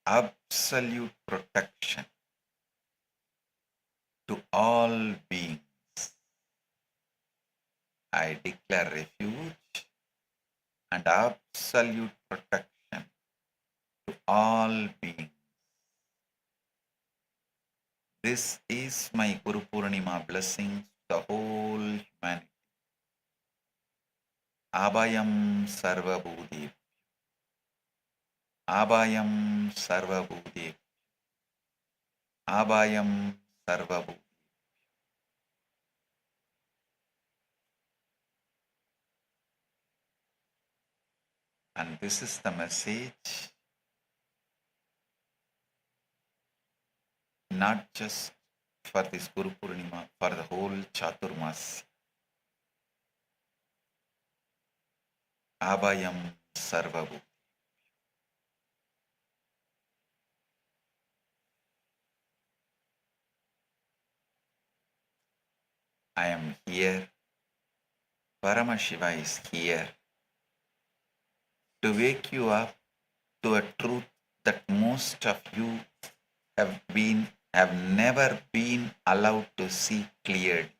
absolute protection to all beings. I declare refuge and absolute protection to all beings. This is my Guru Purnima blessings to the whole humanity. Abhayam Sarvabhūtebhyo. Abhayam Sarvabhūtebhyo. Abhayam Sarvabhūtebhyo. And this is the message, not just for this Guru Purnima, for the whole Chaturmasya. Abhayam Sarvabhūtebhyo. I am here, Paramashiva is here to wake you up to a truth that most of you have never been allowed to see clearly.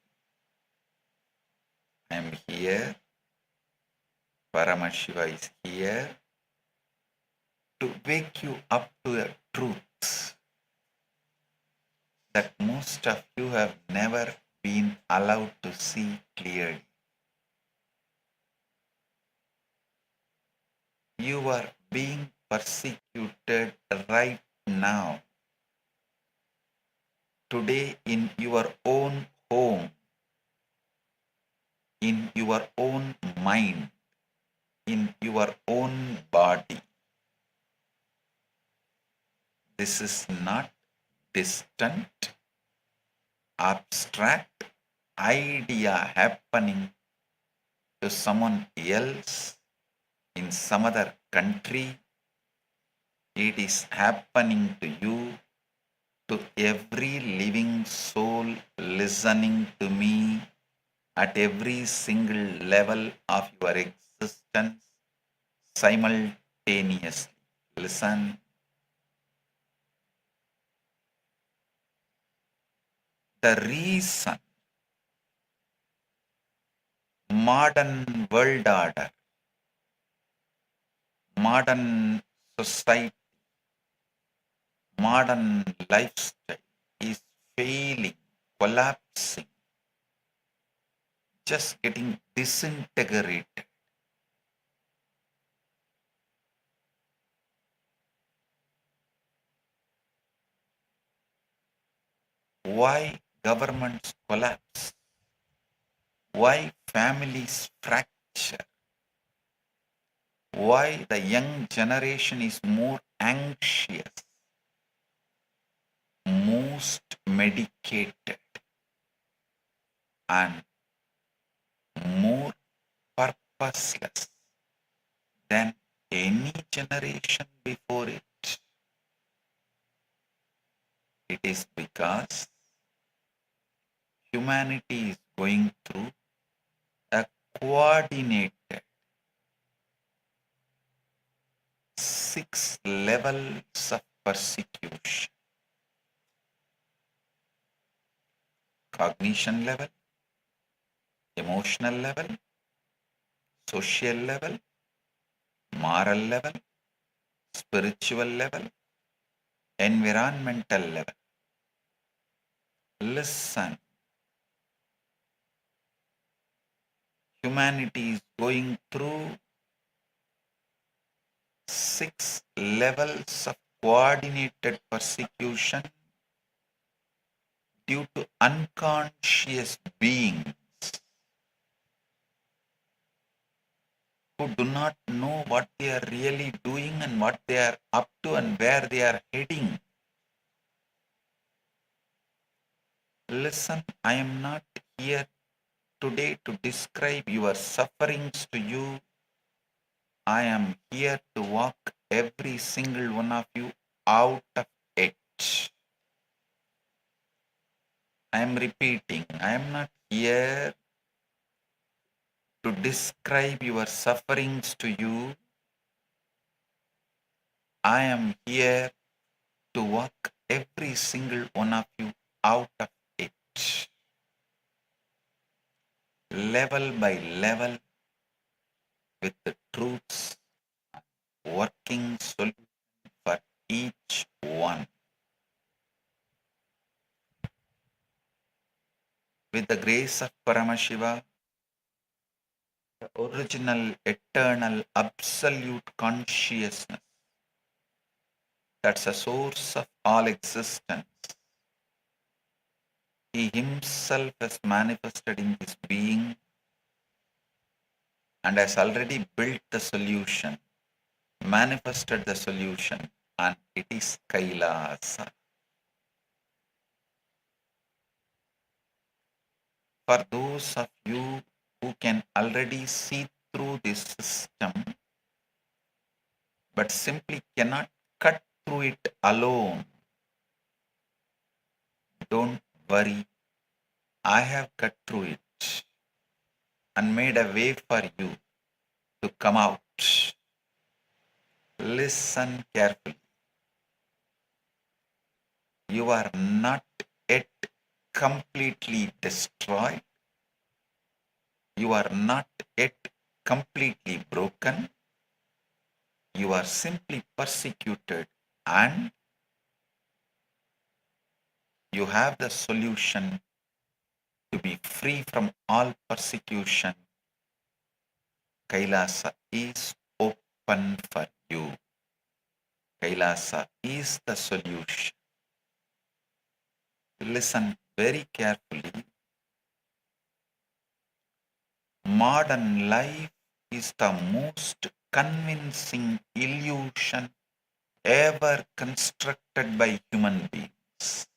I am here, Paramashiva is here to wake you up to a truth that most of you have never been allowed to see clearly. You are being persecuted right now, today, in your own home, in your own mind, in your own body. This is not distant, abstract idea happening to someone else in some other country. It is happening to you, to every living soul listening to me at every single level of your existence simultaneously. Listen. The reason modern world order, modern society, modern lifestyle is failing, collapsing, just getting disintegrated. Why governments collapse? Why families fracture? Why the young generation is more anxious, most medicated, and more purposeless than any generation before it? It is because humanity is going through a coordinated 6 levels of persecution. Cognition level, emotional level, social level, moral level, spiritual level, environmental level. Listen. Humanity is going through 6 levels of coordinated persecution due to unconscious beings who do not know what they are really doing and what they are up to and where they are heading. Listen, I am not here today to describe your sufferings to you. I am here to walk every single one of you out of it. I am repeating, I am not here to describe your sufferings to you. I am here to walk every single one of you out of it, level by level, with the truths, working solution for each one. With the grace of Paramashiva, the original, eternal, absolute consciousness, that's the source of all existence, He Himself has manifested in this being and has already built the solution, manifested the solution, and it is Kailasa. For those of you who can already see through this system, but simply cannot cut through it alone, don't worry. I have cut through it and made a way for you to come out. Listen carefully. You are not yet completely destroyed. You are not yet completely broken. You are simply persecuted, and you have the solution to be free from all persecution. Kailasa is open for you. Kailasa is the solution. Listen very carefully. Modern life is the most convincing illusion ever constructed by human beings.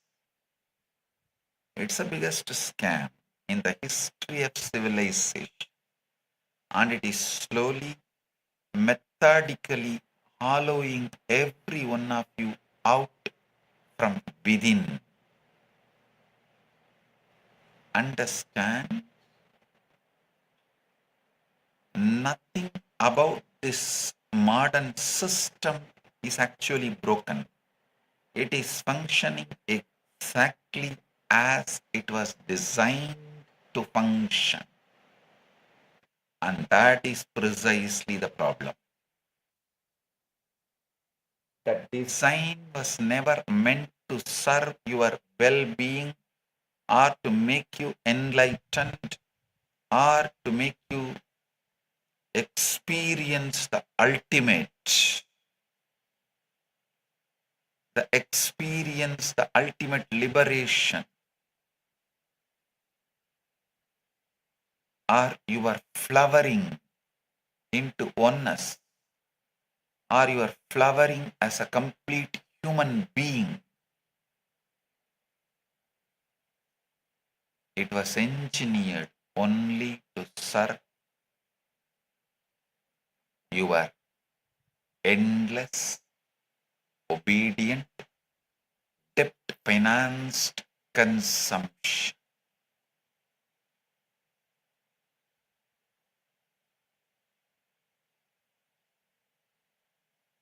It's the biggest scam in the history of civilization, and it is slowly, methodically hollowing every one of you out from within. Understand? Nothing about this modern system is actually broken. It is functioning exactly as it was designed to function. And that is precisely the problem. The design was never meant to serve your well-being or to make you enlightened or to make you experience the ultimate, the ultimate liberation, or you are flowering into oneness, or you are flowering as a complete human being. It was engineered only to serve your endless, obedient, debt-financed consumption.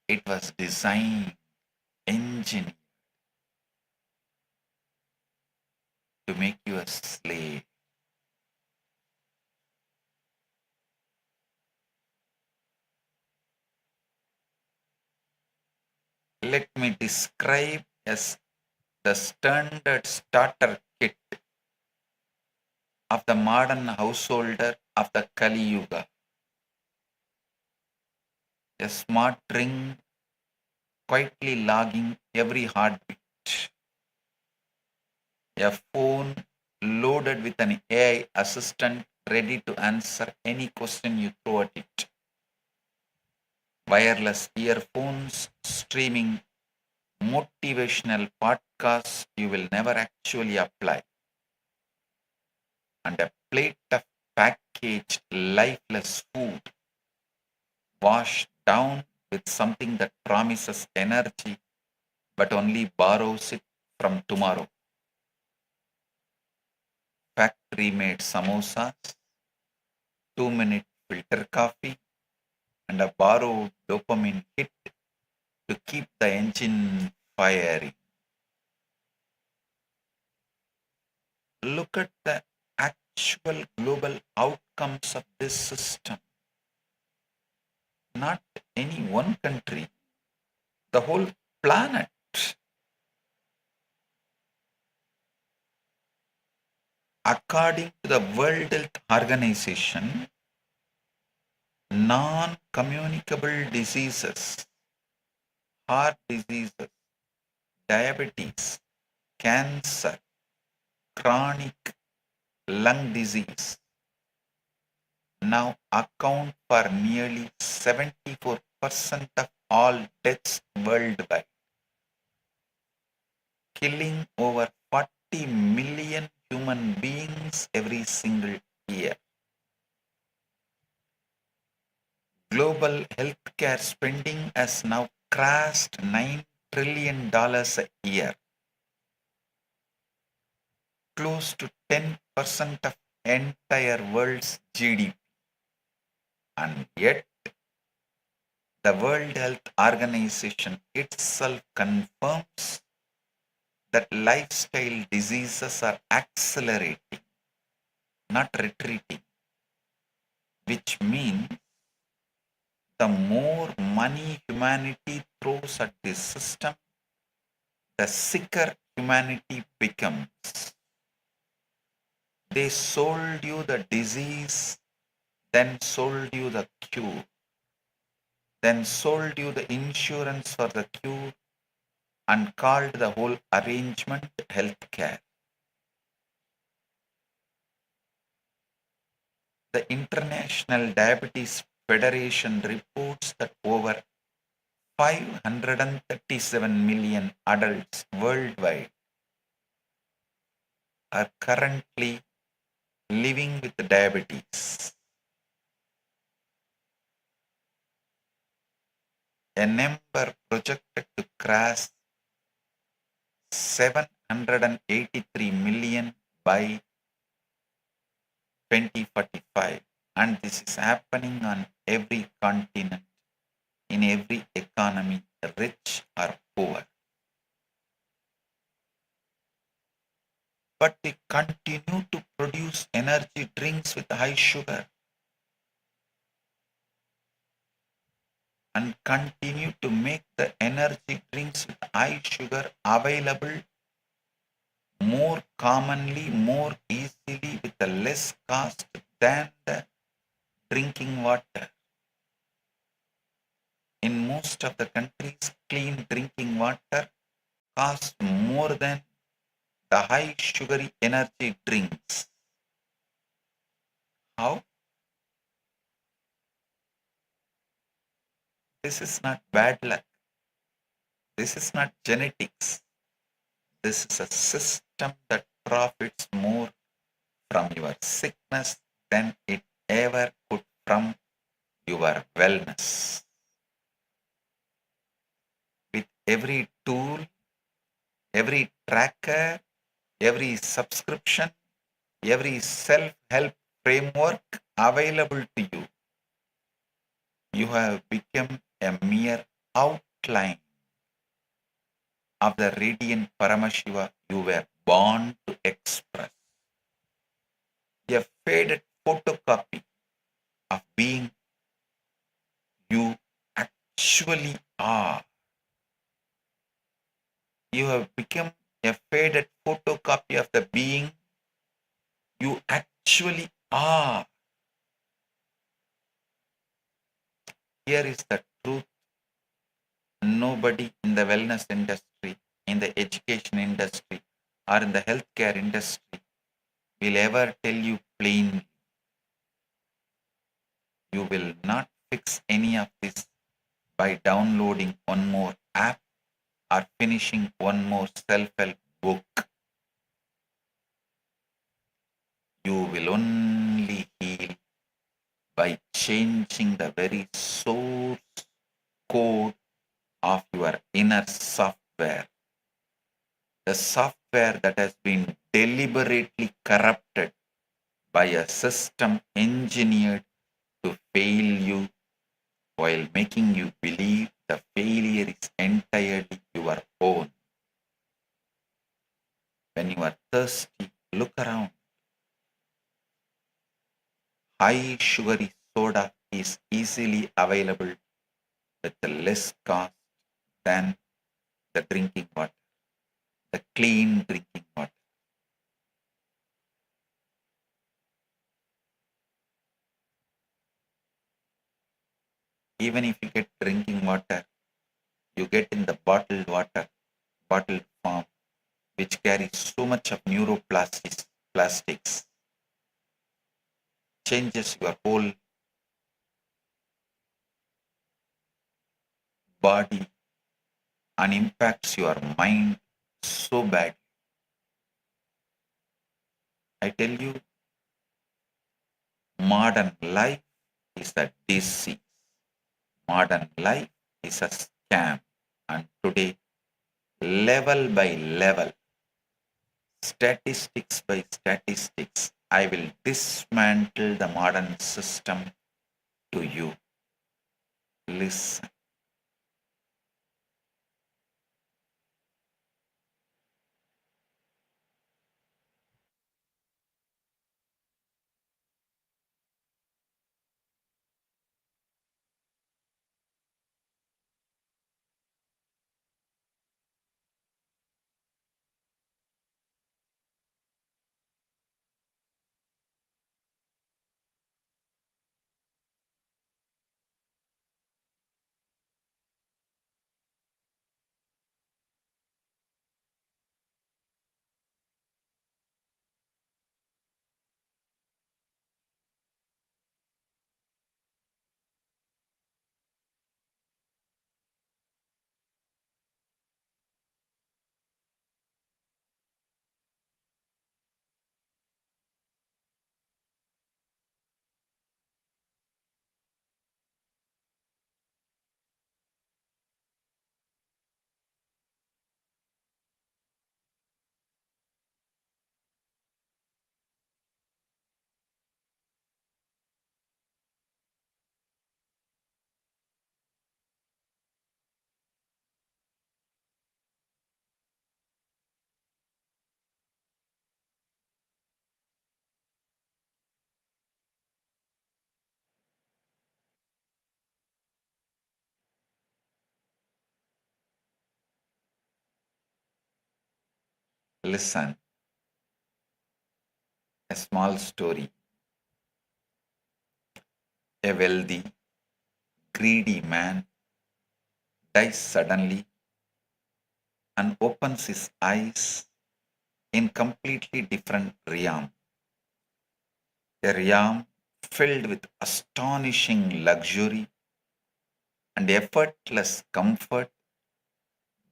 It was designed, engineered to make you a slave. Let me describe as the standard starter kit of the modern householder of the Kali Yuga. A smart ring quietly logging every heartbeat. A phone loaded with an AI assistant ready to answer any question you throw at it. Wireless earphones streaming motivational podcasts you will never actually apply. And a plate of packaged lifeless food washed down with something that promises energy but only borrows it from tomorrow. Factory-made samosas, 2-minute filter coffee, and a borrowed dopamine hit to keep the engine firing. Look at the actual global outcomes of this system. Not any one country, the whole planet. According to the World Health Organization, non-communicable diseases, heart diseases, diabetes, cancer, chronic lung disease now account for nearly 74% of all deaths worldwide, killing over 40 million human beings every single year. Global healthcare spending has now crossed $9 trillion a year, close to 10% of entire world's GDP. And yet, the World Health Organization itself confirms that lifestyle diseases are accelerating, not retreating, which means the more money humanity throws at this system, the sicker humanity becomes. They sold you the disease, then sold you the cure, then sold you the insurance for the cure and called the whole arrangement healthcare. The International Diabetes Federation reports that over 537 million adults worldwide are currently living with diabetes. A number projected to cross 783 million by 2045, and this is happening on every continent, in every economy, rich or poor. But we continue to produce energy drinks with high sugar and continue to make the energy drinks with high sugar available more commonly, more easily, with a less cost than the drinking water. In most of the countries, clean drinking water costs more than the high sugary energy drinks. How? This is not bad luck. This is not genetics. This is a system that profits more from your sickness than it ever could from your wellness. With every tool, every tracker, every subscription, every self-help framework available to you, you have become a mere outline of the radiant Paramashiva you were born to express. A faded photocopy of being you actually are. You have become a faded photocopy of the being you actually are. Here is the truth. Nobody in the wellness industry, in the education industry, or in the healthcare industry will ever tell you plainly. You will not fix any of this by downloading one more app or finishing one more self-help book. You will only heal by changing the very source code of your inner software. The software that has been deliberately corrupted by a system engineered to fail you while making you believe The failure is entirely your own. When you are thirsty, look around. High sugary soda is easily available with less cost than the drinking water, the clean drinking water. Even if you get drinking water, you get in the bottled water, bottled form, which carries so much of plastics, changes your whole body and impacts your mind so bad. I tell you, modern life is a disease. Modern life is a scam. And today, level by level, statistics by statistics, I will dismantle the modern system to you. Listen. Listen. A small story. A wealthy, greedy man dies suddenly and opens his eyes in completely different realm. A realm filled with astonishing luxury and effortless comfort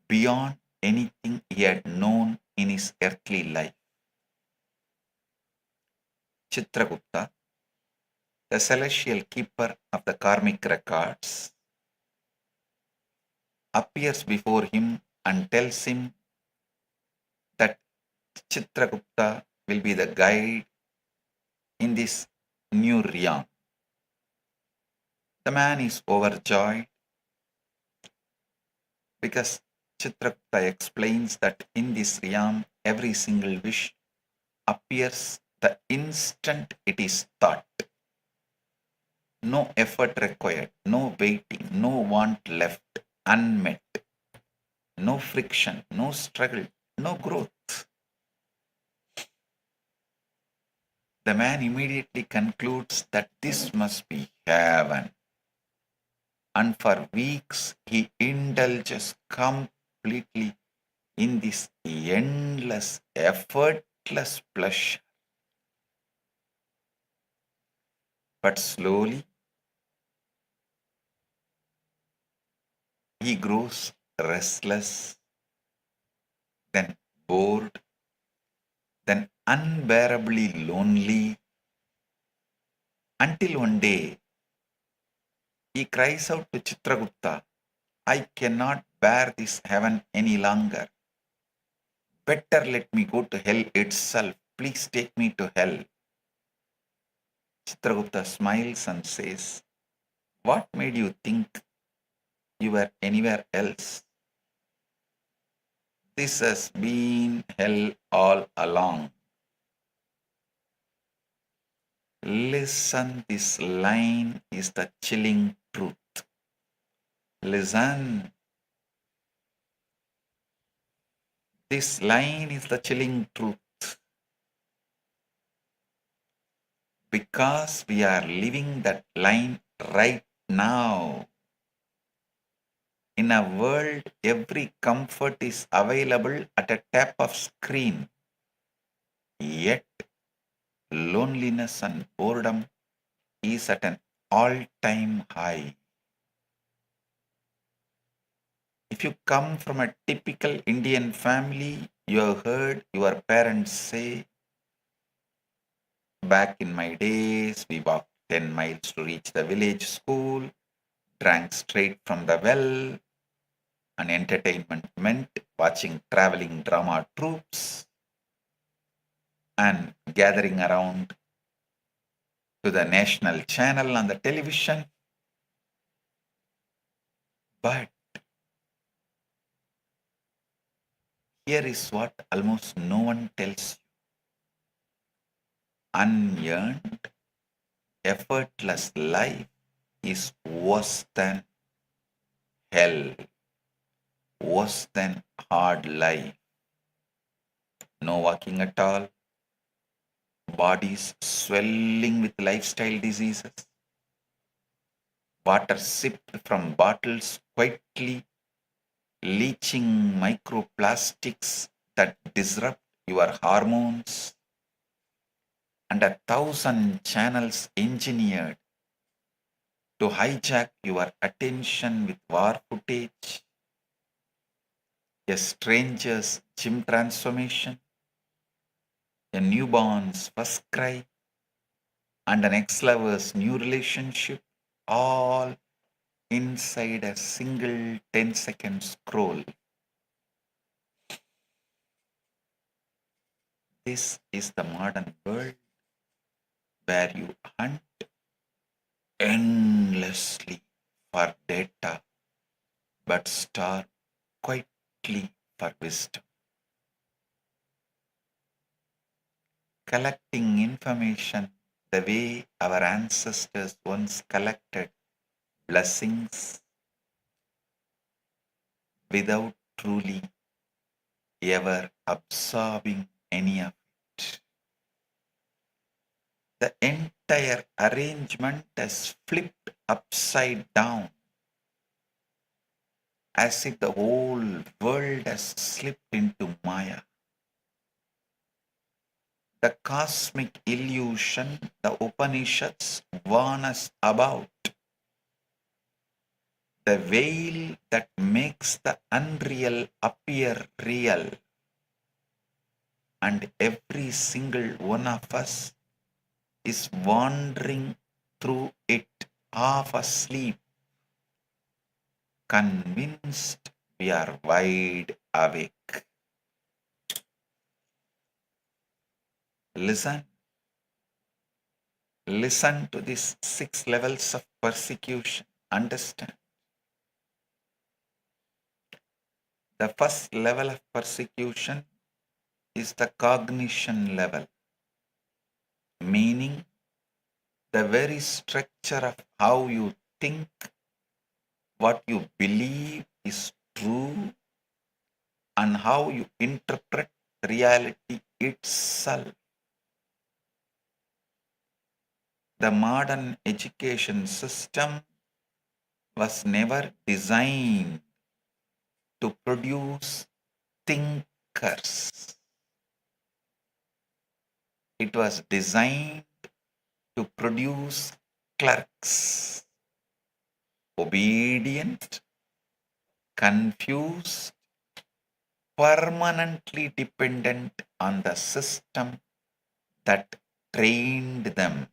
beyond anything he had known in his earthly life. Chitragupta, the celestial keeper of the karmic records, appears before him and tells him that Chitragupta will be the guide in this new realm. The man is overjoyed because Chitragupta explains that in this realm, every single wish appears the instant it is thought. No effort required, no waiting, no want left unmet, no friction, no struggle, no growth. The man immediately concludes that this must be heaven. And for weeks he indulges completely in this endless, effortless pleasure. But slowly he grows restless, then bored, then unbearably lonely, until one day he cries out to Chitragupta, I cannot bear this heaven any longer. Better let me go to hell itself. Please take me to hell. Chitragupta smiles and says, what made you think you were anywhere else. This has been hell all along. Listen, this line is the chilling truth. Listen, this line is the chilling truth. Because we are living that line right now. In a world, every comfort is available at a tap of screen. Yet, loneliness and boredom is at an all-time high. If you come from a typical Indian family, you have heard your parents say, back in my days, we walked 10 miles to reach the village school, drank straight from the well, and entertainment meant watching traveling drama troupes and gathering around to the national channel on the television. But here is what almost no one tells you. Unearned, effortless life is worse than hell, worse than hard life. No walking at all, bodies swelling with lifestyle diseases, water sipped from bottles quietly, leaching microplastics that disrupt your hormones, and 1,000 channels engineered to hijack your attention with war footage, a stranger's gym transformation, a newborn's first cry, and an ex-lover's new relationship, all inside a single 10-second scroll. This is the modern world where you hunt endlessly for data but starve quietly for wisdom. Collecting information the way our ancestors once collected blessings without truly ever absorbing any of it. The entire arrangement is flipped upside down, as if the whole world has slipped into Maya. The cosmic illusion the Upanishads warn us about, the veil that makes the unreal appear real, and every single one of us is wandering through it half asleep, convinced we are wide awake. Listen to these 6 levels of persecution. Understand. The first level of persecution is the cognition level, meaning the very structure of how you think, what you believe is true, and how you interpret reality itself. The modern education system was never designed to produce thinkers. It was designed to produce clerks, obedient, confused, permanently dependent on the system that trained them.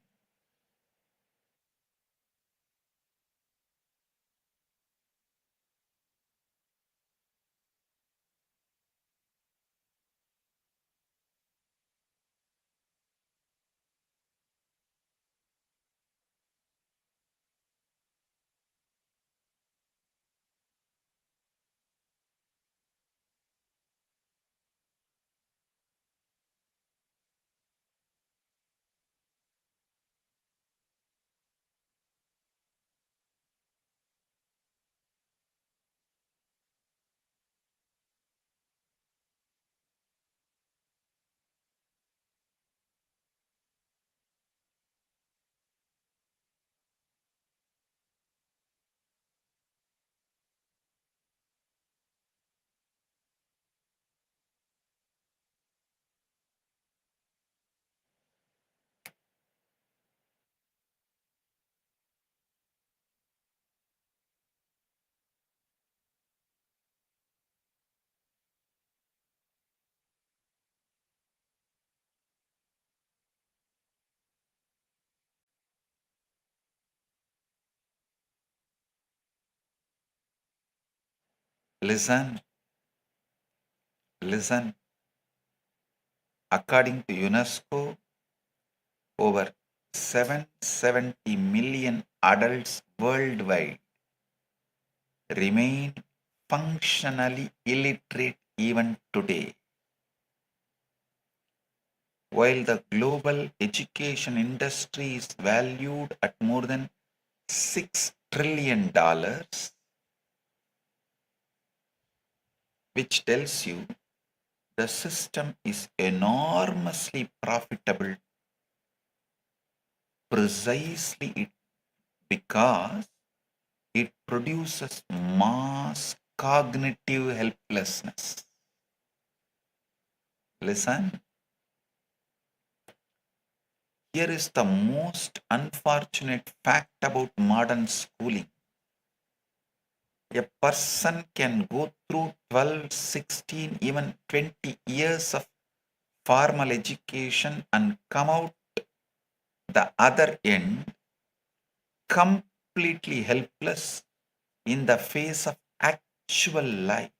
Listen, listen. According to UNESCO, over 770 million adults worldwide remain functionally illiterate even today. While the global education industry is valued at more than $6 trillion, which tells you the system is enormously profitable precisely because it produces mass cognitive helplessness. Listen, here is the most unfortunate fact about modern schooling. A person can go through 12, 16, even 20 years of formal education and come out the other end completely helpless in the face of actual life.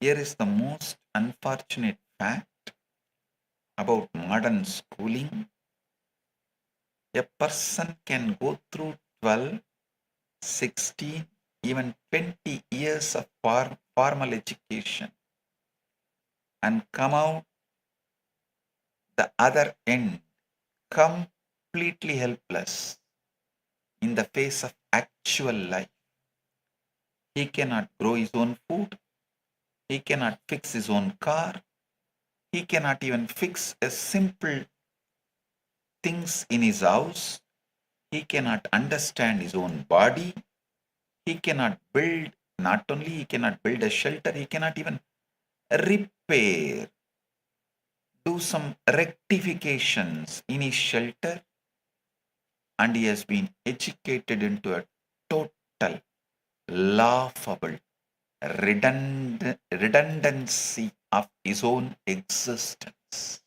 Here is the most unfortunate fact about modern schooling. A person can go through 12, 16, even 20 years of formal education and come out the other end completely helpless in the face of actual life. He cannot grow his own food. He cannot fix his own car. He cannot even fix a simple things in his house. He cannot understand his own body. He cannot build, not only he cannot build a shelter, he cannot even repair, do some rectifications in his shelter, and he has been educated into a total, laughable redundancy of his own existence.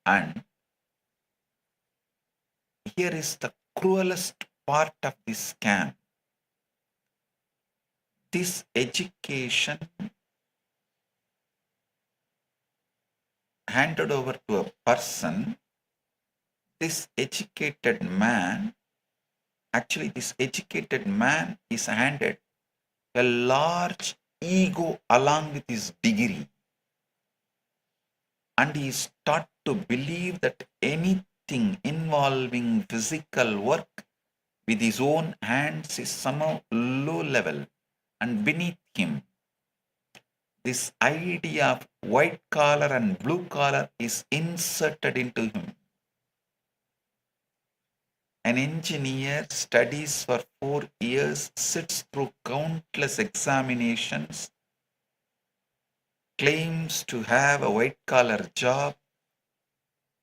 And here is the cruelest part of this scam. This education handed over to a person, this educated man is handed a large ego along with his degree, and he is taught to believe that anything involving physical work with his own hands is somehow low level and beneath him. This idea of white collar and blue collar is inserted into him. An engineer studies for 4 years, sits through countless examinations, claims to have a white collar job,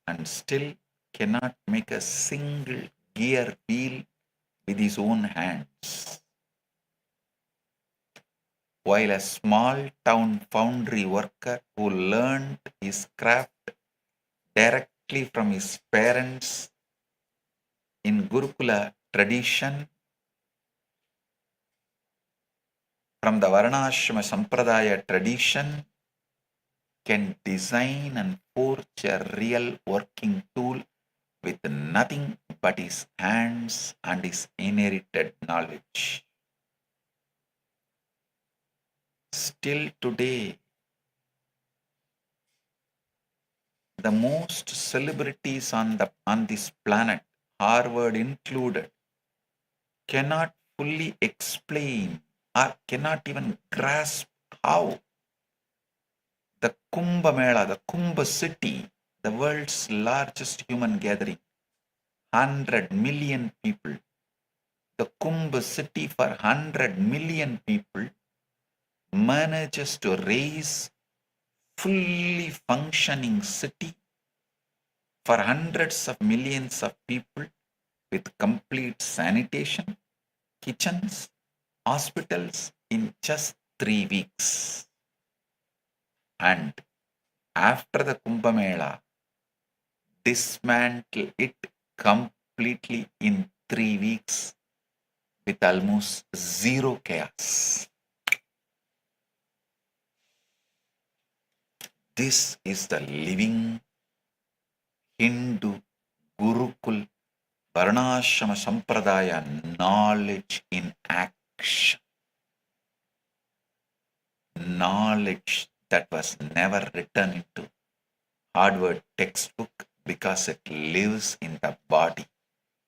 and still cannot make a single gear wheel with his own hands. While a small town foundry worker who learned his craft directly from his parents in Gurukula tradition, from the Varnashrama Sampradaya tradition, can design and forge a real working tool with nothing but his hands and his inherited knowledge. Still today, the most celebrities on this planet, Harvard included, cannot fully explain or cannot even grasp how the Kumbh Mela, the Kumbh city, the world's largest human gathering, 100 million people, the Kumbh city for 100 million people manages to raise fully functioning city for hundreds of millions of people with complete sanitation, kitchens, hospitals in just 3 weeks. And after the Kumbh Mela, dismantle it completely in 3 weeks with almost zero chaos. This is the living Hindu Gurukul Varnashrama Sampradaya knowledge in action. Knowledge that was never written into hardware textbook because it lives in the body,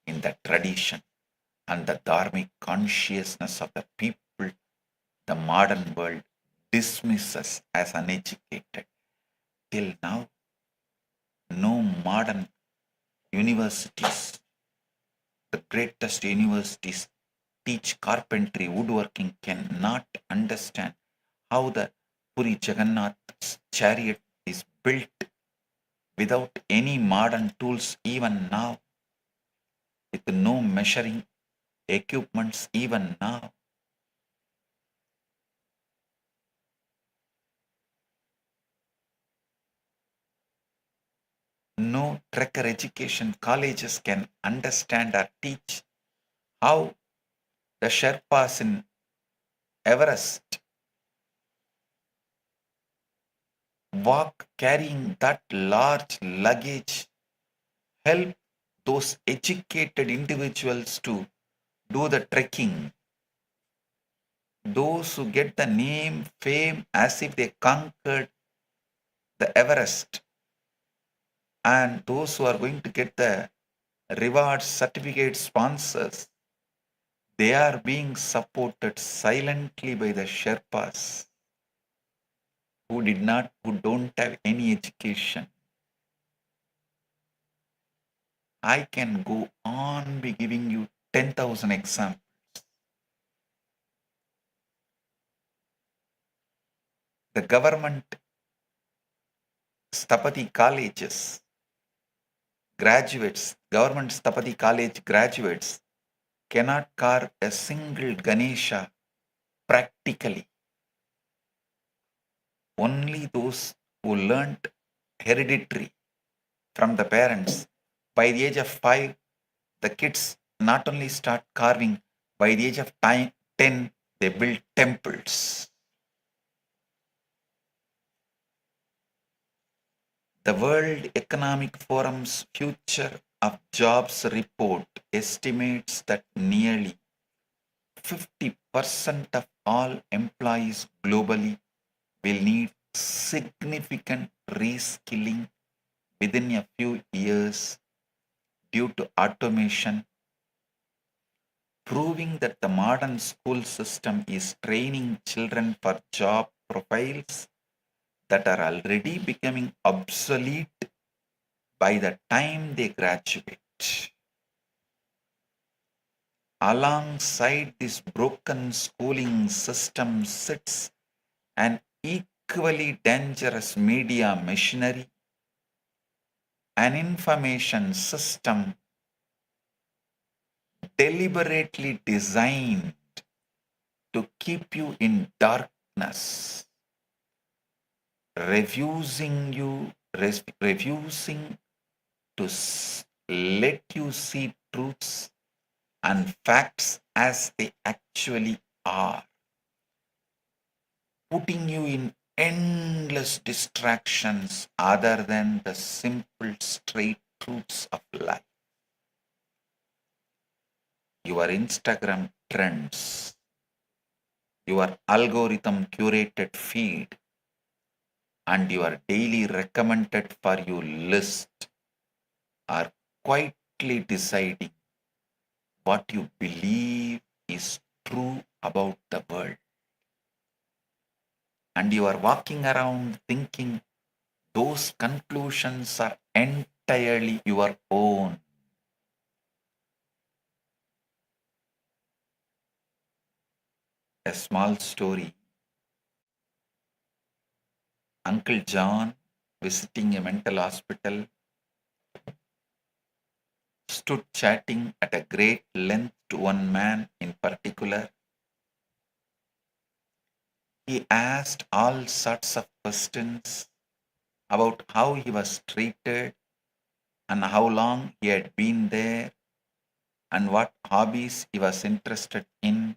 in the tradition, and the dharmic consciousness of the people the modern world dismisses as uneducated. Till now, no modern universities, the greatest universities, teach carpentry, woodworking, cannot understand how the Puri Jagannath's chariot is built without any modern tools even now, with no measuring equipments even now. No trekker education colleges can understand or teach how the Sherpas in Everest walk carrying that large luggage, help those educated individuals to do the trekking. Those who get the name, fame as if they conquered the Everest, and those who are going to get the rewards, certificate, sponsors, they are being supported silently by the Sherpas who don't have any education. I can go on be giving you 10,000 examples. The government Stapati colleges graduates, government Stapati college graduates cannot carve a single Ganesha practically. Only those who learnt hereditary from the parents. By the age of 5, the kids not only start carving, by the age of 10, they build temples. The World Economic Forum's Future of Jobs report estimates that nearly 50% of all employees globally will need significant reskilling within a few years due to automation, proving that the modern school system is training children for job profiles that are already becoming obsolete by the time they graduate. Alongside this broken schooling system sits an equally dangerous media machinery, an information system deliberately designed to keep you in darkness, refusing to let you see truths and facts as they actually are, putting you in endless distractions other than the simple straight truths of life. Your Instagram trends, your algorithm curated feed, and your daily recommended for you list are quietly deciding what you believe is true about the world. And you are walking around thinking those conclusions are entirely your own. A small story. Uncle John, visiting a mental hospital, stood chatting at a great length to one man in particular. He asked all sorts of questions about how he was treated and how long he had been there and what hobbies he was interested in.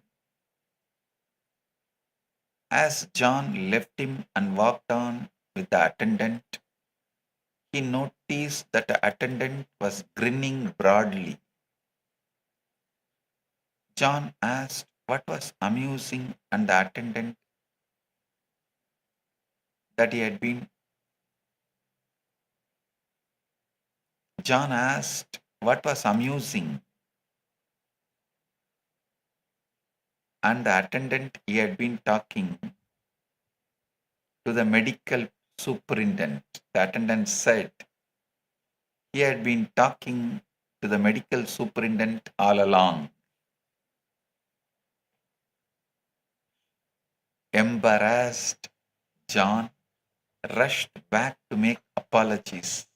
As John left him and walked on with the attendant, he noticed that the attendant was grinning broadly. John asked what was amusing, and the attendant that he had been John asked what was amusing, and the attendant he had been talking to the medical superintendent. The attendant said he had been talking to the medical superintendent all along. Embarrassed, John rushed back to make apologies.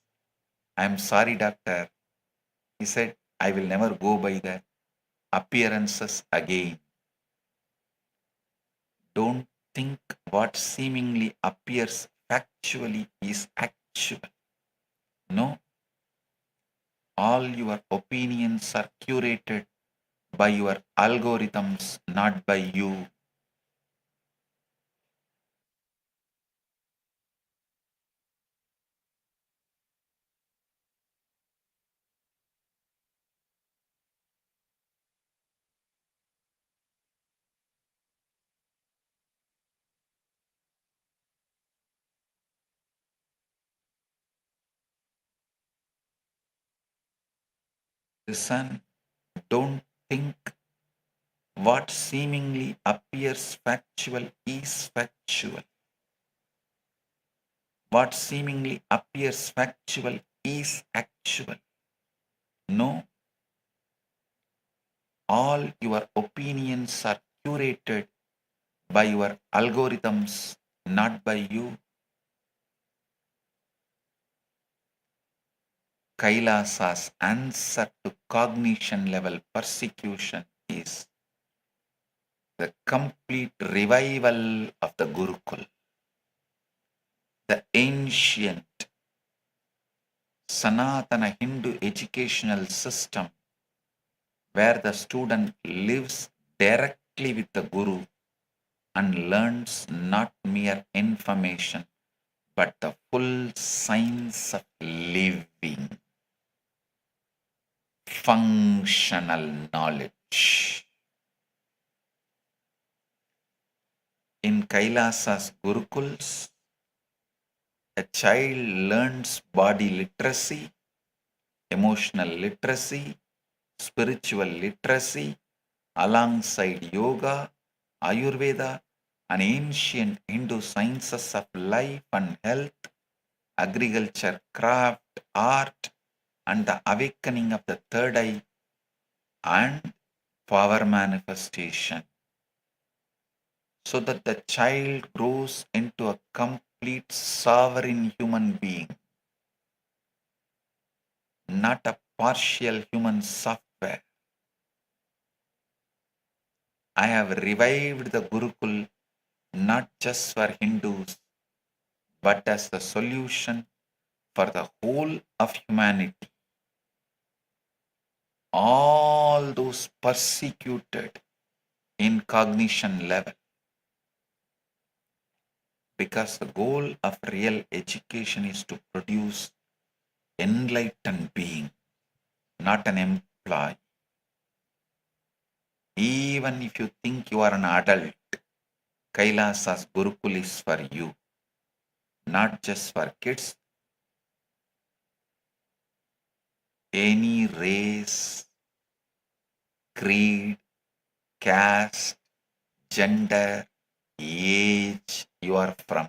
I am sorry, doctor. He said, I will never go by the appearances again. Don't think what seemingly appears factually is actual. No, all your opinions are curated by your algorithms, not by you. Listen, don't think what seemingly appears factual is factual. What seemingly appears factual is actual. No, all your opinions are curated by your algorithms, not by you. Kailasa's answer to cognition level persecution is the complete revival of the Gurukul, the ancient Sanatana Hindu educational system where the student lives directly with the Guru and learns not mere information but the full science of living, functional knowledge. In Kailasa's Gurukuls, a child learns body literacy, emotional literacy, spiritual literacy, alongside yoga, Ayurveda, and ancient Hindu sciences of life and health, agriculture, craft, art, and the awakening of the third eye and power manifestation, so that the child grows into a complete sovereign human being, not a partial human software. I have revived the Gurukul not just for Hindus, but as the solution for the whole of humanity. All those persecuted in cognition level, because the goal of real education is to produce enlightened being, not an employee. Even if you think you are an adult, Kailasa's Gurukul is for you, not just for kids. Any race, creed, caste, gender, age you are from,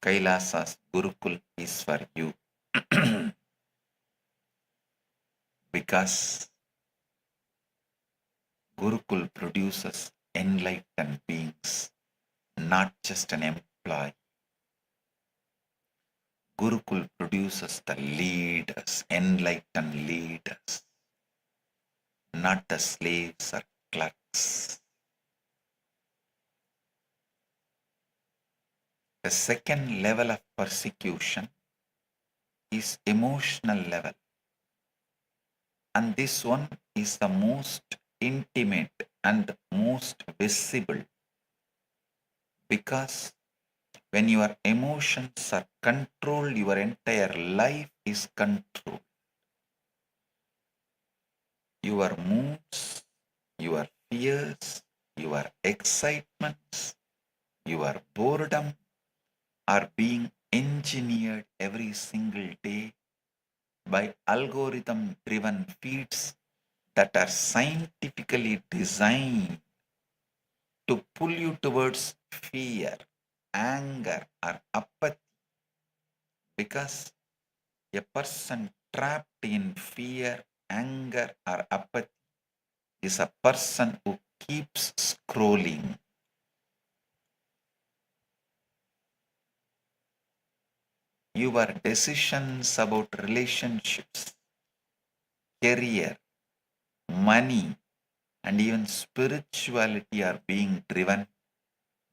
Kailasa's Gurukul is for you. Because Gurukul produces enlightened beings, not just an employee. Gurukul produces the leaders, enlightened leaders, not the slaves or clerks. The second level of persecution is emotional level. And this one is the most intimate and most visible, because when your emotions are controlled, your entire life is controlled. Your moods, your fears, your excitements, your boredom are being engineered every single day by algorithm driven feeds that are scientifically designed to pull you towards fear, anger, or apathy, because a person trapped in fear, anger, or apathy is a person who keeps scrolling. Your decisions about relationships, career, money, and even spirituality are being driven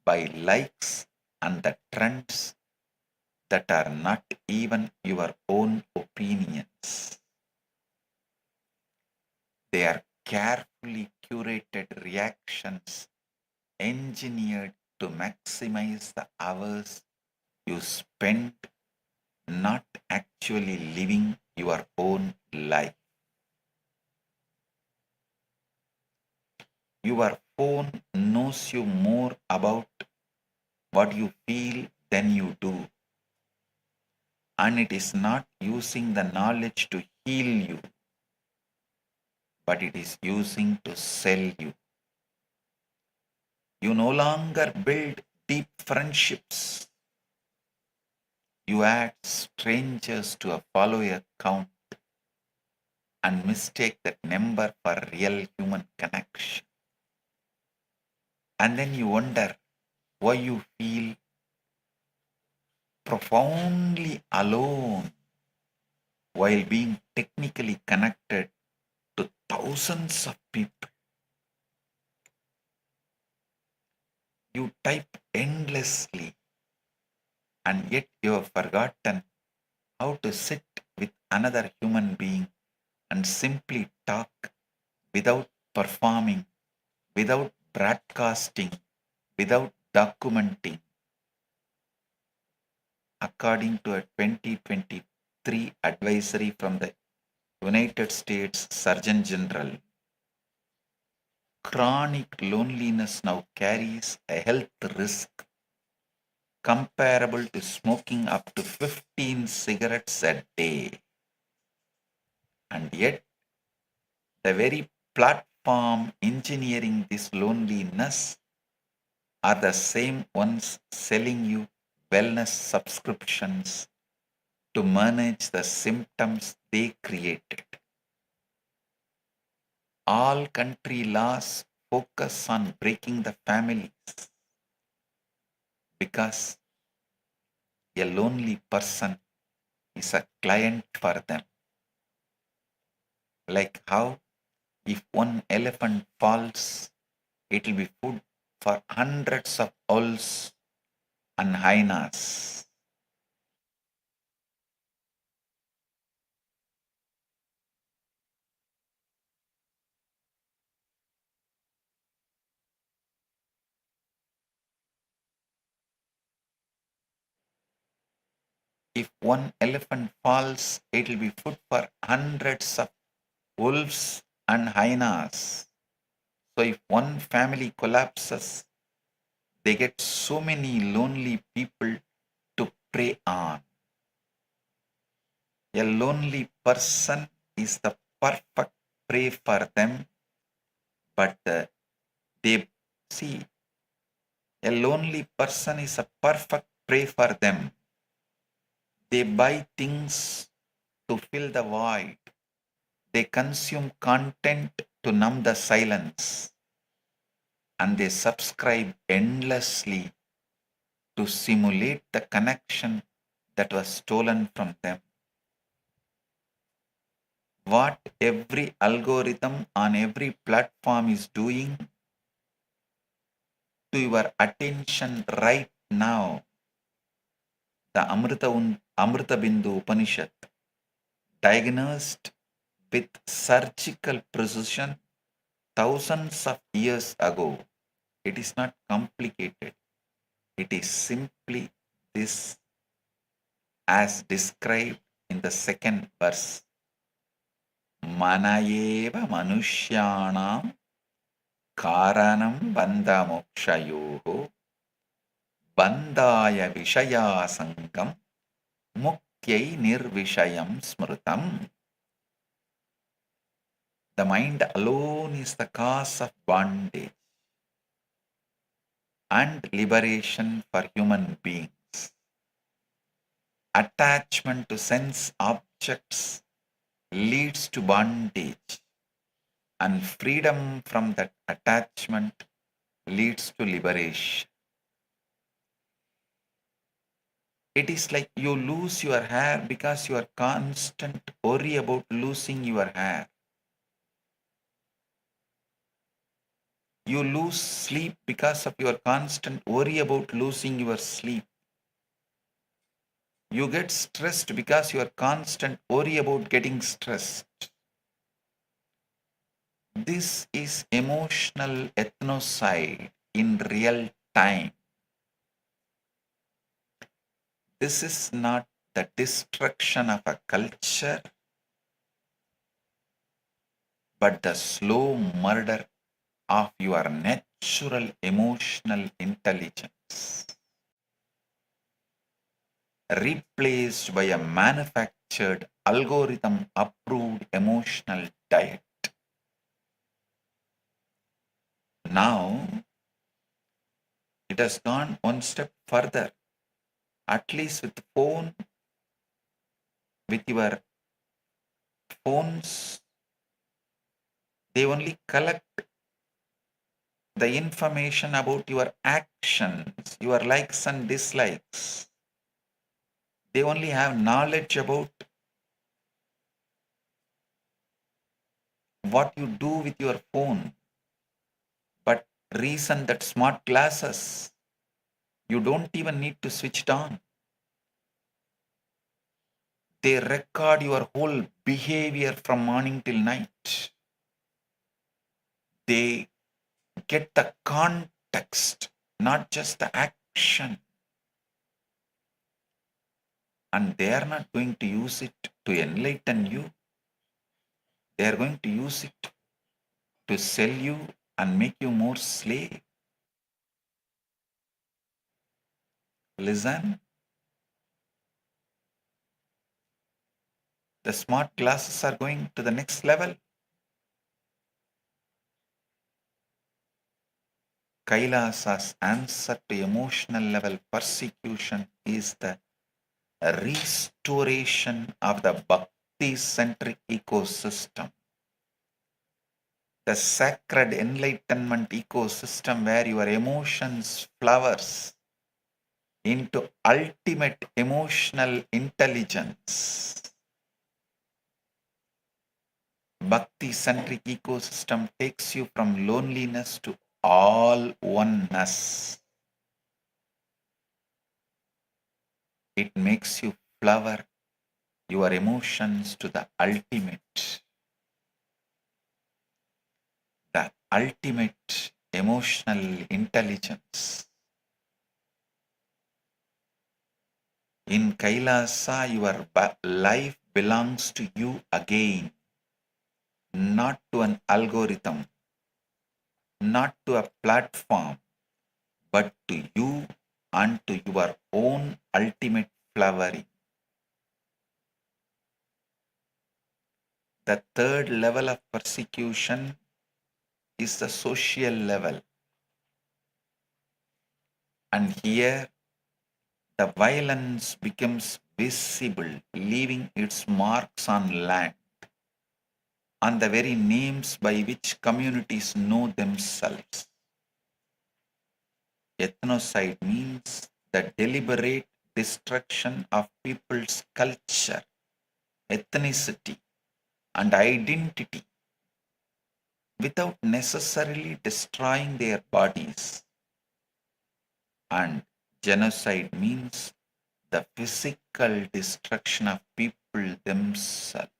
by likes and the trends that are not even your own opinions. They are carefully curated reactions engineered to maximize the hours you spend not actually living your own life. Your phone knows you more about what you feel than you do, and it is not using the knowledge to heal you, but it is using to sell you. You no longer build deep friendships. You add strangers to a follower account and mistake that number for real human connection. And then you wonder why you feel profoundly alone while being technically connected to thousands of people. You type endlessly, and yet you have forgotten how to sit with another human being and simply talk without performing, without broadcasting, without documenting. According to a 2023 advisory from the United States Surgeon General, chronic loneliness now carries a health risk comparable to smoking up to 15 cigarettes a day. And yet, the very platform engineering this loneliness are the same ones selling you wellness subscriptions to manage the symptoms they created. All country laws focus on breaking the families because a lonely person is a client for them. Like how if one elephant falls, it will be food for hundreds of owls and hyenas. If one elephant falls, it will be food for hundreds of wolves and hyenas. So if one family collapses, they get so many lonely people to prey on. A lonely person is the perfect prey for them, but they see a lonely person is a perfect prey for them. They buy things to fill the void. They consume content to numb the silence. And they subscribe endlessly to simulate the connection that was stolen from them. What every algorithm on every platform is doing to your attention right now, the Amrita Bindu Upanishad diagnosed with surgical precision thousands of years ago. It is not complicated. It is simply this as described in the second verse. Manayeva manushyanam karanam bandhamokshayoho bandhaya vishayasangam mukyai nirvishayam smrutam. The mind alone is the cause of bondage and liberation for human beings. Attachment to sense objects leads to bondage, and freedom from that attachment leads to liberation. It is like you lose your hair because you are constant worry about losing your hair. You lose sleep because of your constant worry about losing your sleep. You get stressed because you are constant worry about getting stressed. This is emotional ethnocide in real time. This is not the destruction of a culture, but the slow murder of your natural emotional intelligence, replaced by a manufactured algorithm approved emotional diet. Now, it has gone one step further. At least with your phones, they only collect the information about your actions, your likes and dislikes. They only have knowledge about what you do with your phone. But reason that smart glasses, you don't even need to switch it on. They record your whole behavior from morning till night. They get the context, not just the action. And they are not going to use it to enlighten you. They are going to use it to sell you and make you more slave. Listen. The smart glasses are going to the next level. Kailasa's answer to emotional level persecution is the restoration of the bhakti-centric ecosystem. The sacred enlightenment ecosystem where your emotions flowers into ultimate emotional intelligence. Bhakti-centric ecosystem takes you from loneliness to all oneness. It makes you flower your emotions to the ultimate emotional intelligence. In Kailasa, your life belongs to you again, not to an algorithm, not to a platform, but to you and to your own ultimate flowering. The third level of persecution is the social level. And here, the violence becomes visible, leaving its marks on land, on the very names by which communities know themselves. Ethnocide means the deliberate destruction of people's culture, ethnicity, and identity without necessarily destroying their bodies. And genocide means the physical destruction of people themselves.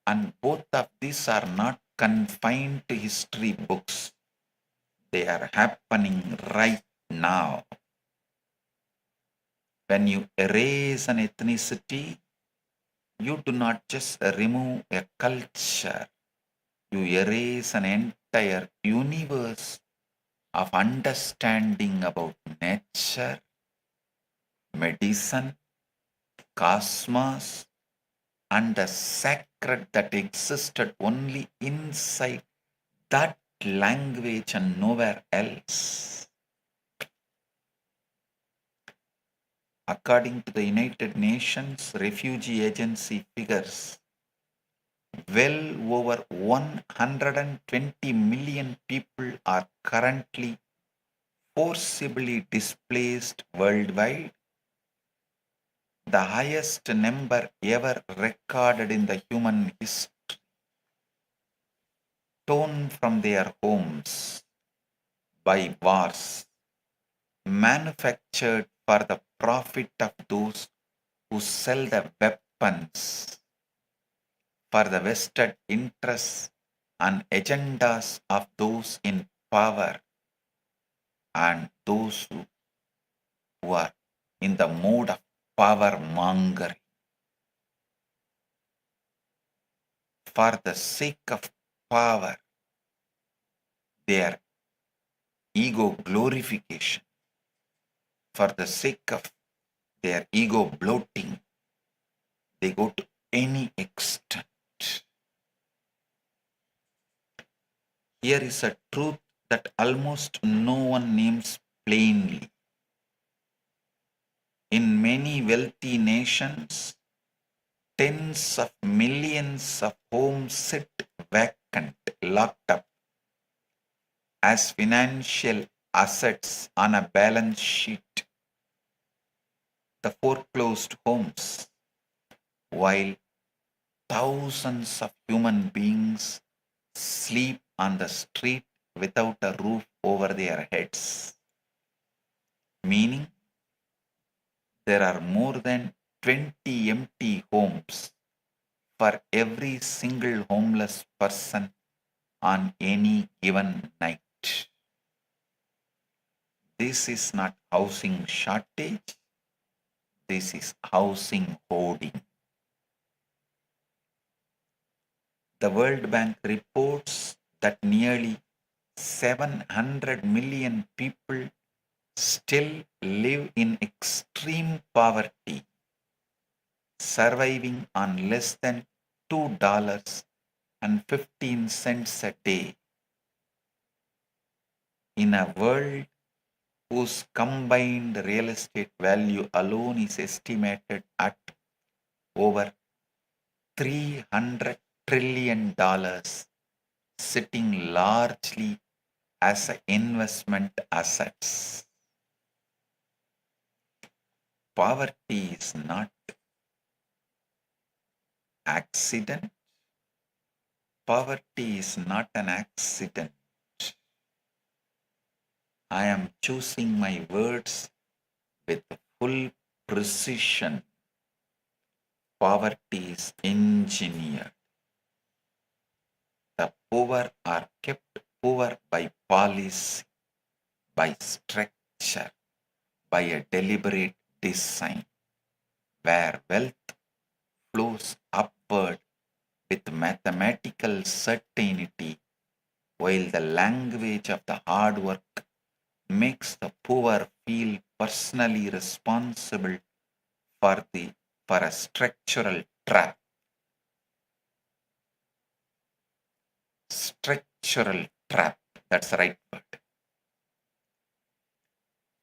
And both of these are not confined to history books. They are happening right now. When you erase an ethnicity, you do not just remove a culture, you erase an entire universe of understanding about nature, medicine, cosmos, and the sacred that existed only inside that language and nowhere else. According to the United Nations Refugee Agency figures, well over 120 million people are currently forcibly displaced worldwide, the highest number ever recorded in the human history, torn from their homes by wars, manufactured for the profit of those who sell the weapons for the vested interests and agendas of those in power and those who are in the mode of power mongering. For the sake of power, their ego glorification, for the sake of their ego bloating, they go to any extent. Here is a truth that almost no one names plainly. In many wealthy nations, tens of millions of homes sit vacant, locked up as financial assets on a balance sheet. The foreclosed homes, while thousands of human beings sleep on the street without a roof over their heads. Meaning, there are more than 20 empty homes for every single homeless person on any given night. This is not housing shortage, this is housing hoarding. The World Bank reports that nearly 700 million people still live in extreme poverty, surviving on less than $2.15 a day. In a world whose combined real estate value alone is estimated at over $300 trillion, sitting largely as investment assets. Poverty is not accident. Poverty is not an accident. I am choosing my words with full precision. Poverty is engineered. The poor are kept poor by policy, by structure, by a deliberate design, where wealth flows upward with mathematical certainty, while the language of the hard work makes the poor feel personally responsible for a structural trap. Structural trap, that's the right word.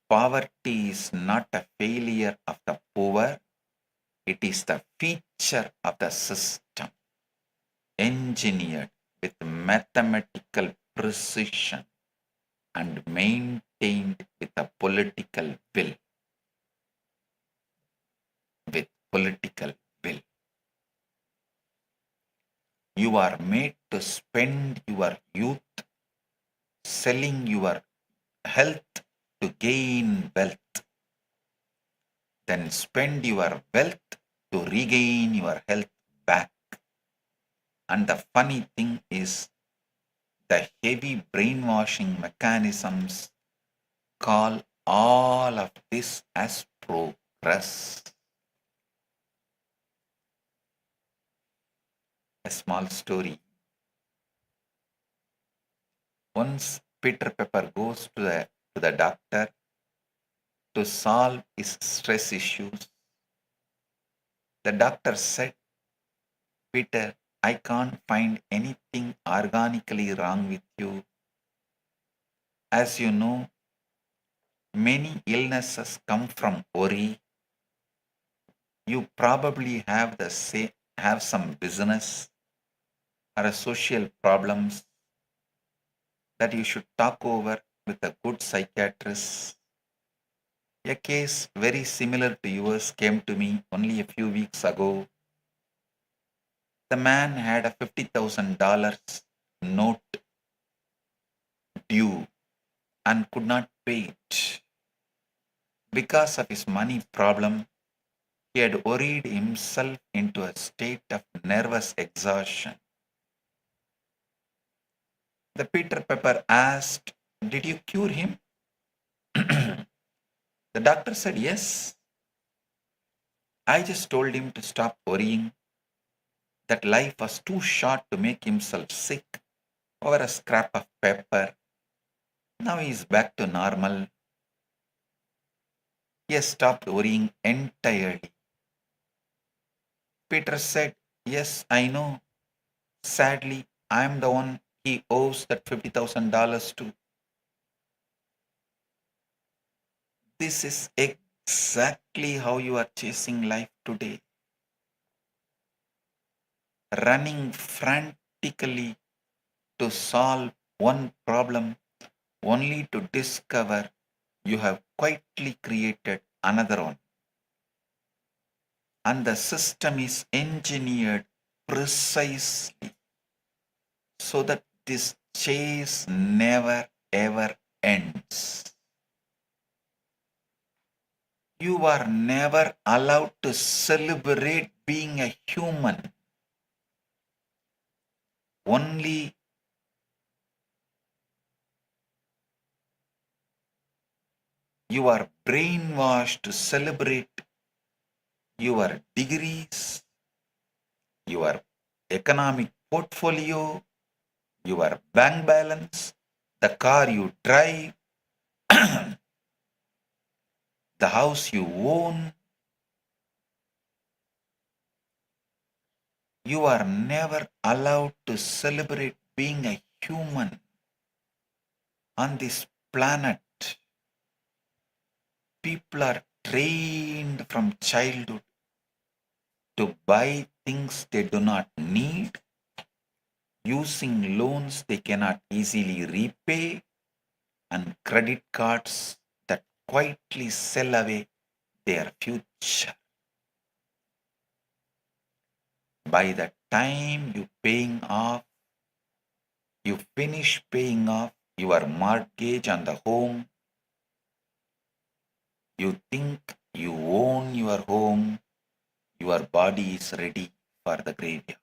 Poverty is not a failure of the poor, it is the feature of the system, engineered with mathematical precision and maintained with a political will. With political will. You are made to spend your youth selling your health to gain wealth. Then spend your wealth to regain your health back. And the funny thing is, the heavy brainwashing mechanisms call all of this as progress. A small story. Once Peter Pepper goes to the doctor to solve his stress issues. The doctor said, Peter, I can't find anything organically wrong with you. As you know, many illnesses come from worry. You probably have some business or a social problems that you should talk over with a good psychiatrist. A case very similar to yours came to me only a few weeks ago. The man had a $50,000 note due and could not pay it. Because of his money problem, he had worried himself into a state of nervous exhaustion. The Peter Pepper asked, Did you cure him? The doctor said, Yes. I just told him to stop worrying, that life was too short to make himself sick over a scrap of paper. Now he is back to normal. He has stopped worrying entirely. Peter said, Yes, I know. Sadly, I am the one he owes that $50,000 to. This is exactly how you are chasing life today. Running frantically to solve one problem only to discover you have quietly created another one. And the system is engineered precisely so that this chase never ever ends. You are never allowed to celebrate being a human. Only you are brainwashed to celebrate your degrees, your economic portfolio, your bank balance, the car you drive, the house you own. You are never allowed to celebrate being a human on this planet. People are trained from childhood to buy things they do not need, using loans they cannot easily repay, and credit cards that quietly sell away their future. By the time you finish paying off your mortgage on the home, you think you own your home, your body is ready for the graveyard.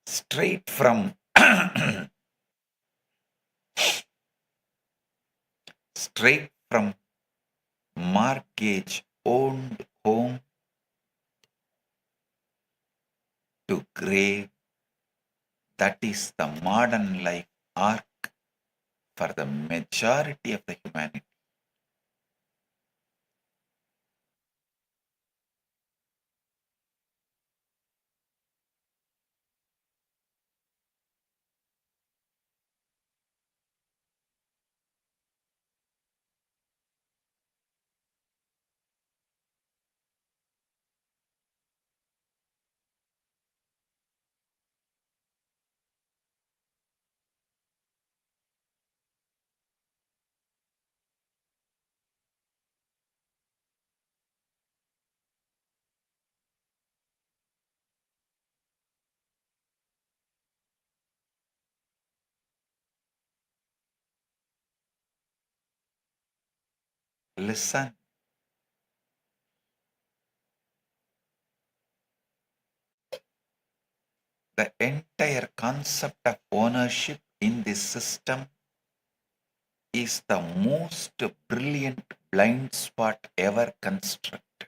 Straight from straight from mortgage owned home to grave. That is the modern life arc for the majority of the humanity. Listen, The entire concept of ownership in this system is the most brilliant blind spot ever constructed.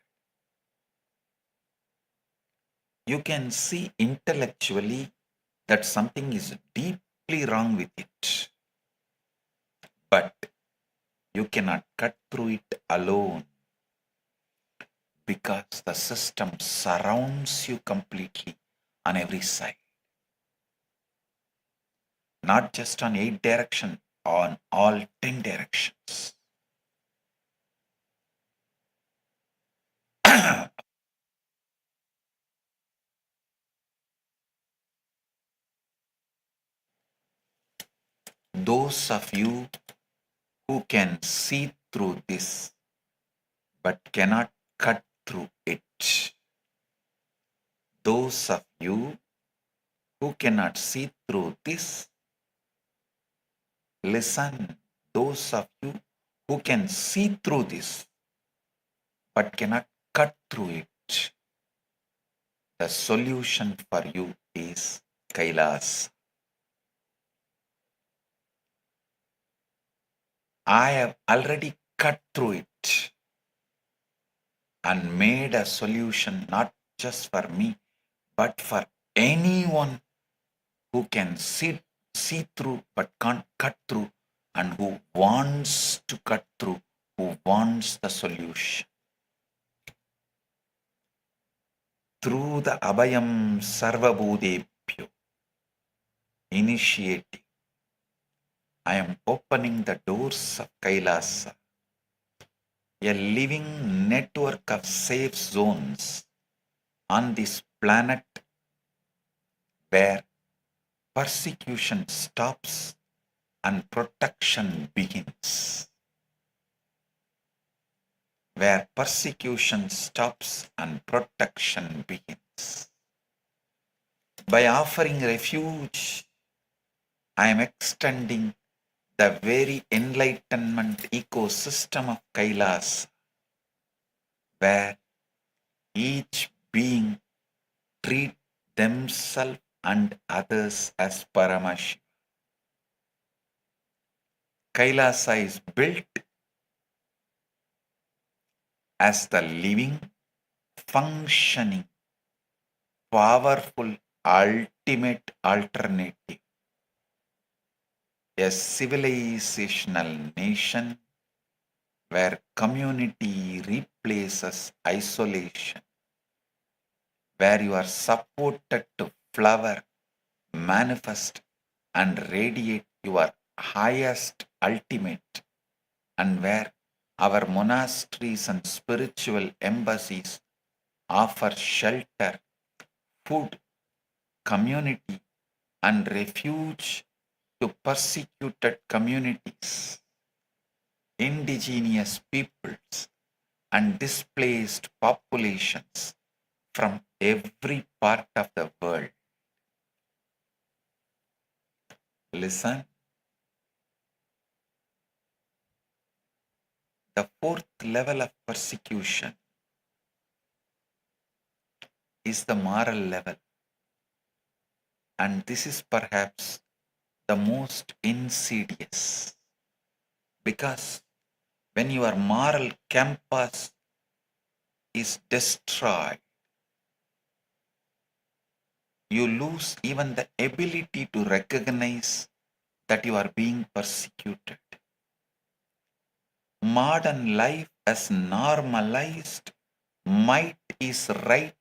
You can see intellectually that something is deeply wrong with it, but you cannot cut through it alone because the system surrounds you completely on every side. Not just on 8 directions, on all 10 directions. Those of you who can see through this but cannot cut through it. Those of you who cannot see through this, listen. Those of you who can see through this but cannot cut through it, the solution for you is Kailas. I have already cut through it and made a solution not just for me, but for anyone who can see through but can't cut through, and who wants to cut through, who wants the solution. Through the Abhayam Sarvabhūtebhyo initiative, I am opening the doors of Kailasa, a living network of safe zones on this planet where persecution stops and protection begins. Where persecution stops and protection begins. By offering refuge, I am extending the very enlightenment ecosystem of Kailasa, where each being treats themselves and others as Paramashivam. Kailasa is built as the living, functioning, powerful, ultimate alternative. A civilizational nation where community replaces isolation, where you are supported to flower, manifest, and radiate your highest ultimate, and where our monasteries and spiritual embassies offer shelter, food, community, and refuge to persecuted communities, indigenous peoples, and displaced populations from every part of the world. Listen. The fourth level of persecution is the moral level, and this is perhaps the most insidious, because when your moral compass is destroyed, you lose even the ability to recognize that you are being persecuted. Modern life has normalized might is right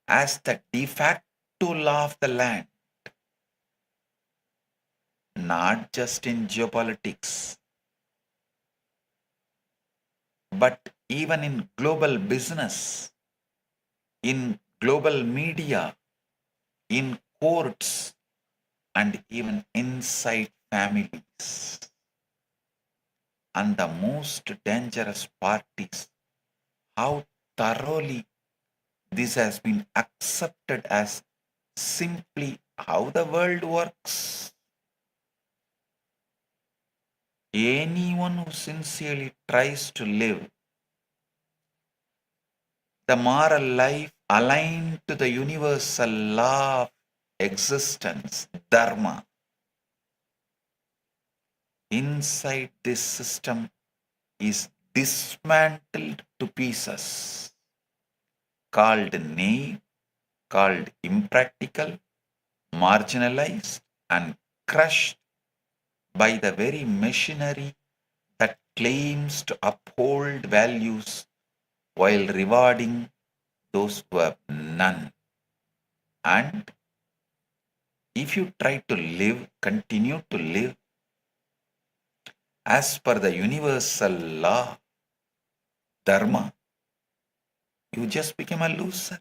as the de facto law of the land, not just in geopolitics, but even in global business, in global media, in courts, and even inside families. And the most dangerous part is how thoroughly this has been accepted as simply how the world works. Anyone who sincerely tries to live the moral life aligned to the universal law of existence, dharma. Inside this system is dismantled to pieces, called naive, called impractical, marginalized, and crushed by the very machinery that claims to uphold values while rewarding those who have none. And if you try to live, continue to live as per the universal law, dharma, you just become a loser.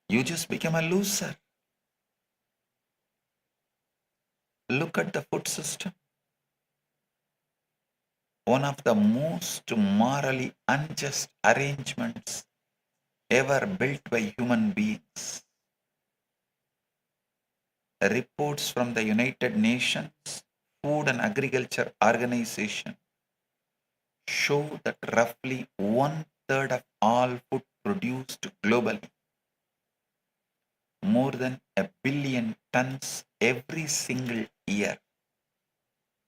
You just become a loser. Look at the food system. One of the most morally unjust arrangements ever built by human beings. Reports from the United Nations Food and Agriculture Organization show that roughly 1/3 of all food produced globally, more than 1 billion tons every single year,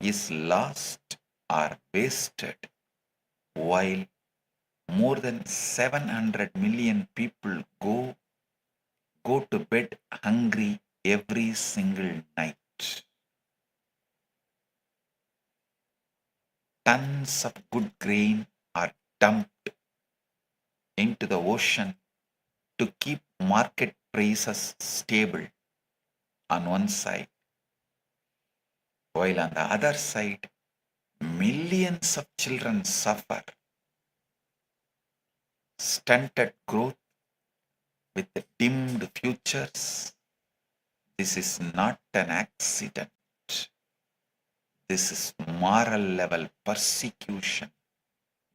is lost or wasted, while more than 700 million people go to bed hungry every single night. Tons of good grain are dumped into the ocean to keep market prices stable on one side, while on the other side, millions of children suffer stunted growth with dimmed futures. This is not an accident. This is moral level persecution,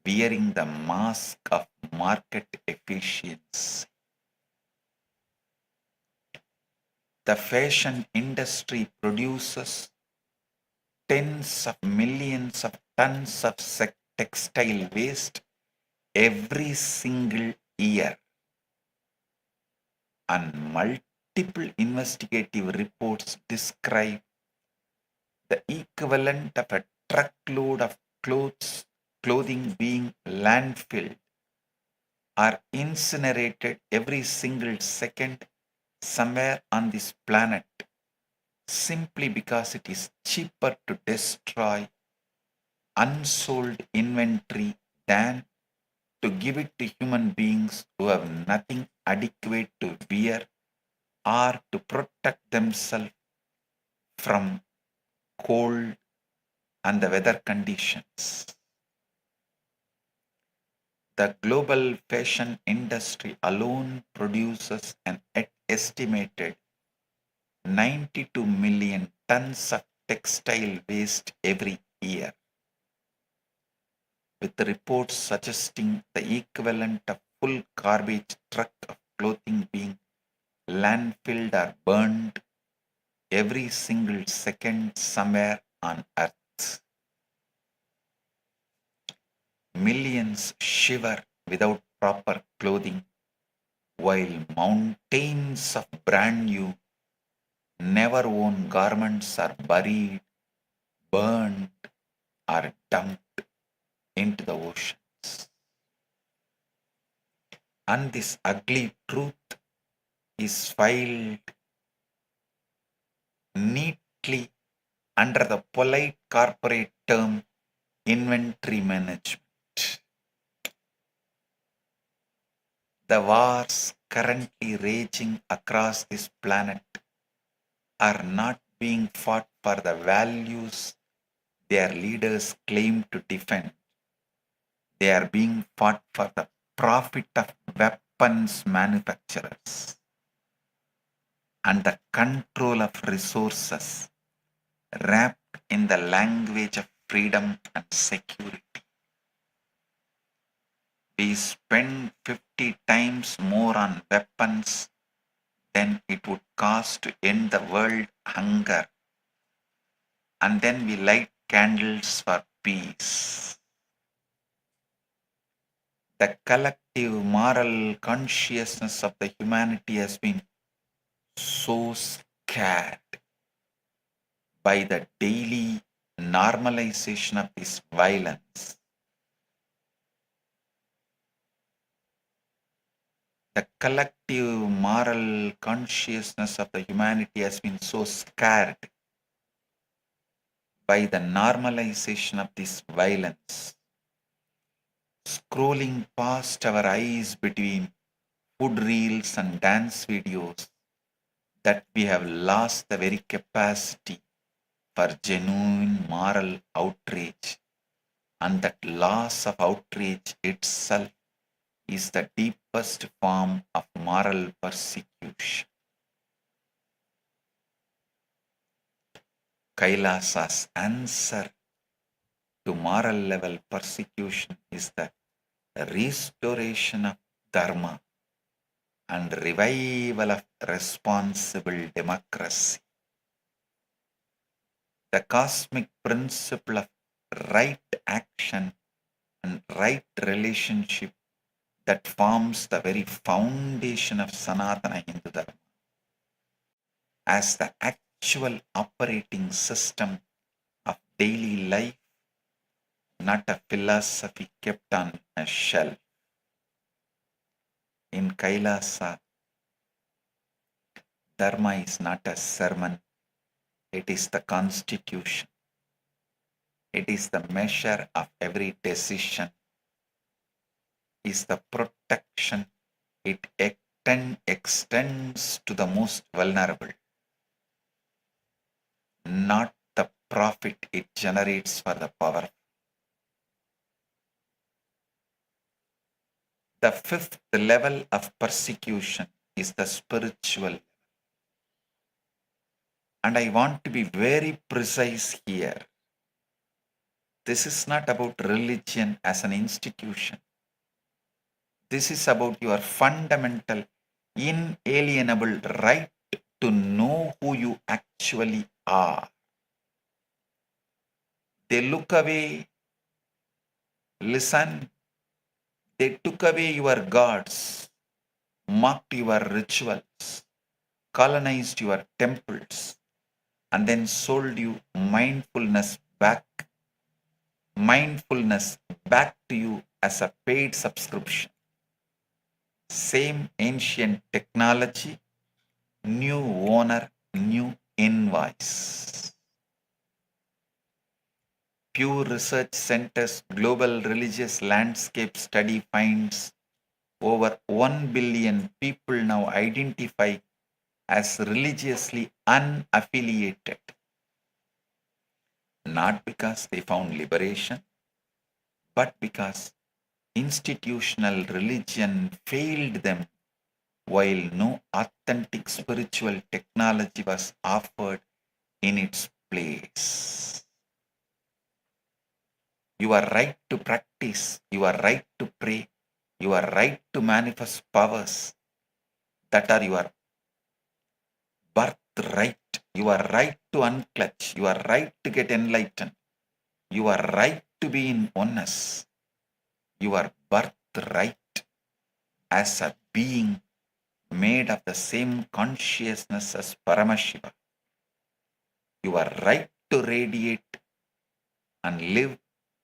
wearing the mask of market efficiency. The fashion industry produces tens of millions of tons of textile waste every single year, and multiple investigative reports describe the equivalent of a truckload of clothing being landfilled or incinerated every single second somewhere on this planet, simply because it is cheaper to destroy unsold inventory than to give it to human beings who have nothing adequate to wear or to protect themselves from cold and the weather conditions. The global fashion industry alone produces an estimated 92 million tons of textile waste every year, with reports suggesting the equivalent of full garbage truck of clothing being landfilled or burned every single second somewhere on earth. Millions shiver without proper clothing, while mountains of brand new, never worn garments are buried, burned, or dumped into the oceans. And this ugly truth is filed neatly under the polite corporate term inventory management. The wars currently raging across this planet are not being fought for the values their leaders claim to defend. They are being fought for the profit of weapons manufacturers and the control of resources wrapped in the language of freedom and security. We spend 50 times more on weapons than it would cost to end the world hunger, and then we light candles for peace. The collective moral consciousness of the humanity has been so scared by the daily normalization of this violence. The collective moral consciousness of the humanity has been so scared by the normalization of this violence. Scrolling past our eyes between food reels and dance videos, that we have lost the very capacity for genuine moral outrage, and that loss of outrage itself is the deepest form of moral persecution. Kailasa's answer to moral level persecution is the restoration of dharma and revival of responsible democracy. The cosmic principle of right action and right relationship that forms the very foundation of Sanatana Hindu Dharma as the actual operating system of daily life, not a philosophy kept on a shelf. In Kailasa, Dharma is not a sermon, it is the constitution. It is the measure of every decision, is the protection it extends to the most vulnerable, not the profit it generates for the powerful. The fifth level of persecution is the spiritual. And I want to be very precise here. This is not about religion as an institution. This is about your fundamental, inalienable right to know who you actually are. They look away, listen, they took away your gods, mocked your rituals, colonized your temples, and then sold you mindfulness back to you as a paid subscription. Same ancient technology, new owner, new invoice. Pew Research Center's Global Religious Landscape Study finds over 1 billion people now identify as religiously unaffiliated. Not because they found liberation, but because institutional religion failed them while no authentic spiritual technology was offered in its place. Your right to practice, your right to pray, your right to manifest powers that are your birthright, your right to unclutch, your right to get enlightened, your right to be in oneness, your birthright as a being made of the same consciousness as Paramashiva, your right to radiate and live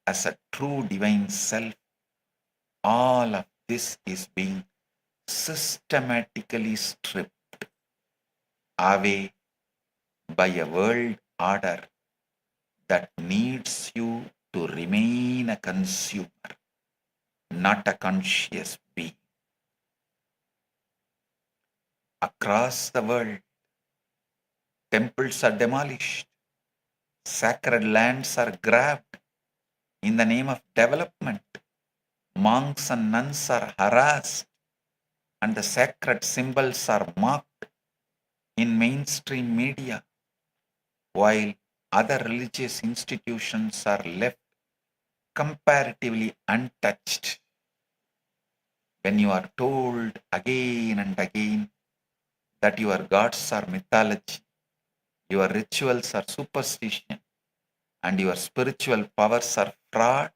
as a true divine self, all of this is being systematically stripped away by a world order that needs you to remain a consumer, not a conscious being. Across the world, temples are demolished, sacred lands are grabbed in the name of development, monks and nuns are harassed, and the sacred symbols are mocked in mainstream media, while other religious institutions are left comparatively untouched. When you are told again and again that your gods are mythology, your rituals are superstition, and your spiritual powers are fraud,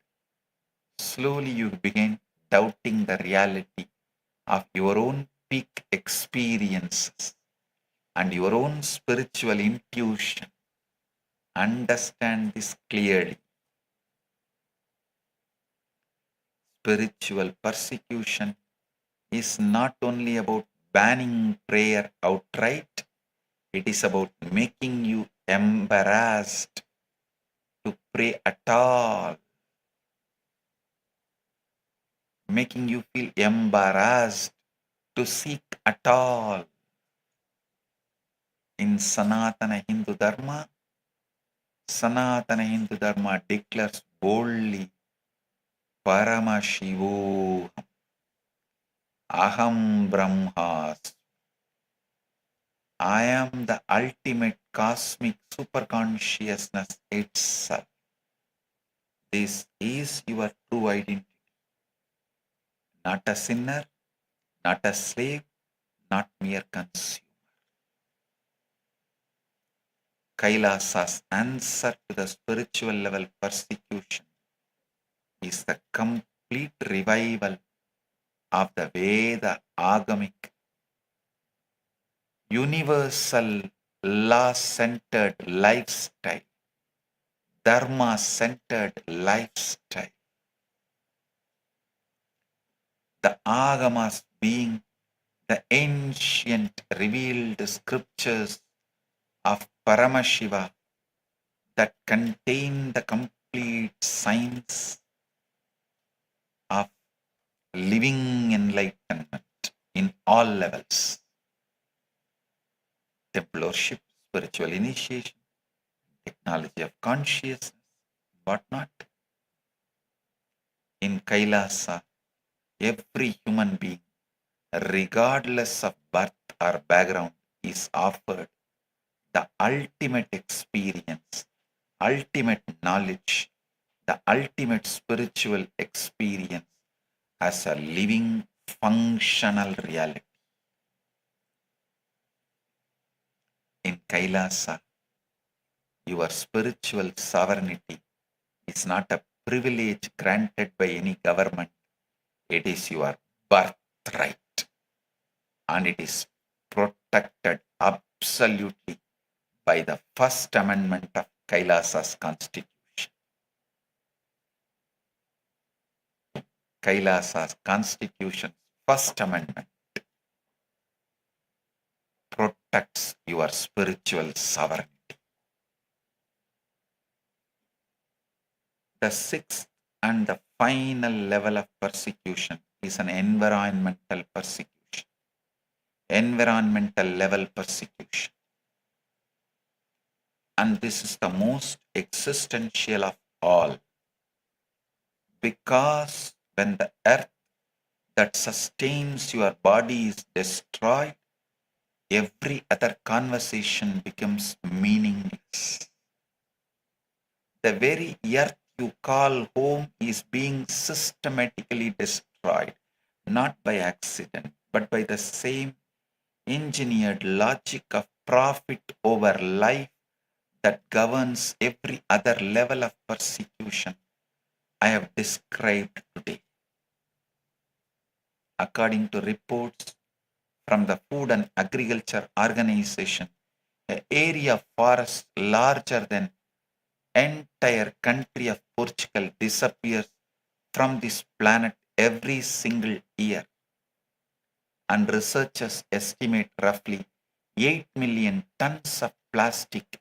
slowly you begin doubting the reality of your own peak experiences and your own spiritual intuition. Understand this clearly. Spiritual persecution is not only about banning prayer outright, it is about making you embarrassed to pray at all. Making you feel embarrassed to seek at all. In Sanatana Hindu Dharma declares boldly, Paramashivam, Aham Brahmas. I am the ultimate cosmic superconsciousness itself. This is your true identity. Not a sinner, not a slave, not mere consumer. Kailasa's answer to the spiritual level persecution is the complete revival of the Veda agamic, universal law-centered lifestyle, dharma-centered lifestyle. The agamas being the ancient revealed scriptures of Paramashiva that contain the complete science of living enlightenment in all levels. Temple worship, spiritual initiation, technology of consciousness, whatnot. In Kailasa, every human being, regardless of birth or background, is offered the ultimate experience, ultimate knowledge, the ultimate spiritual experience as a living, functional reality. In Kailasa, your spiritual sovereignty is not a privilege granted by any government. It is your birthright, and it is protected absolutely by the First Amendment of Kailasa's Constitution. Kailasa's Constitution's First Amendment protects your spiritual sovereignty. The sixth and the final level of persecution is an environmental persecution. Environmental level persecution. And this is the most existential of all. Because when the earth that sustains your body is destroyed, every other conversation becomes meaningless. The very earth you call home is being systematically destroyed, not by accident, but by the same engineered logic of profit over life that governs every other level of persecution I have described today. According to reports from the Food and Agriculture Organization, an area of forest larger than entire country of Portugal disappears from this planet every single year, and researchers estimate roughly 8 million tons of plastic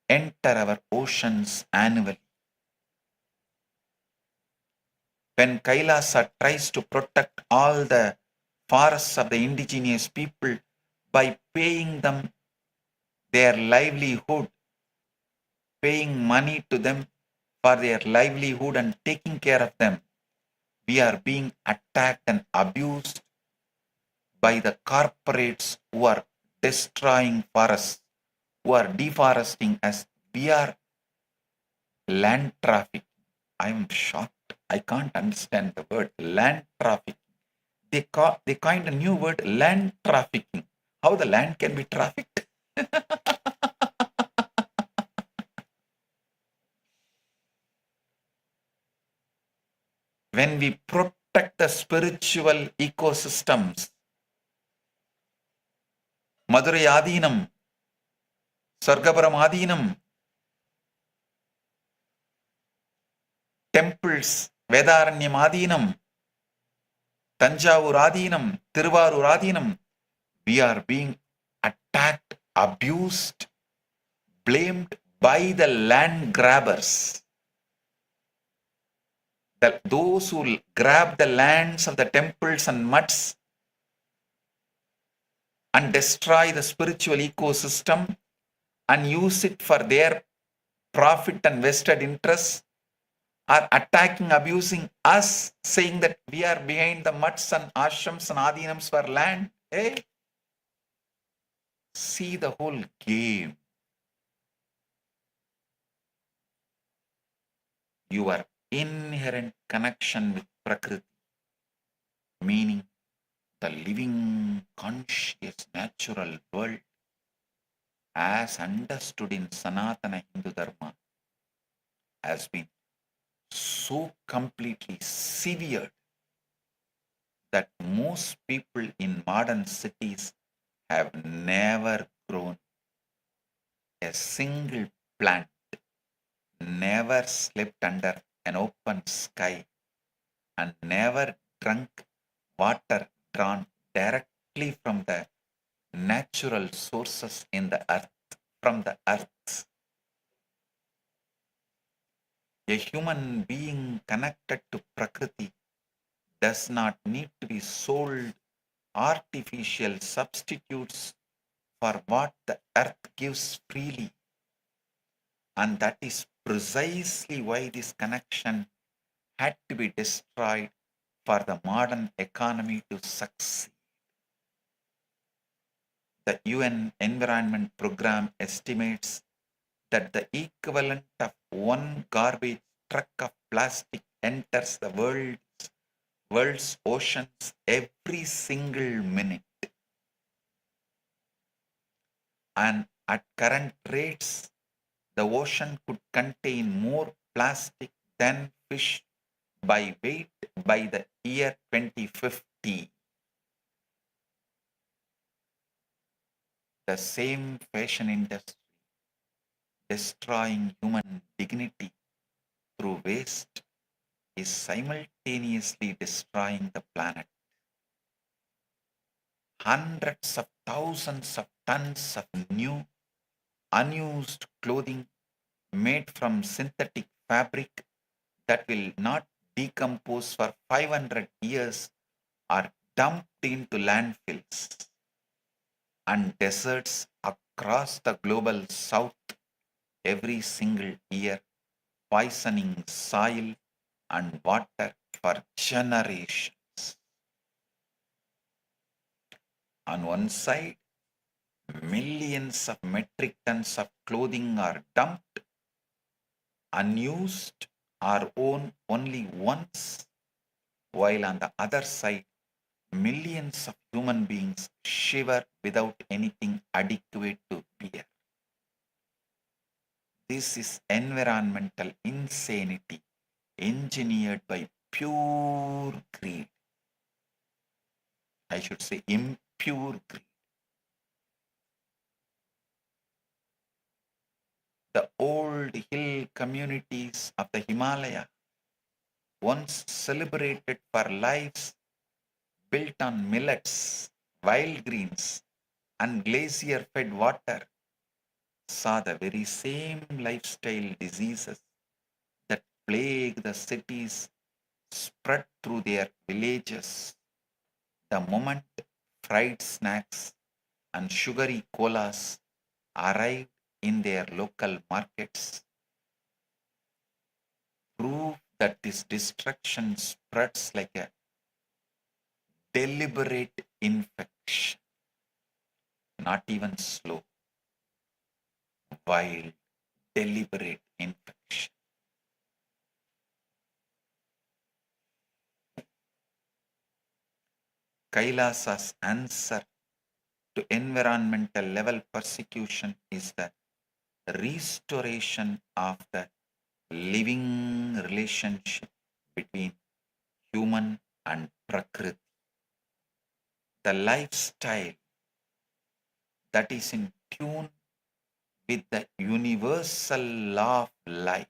enter our oceans annually. When Kailasa tries to protect all the forests of the indigenous people by paying them their livelihood, paying money to them for their livelihood and taking care of them, we are being attacked and abused by the corporates who are destroying forests, who are deforesting us. We are land trafficking. I am shocked. I can't understand the word land trafficking. They coined a new word, land trafficking. How the land can be trafficked? When we protect the spiritual ecosystems. Madurai Adinam, Sargapuram Adinam, temples, Vedaranyam Adinam, Tanjavur Adinam, Tiruvarur Adinam, we are being attacked, abused, blamed by the land grabbers. Those who grab the lands of the temples and mutts and destroy the spiritual ecosystem and use it for their profit and vested interests are attacking, abusing us, saying that we are behind the mutts and ashrams and adinams for land. Hey, see the whole game. Your inherent connection with Prakriti, meaning the living, conscious, natural world, as understood in Sanatana Hindu Dharma, has been so completely severed that most people in modern cities have never grown a single plant, never slept under an open sky, and never drunk water drawn directly from the natural sources in the earth, from the earth. A human being connected to Prakriti does not need to be sold artificial substitutes for what the earth gives freely. And that is precisely why this connection had to be destroyed for the modern economy to succeed. The UN Environment Program estimates that the equivalent of one garbage truck of plastic enters the world's oceans every single minute. And at current rates, the ocean could contain more plastic than fish by weight by the year 2050. The same fashion industry destroying human dignity through waste is simultaneously destroying the planet. Hundreds of thousands of tons of new, unused clothing made from synthetic fabric that will not decompose for 500 years are dumped into landfills and deserts across the global south every single year, poisoning soil and water for generations. On one side, millions of metric tons of clothing are dumped, unused or worn only once, while on the other side, millions of human beings shiver without anything adequate to wear. This is environmental insanity engineered by pure greed. I should say impure greed. The old hill communities of the Himalaya, once celebrated for lives built on millets, wild greens, and glacier-fed water, saw the very same lifestyle diseases that plague the cities spread through their villages the moment fried snacks and sugary colas arrived in their local markets. Proof that this destruction spreads like a deliberate infection, not even slow, wild, deliberate infection. Kailasa's answer to environmental level persecution is the restoration of the living relationship between human and Prakriti, the lifestyle that is in tune with the universal law of life,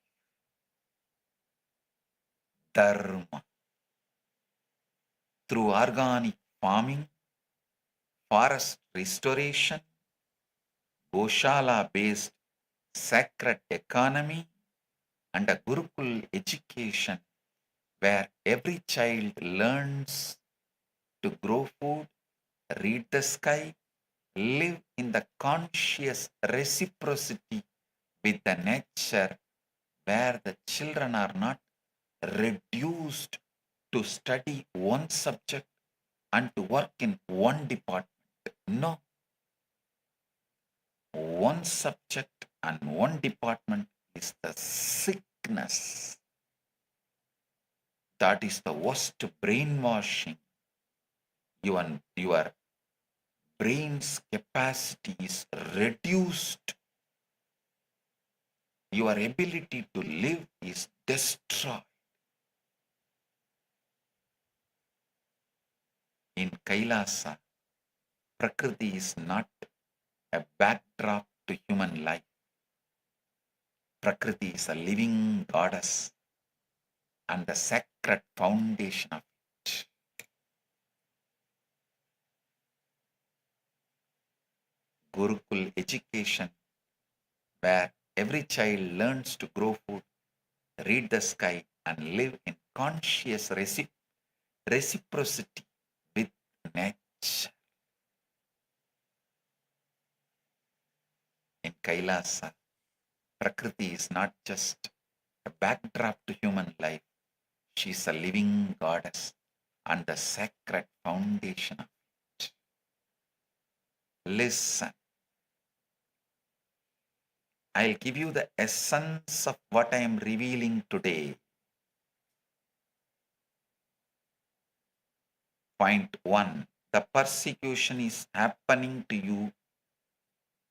Dharma, through organic farming, forest restoration, Goshala-based sacred economy, and a Gurukul education where every child learns to grow food, read the sky, live in the conscious reciprocity with the nature, where the children are not reduced to study one subject and to work in one department. No, one subject and one department is the sickness. That is the worst brainwashing. Your brain's capacity is reduced. Your ability to live is destroyed. In Kailasa, Prakriti is not a backdrop to human life. Prakriti is a living goddess and the sacred foundation of it. Gurukul education, where every child learns to grow food, read the sky, and live in conscious reciprocity with nature. In Kailasa, Prakriti is not just a backdrop to human life. She is a living goddess and the sacred foundation of it. Listen. I'll give you the essence of what I am revealing today. Point 1. The persecution is happening to you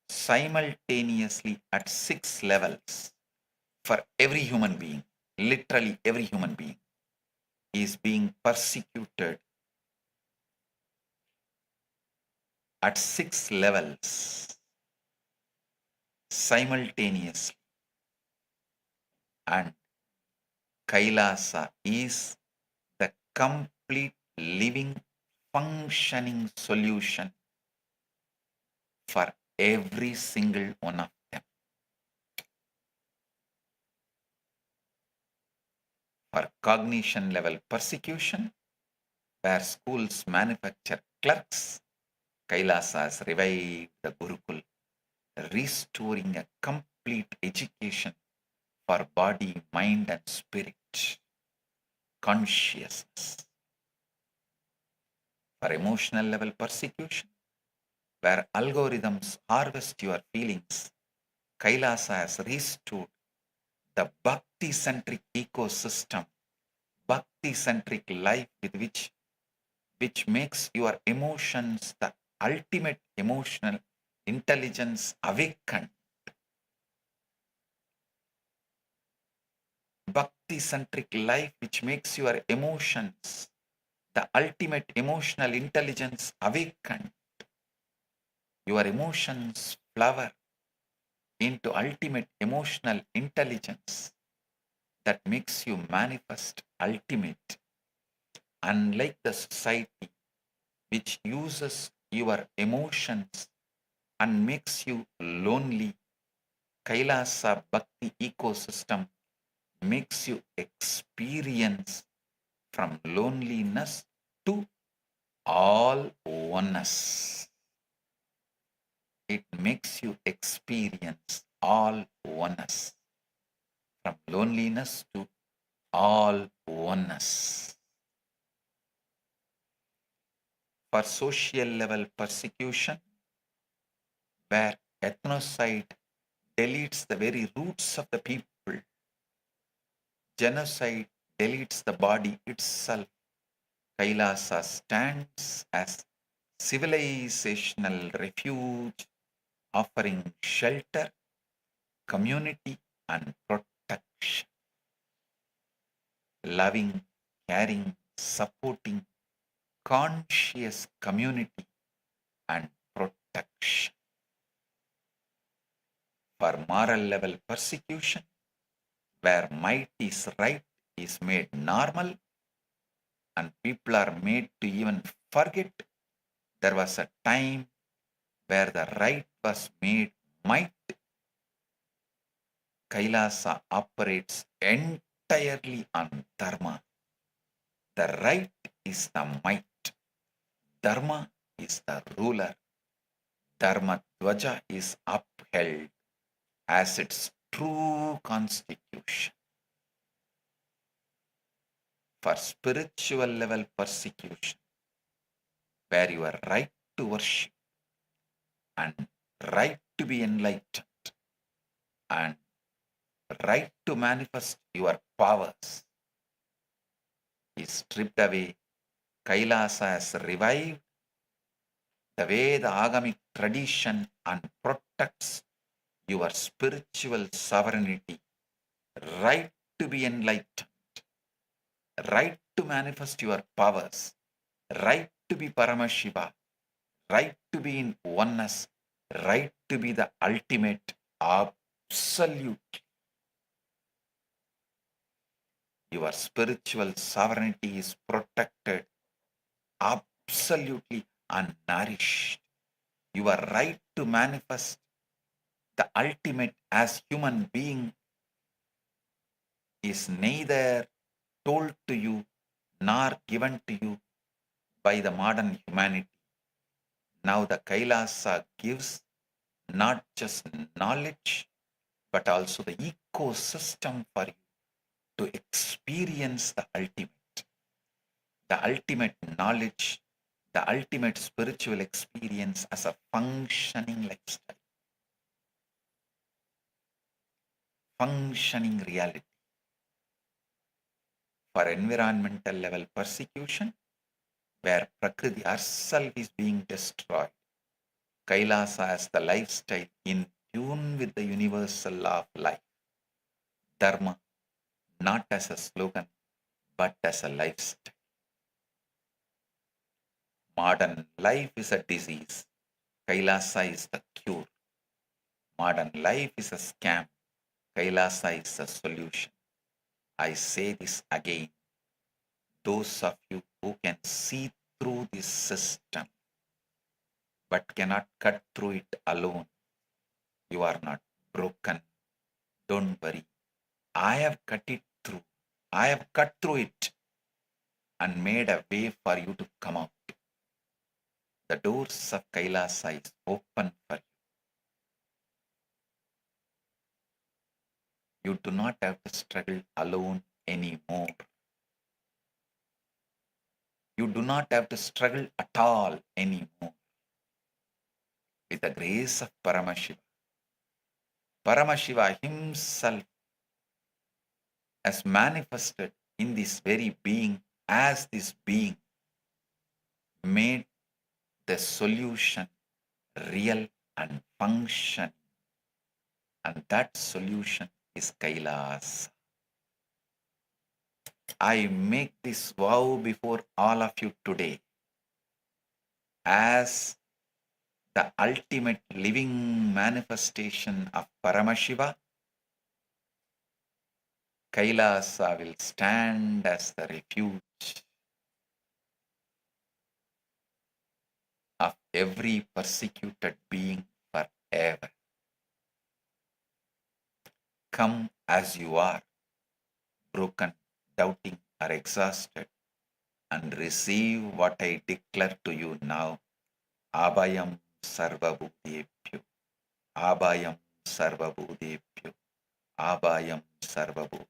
simultaneously at 6 levels for every human being. Literally every human being is being persecuted at 6 levels simultaneously. And Kailasa is the complete living functioning solution for every single one of them. For cognition level persecution, where schools manufacture clerks, Kailasa has revived the Gurukul, restoring a complete education for body, mind, and spirit, consciousness. For emotional level persecution, where algorithms harvest your feelings, Kailasa has restored the bhakti-centric ecosystem, bhakti-centric life with which makes your emotions the ultimate emotional intelligence awakened. Bhakti-centric life which makes your emotions the ultimate emotional intelligence awakened. Your emotions flower into ultimate emotional intelligence that makes you manifest ultimate. Unlike the society which uses your emotions and makes you lonely, Kailasa Bhakti ecosystem makes you experience from loneliness to all oneness. It makes you experience all oneness. From loneliness to all oneness. For social level persecution, where ethnocide deletes the very roots of the people, genocide deletes the body itself, Kailasa stands as civilizational refuge, offering shelter, community, and protection. Loving, caring, supporting conscious community and protection. For moral level persecution, where might is right is made normal and people are made to even forget there was a time where the right was made might. Kailasa operates entirely on dharma. The right is the might. Dharma is the ruler. Dharma Dvaja is upheld as its true constitution. For spiritual level persecution, where you are right to worship and right to be enlightened and right to manifest your powers is stripped away. Kailasa has revived the way the agamic tradition and protects your spiritual sovereignty, right to be enlightened, right to manifest your powers, right to be Paramashiva, right to be in oneness, right to be the ultimate absolute. Your spiritual sovereignty is protected absolutely unnourished. Your right to manifest the ultimate as human being is neither told to you nor given to you by the modern humanity. Now the Kailasa gives not just knowledge, but also the ecosystem for you to experience the ultimate knowledge, the ultimate spiritual experience as a functioning lifestyle, functioning reality. For environmental level persecution, where Prakriti herself is being destroyed, Kailasa as the lifestyle in tune with the universal law of life. Dharma, not as a slogan, but as a lifestyle. Modern life is a disease. Kailasa is the cure. Modern life is a scam. Kailasa is the solution. I say this again. Those of you who can see through this system but cannot cut through it alone, you are not broken. Don't worry. I have cut it through. I have cut through it and made a way for you to come out. The doors of Kailasa is open for you. You do not have to struggle alone anymore. You do not have to struggle at all anymore. With the grace of Paramashiva, Paramashiva himself has manifested in this very being as this being, made the solution real and function. And that solution is Kailasa. I make this vow before all of you today as the ultimate living manifestation of Paramashiva. Kailasa will stand as the refuge of every persecuted being forever. Come as you are, broken, doubting, or exhausted, and receive what I declare to you now. Abhayam Sarvabhūtebhyo. Abhayam Sarvabhūtebhyo. Abhayam Sarvabhūtebhyo.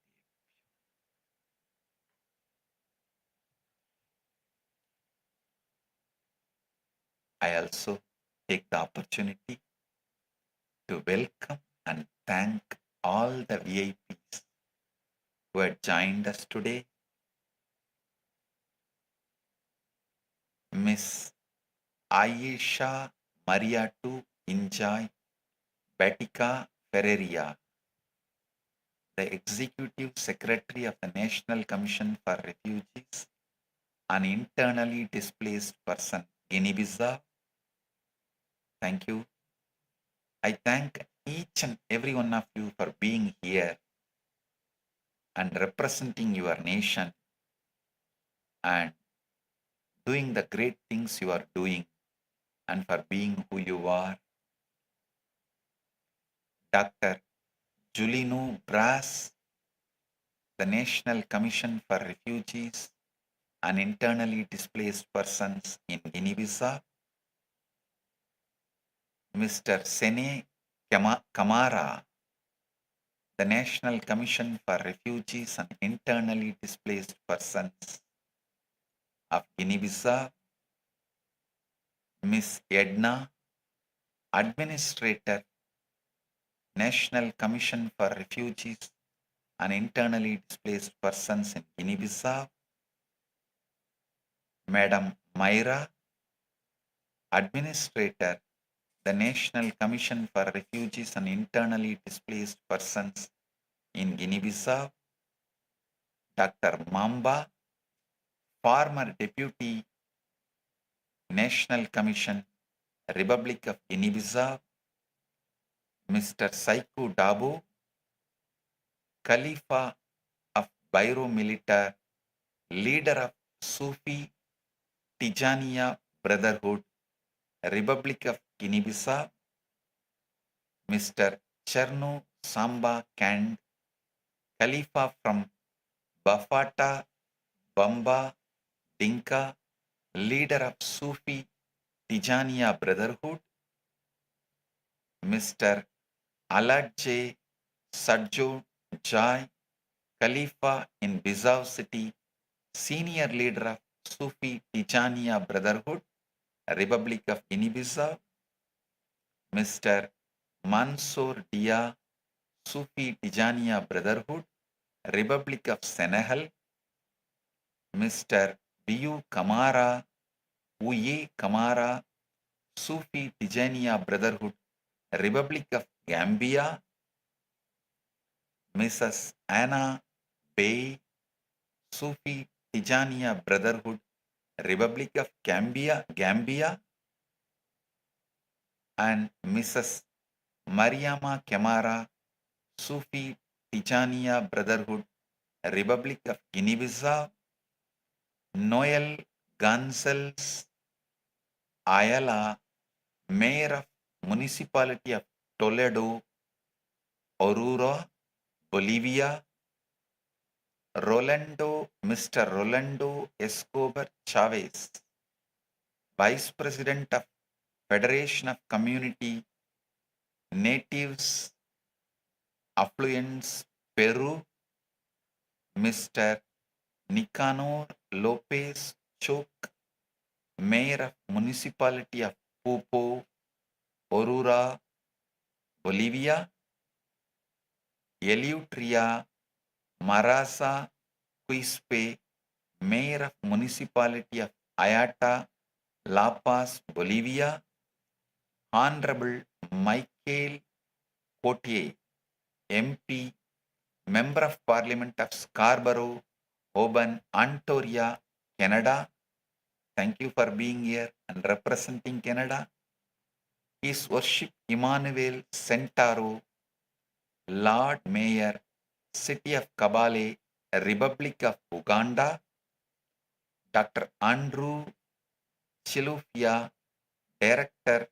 I also take the opportunity to welcome and thank all the VIPs who had joined us today. Miss Aisha Mariatu Injai Batica Ferreria, the Executive Secretary of the National Commission for Refugees, an internally displaced person, Guinea-Bissau. Thank you. I thank each and every one of you for being here and representing your nation and doing the great things you are doing and for being who you are. Dr. Julino Brass, the National Commission for Refugees and Internally Displaced Persons in Guinea-Bissau. Mr. Sene Kamara, the National Commission for Refugees and Internally Displaced Persons of Guinea-Bissau. Miss Edna, Administrator, National Commission for Refugees and Internally Displaced Persons in Guinea-Bissau. Madam Myra, Administrator, the National Commission for Refugees and Internally Displaced Persons in Guinea-Bissau. Dr. Mamba, former Deputy, National Commission, Republic of Guinea-Bissau. Mr. Saiku Dabo, Khalifa of Bairo Militar, leader of Sufi Tijaniya Brotherhood, Republic of Guinea-Bissau. Mr. Cherno Samba Kand, Khalifa from Bafata Bamba Dinka, leader of Sufi Tijaniya Brotherhood. Mr. Aladje Sadjo Jai, Khalifa in Bissau City, senior leader of Sufi Tijaniya Brotherhood, Republic of Guinea-Bissau. Mr. Mansour Dia, Sufi Tijaniya Brotherhood, Republic of Senegal. Mr. Biu Kamara, Uye Kamara, Sufi Tijaniya Brotherhood, Republic of Gambia. Mrs. Anna Bey, Sufi Tijaniya Brotherhood, Republic of Gambia. And Mrs. Mariama Kamara, Sufi Tijaniya Brotherhood, Republic of Guinea-Bissau. Noel Gonzalez Ayala, Mayor of Municipality of Toledo, Aurora, Bolivia. Mr. Rolando Escobar Chavez, Vice President of Federation of Community Natives Affluents, Peru. Mr. Nicanor Lopez Chok, Mayor of Municipality of Pupo, Aurora, Bolivia. Eleutria Marasa Quispe, Mayor of Municipality of Ayata, La Paz, Bolivia. Honorable Michael Cotier, MP, Member of Parliament of Scarborough, Oban, Ontario, Canada. Thank you for being here and representing Canada. His Worship Emmanuel Centaro, Lord Mayor, City of Kabale, Republic of Uganda. Dr. Andrew Chilufya, Director,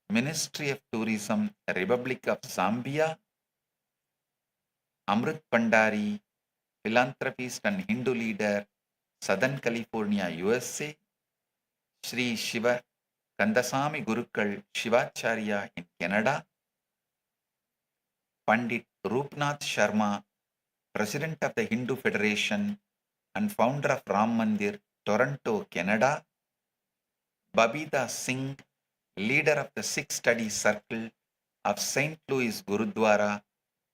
Ministry of Tourism, Republic of Zambia. Amrit Pandari, philanthropist and Hindu leader, Southern California, USA. Sri Shiva Kandasamy Gurukul Shivacharya in Canada. Pandit Rupnath Sharma, President of the Hindu Federation and founder of Ram Mandir, Toronto, Canada. Babita Singh, leader of the Sikh Study Circle of St. Louis Gurudwara,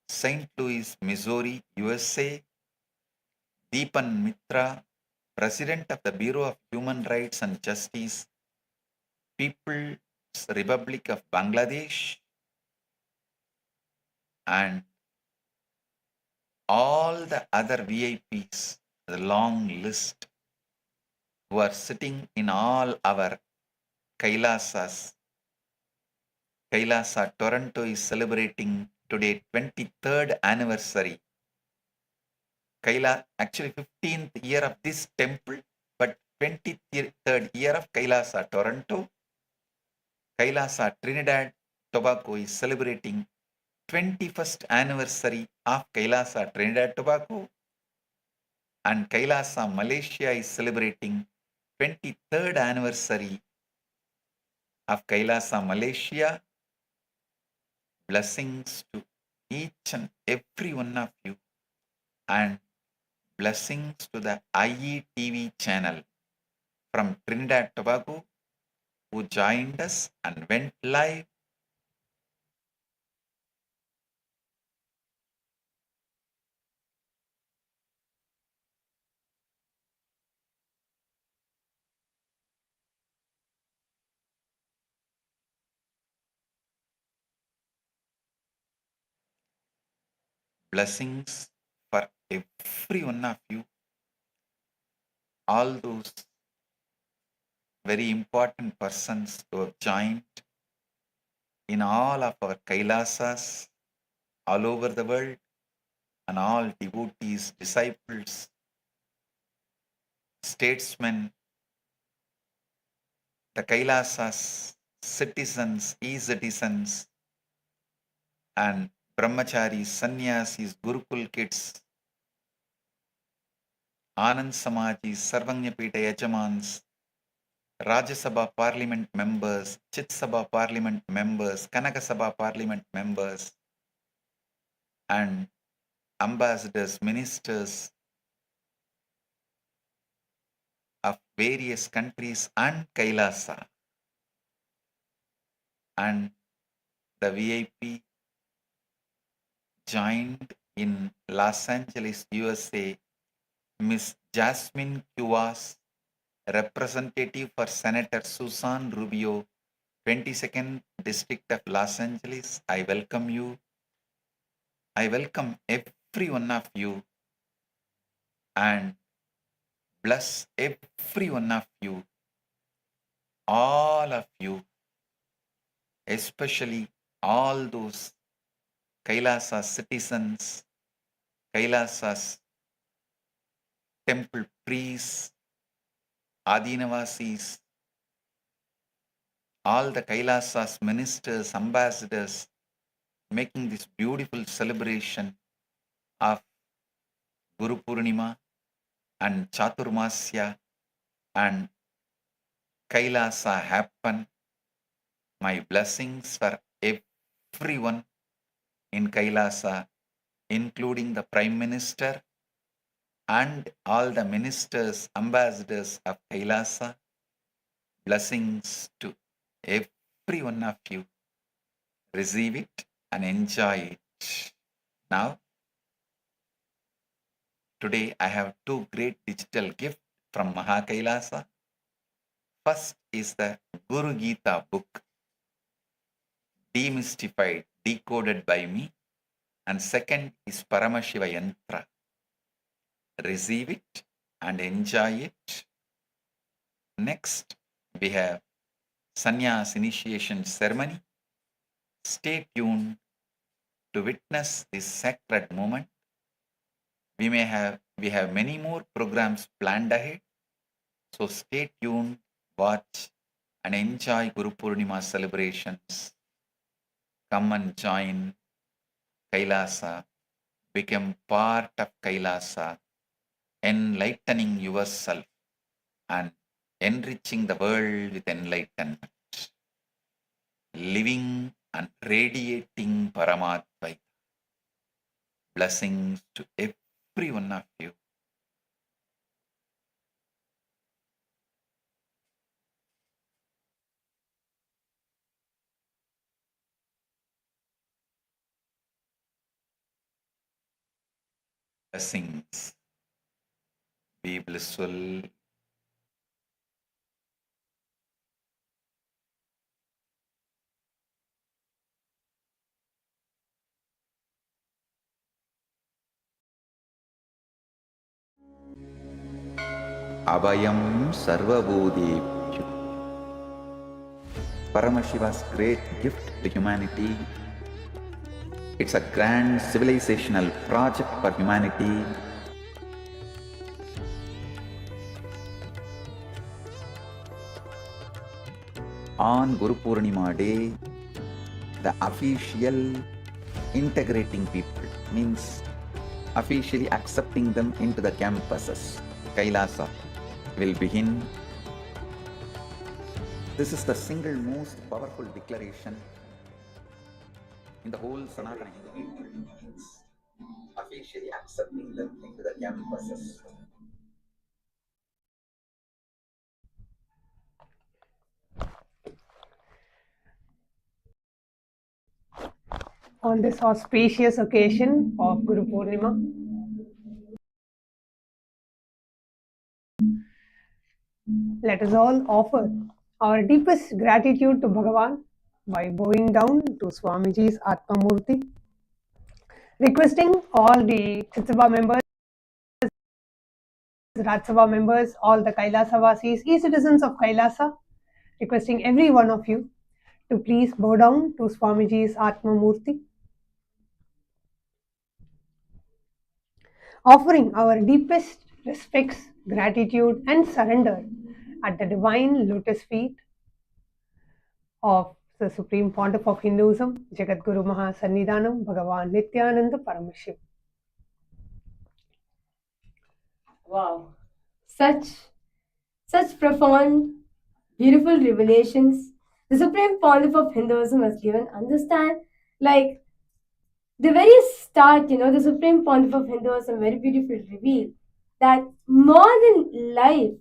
St. Louis, Missouri, USA. Deepan Mitra, President of the Bureau of Human Rights and Justice, People's Republic of Bangladesh. And all the other VIPs, the long list. who are sitting in all our Kailasas. Kailasa Toronto is celebrating today 23rd anniversary. Actually 15th year of this temple, but 23rd year of Kailasa Toronto. Kailasa Trinidad Tobago is celebrating 21st anniversary of Kailasa Trinidad Tobago, and Kailasa Malaysia is celebrating 23rd anniversary of Kailasa Malaysia. Blessings to each and every one of you, and blessings to the IETV channel from Trinidad Tobago who joined us and went live. Blessings for every one of you, all those very important persons who have joined in all of our Kailasas all over the world, and all devotees, disciples, statesmen, the Kailasas, citizens, e-citizens, and brahmacharis, sannyasis, Gurukul kids, Anand Samajis, Sarvanyapita Yajamans, Rajya Sabha Parliament members, Chit Sabha Parliament members, Kanaka Sabha Parliament members, and ambassadors, ministers of various countries and Kailasa, and the VIP joined in Los Angeles, USA, Miss Jasmine Cuevas, representative for Senator Susan Rubio, 22nd District of Los Angeles. I welcome you. I welcome every one of you and bless every one of you, all of you, especially all those Kailasa citizens, Kailasa's temple priests, Adinavasis, all the Kailasa's ministers, ambassadors, making this beautiful celebration of Guru Purnima and Chaturmasya and Kailasa happen. My blessings for everyone in Kailasa, including the Prime Minister and all the ministers, ambassadors of Kailasa. Blessings to every one of you. Receive it and enjoy it. Now, today I have two great digital gifts from Mahakailasa. First is the Guru Gita book, demystified, decoded by me, and second is Paramashiva Yantra. Receive it and enjoy it. Next, we have Sannyas initiation ceremony. Stay tuned to witness this sacred moment. We have many more programs planned ahead, so stay tuned, watch, and enjoy Guru Purnima celebrations. Come and join Kailasa, become part of Kailasa, enlightening yourself and enriching the world with enlightenment, living and radiating Paramatma. Blessings to every one of you. Blessings. Be blissful. Abhayam Sarvabhūtebhyo. Paramashiva's great gift to humanity. It's a grand civilizational project for humanity. On Guru Purnima day, the official integrating people means officially accepting them into the campuses, KAILASA, will begin. This is the single most powerful declaration in the whole Sanatana Hindu means officially accepting them into the campuses. On this auspicious occasion of Guru Purnima, let us all offer our deepest gratitude to Bhagavan by bowing down to Swamiji's Atmamurti, requesting all the Chitsabha members, Rajsabha members, all the Kailasa Vasis, e-citizens of Kailasa, requesting every one of you to please bow down to Swamiji's Atmamurti, offering our deepest respects, gratitude and surrender at the divine lotus feet of the Supreme Pontiff of Hinduism, Jagat Guru Mahasannidhanam, Bhagavan Nityananda Paramashivam. Wow, such profound, beautiful revelations the Supreme Pontiff of Hinduism has given. Understand, like the very start, the Supreme Pontiff of Hinduism very beautifully revealed that modern life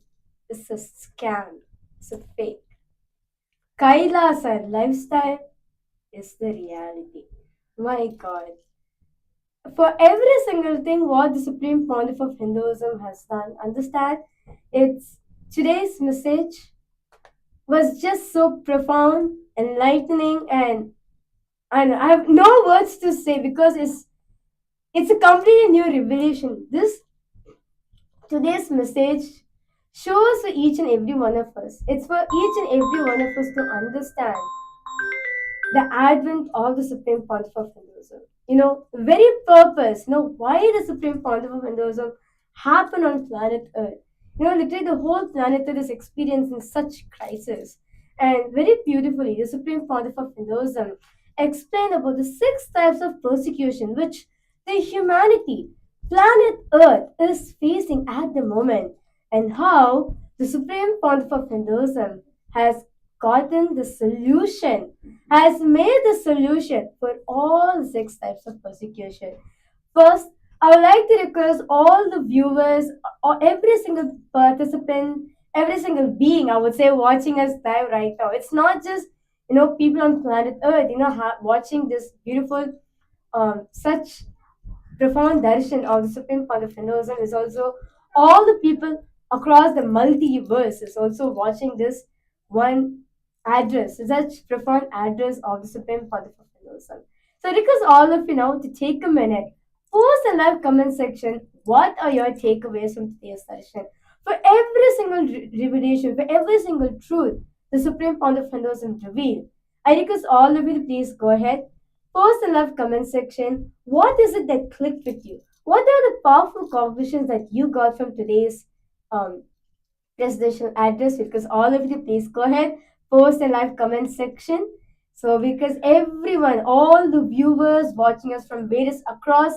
is a scam, it's a fake. Kailasa lifestyle is the reality. My God. For every single thing what the Supreme Pontiff of Hinduism has done, understand, it's today's message was just so profound, enlightening, and I have no words to say because it's a completely new revelation. This today's message shows for each and every one of us. It's for each and every one of us to understand the advent of the Supreme Pontiff of Hinduism. Very purpose, why the Supreme Pontiff of Hinduism happened on planet Earth. Literally the whole planet Earth is experiencing such crisis. And very beautifully, the Supreme Pontiff of Hinduism explained about the 6 types of persecution which the humanity, planet Earth, is facing at the moment, and how the Supreme Pontiff of Hinduism has gotten the solution, has made the solution for all 6 types of persecution. First, I would like to request all the viewers or every single participant, every single being, I would say, watching us live right now. It's not just, people on planet Earth, watching this beautiful, such profound darshan of the Supreme Pontiff of Hinduism is also all the people across the multiverse is also watching this one address, such profound address of the Supreme Pontiff of Hinduism. So I request all of you now to take a minute, post a live comment section. What are your takeaways from today's darshan? For every single revelation, for every single truth the Supreme Pontiff of Hinduism revealed, I request all of you to please go ahead, post in the comment section. What is it that clicked with you? What are the powerful conclusions that you got from today's presidential address? Because all of you, please go ahead, post in live comment section. So because everyone, all the viewers watching us from various across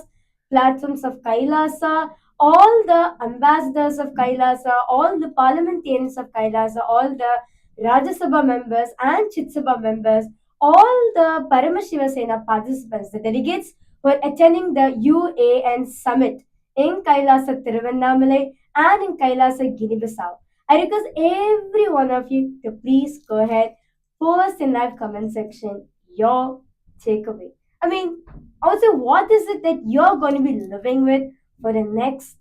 platforms of Kailasa, all the ambassadors of Kailasa, all the parliamentarians of Kailasa, all the Rajya Sabha members and Chit Sabha members, all the Paramashiva Sena participants, the delegates who are attending the UAN summit in Kailasa Tiruvannamalai and in Kailasa Guinea-Bissau. I request every one of you to please go ahead, post in live comment section your takeaway. Also, what is it that you're going to be living with for the next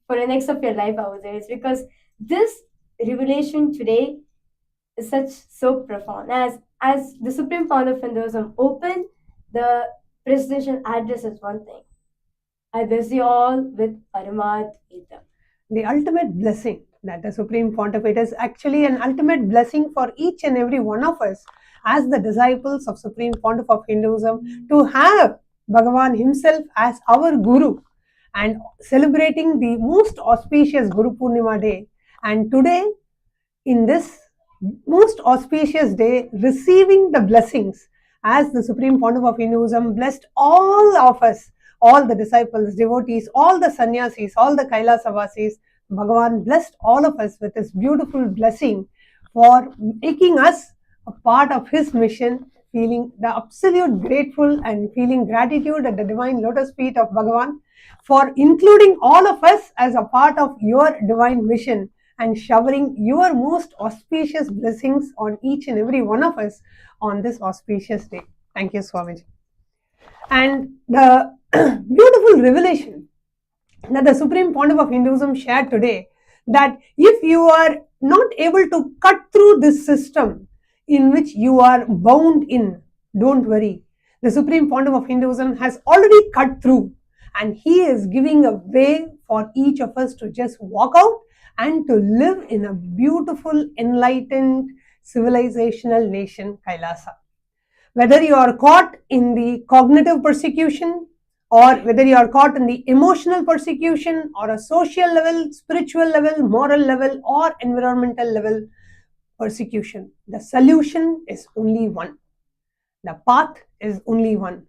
of your life out there? It's because this revelation today is so profound. As the Supreme Pontiff of Hinduism opened the presidential address is one thing. I bless you all with Paramat Gita. The ultimate blessing that the Supreme Pontificate is actually an ultimate blessing for each and every one of us as the disciples of Supreme Pontiff of Hinduism to have Bhagavan himself as our Guru and celebrating the most auspicious Guru Purnima day. And today, in this most auspicious day, receiving the blessings as the Supreme Pontiff of Hinduism blessed all of us, all the disciples, devotees, all the sannyasis, all the Kailasa Bhagavan blessed all of us with this beautiful blessing for making us a part of his mission, feeling the absolute grateful and feeling gratitude at the divine lotus feet of Bhagavan for including all of us as a part of your divine mission and showering your most auspicious blessings on each and every one of us on this auspicious day. Thank you, Swamiji. And the beautiful revelation that the Supreme Pontiff of Hinduism shared today, that if you are not able to cut through this system in which you are bound in, don't worry. The Supreme Pontiff of Hinduism has already cut through, and he is giving a way for each of us to just walk out and to live in a beautiful, enlightened, civilizational nation, Kailasa. Whether you are caught in the cognitive persecution, or whether you are caught in the emotional persecution, or a social level, spiritual level, moral level, or environmental level persecution, the solution is only one. The path is only one.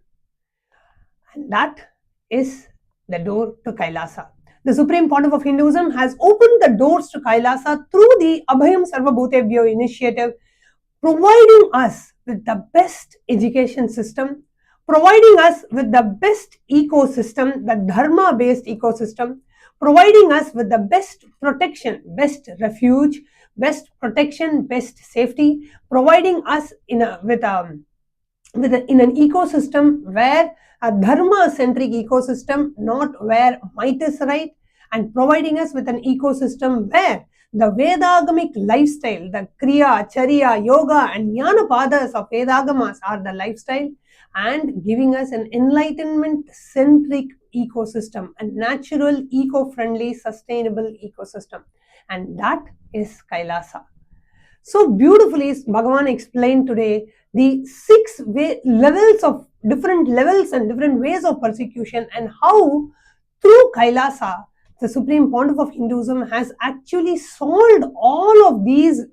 And that is the door to Kailasa. The Supreme Pontiff of Hinduism has opened the doors to Kailasa through the Abhayam Sarvabhūtebhyo initiative, providing us with the best education system, providing us with the best ecosystem, the dharma-based ecosystem, providing us with the best protection, best refuge, best protection, best safety, providing us in an ecosystem where a dharma-centric ecosystem, not where might is right, and providing us with an ecosystem where the Vedagamic lifestyle, the Kriya, Charya, Yoga and Jnanapadas of Vedagamas are the lifestyle, and giving us an enlightenment-centric ecosystem, a natural, eco-friendly, sustainable ecosystem. And that is Kailasa. So beautifully, Bhagavan explained today the different levels and different ways of persecution, and how through Kailasa, the Supreme Pontiff of Hinduism has actually solved all of these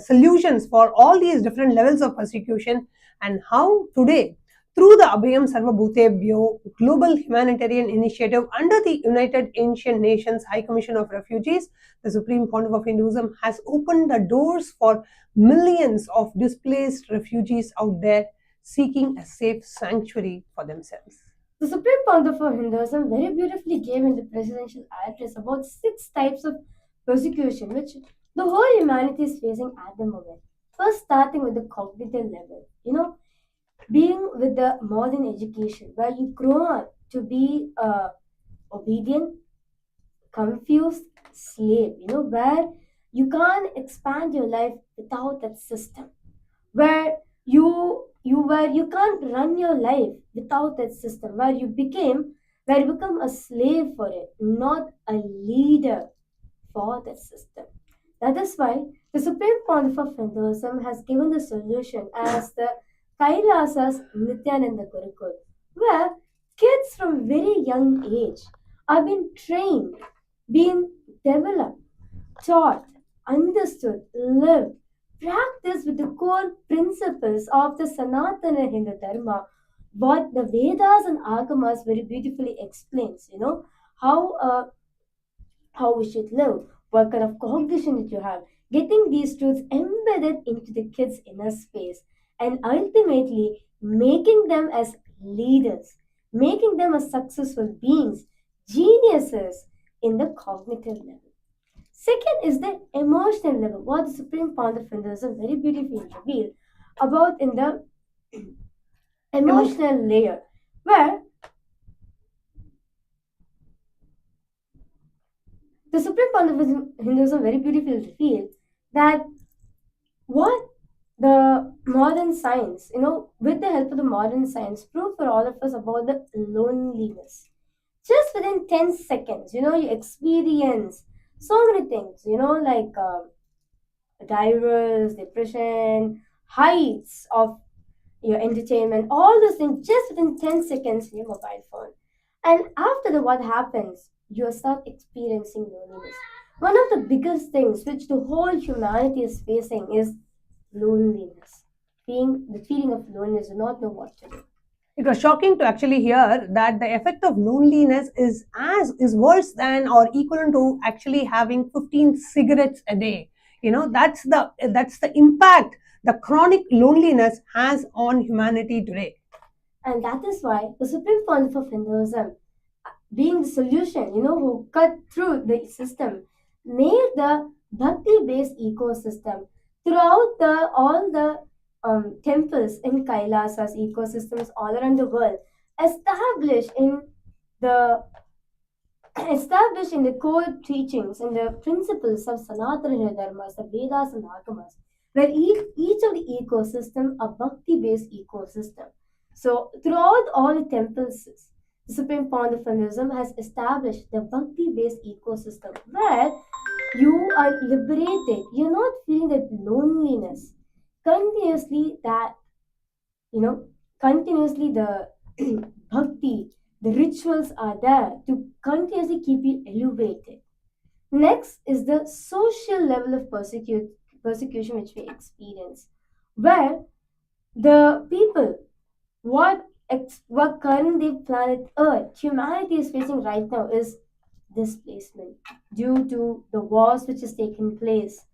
solutions for all these different levels of persecution, and how today, through the Abhayam Sarvabhūtebhyo Global Humanitarian Initiative under the United Ancient Nations High Commission of Refugees, the Supreme Pontiff of Hinduism has opened the doors for millions of displaced refugees out there seeking a safe sanctuary for themselves. The Supreme Pontiff of Hinduism very beautifully gave in the presidential address about 6 types of persecution which the whole humanity is facing at the moment. First, starting with the cognitive level. Being with the modern education, where you grow up to be obedient, confused slave, where you can't expand your life without that system, where you can't run your life without that system, where you become a slave for it, not a leader for that system. That is why the Supreme Pontiff of Hinduism has given the solution as the KAILASA's Nithyananda Gurukul, where kids from very young age are being trained, being developed, taught, understood, lived, practiced with the core principles of the Sanatana Hindu Dharma, what the Vedas and Agamas very beautifully explains, how how we should live, what kind of cognition that you have, getting these truths embedded into the kids' inner space, and ultimately making them as leaders, making them as successful beings, geniuses in the cognitive level. Second is the emotional level, what the Supreme Pontiff of Hinduism very beautifully revealed about in the emotional layer, where the Supreme Pontiff of Hinduism very beautifully revealed that what the modern science, with the help of the modern science, proved for all of us about the loneliness. Just within 10 seconds, you experience so many things, like divorce, depression, heights of your entertainment, all those things just within 10 seconds in your mobile phone. And after that, what happens? You start experiencing loneliness. One of the biggest things which the whole humanity is facing is loneliness. Being the feeling of loneliness, do not know what to do. It was shocking to actually hear that the effect of loneliness is worse than or equivalent to actually having 15 cigarettes a day. That's the impact the chronic loneliness has on humanity today. And that is why the Supreme Pontiff of Hinduism, being the solution, who cut through the system, made the bhakti-based ecosystem throughout all the temples in Kailasa's ecosystems all around the world, established in the core teachings and the principles of Sanatana Dharmas, the Vedas and Agamas, where each of the ecosystem a bhakti-based ecosystem. So throughout all the temples, the Supreme Pontiff of Hinduism has established the bhakti-based ecosystem where you are liberated. You're not feeling that loneliness. Continuously the bhakti, the rituals are there to continuously keep you elevated. Next is the social level of persecution which we experience, where the people, what currently planet Earth, humanity is facing right now is displacement due to the wars which is taking place,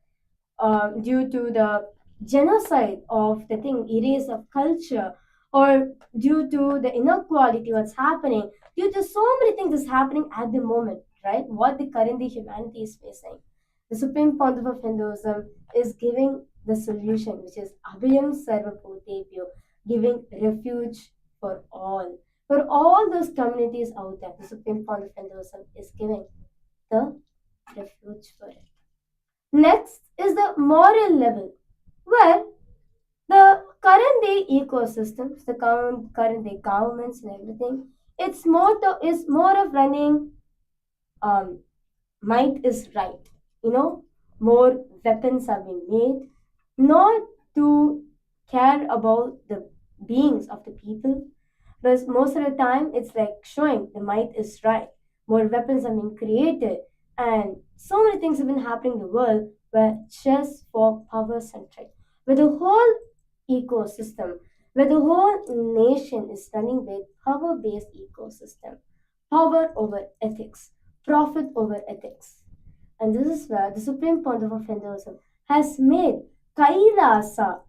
due to the genocide of the thing, erase of culture, or due to the inequality what's happening, due to so many things is happening at the moment, right? What the currently humanity is facing. The Supreme Pontiff of Hinduism is giving the solution, which is Abhayam Sarvabhūtebhyo, giving refuge for all. For all those communities out there, the Supreme Pontiff of Hinduism is giving the refuge for it. Next is the moral level, where the current day ecosystems, the current day governments and everything, its motto is more of running might is right. More weapons are being made, not to care about the beings of the people, but most of the time it's like showing the might is right. More weapons are being created, and so many things have been happening in the world where just for power centric, where the whole ecosystem, where the whole nation is running with power based ecosystem, power over ethics, profit over ethics. And this is where the Supreme Pontiff of Hinduism has made Kailasa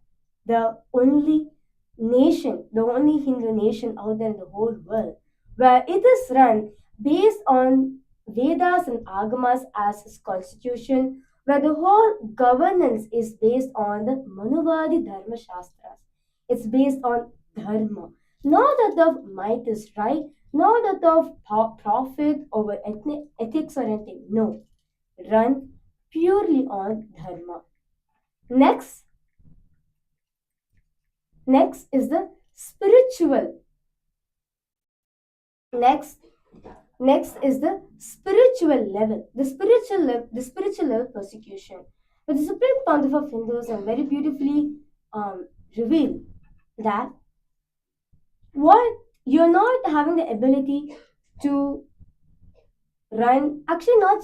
the only nation, the only Hindu nation out there in the whole world, where it is run based on Vedas and Agamas as its constitution, where the whole governance is based on the Manuvadi Dharma Shastras. It's based on Dharma. Not that the might is right, not that the profit over ethics or anything. No. Run purely on Dharma. Next is the spiritual. Next is the spiritual level. The spiritual level persecution. But the Supreme Pontiff of Hinduism very beautifully revealed that what you're not having the ability to run, actually not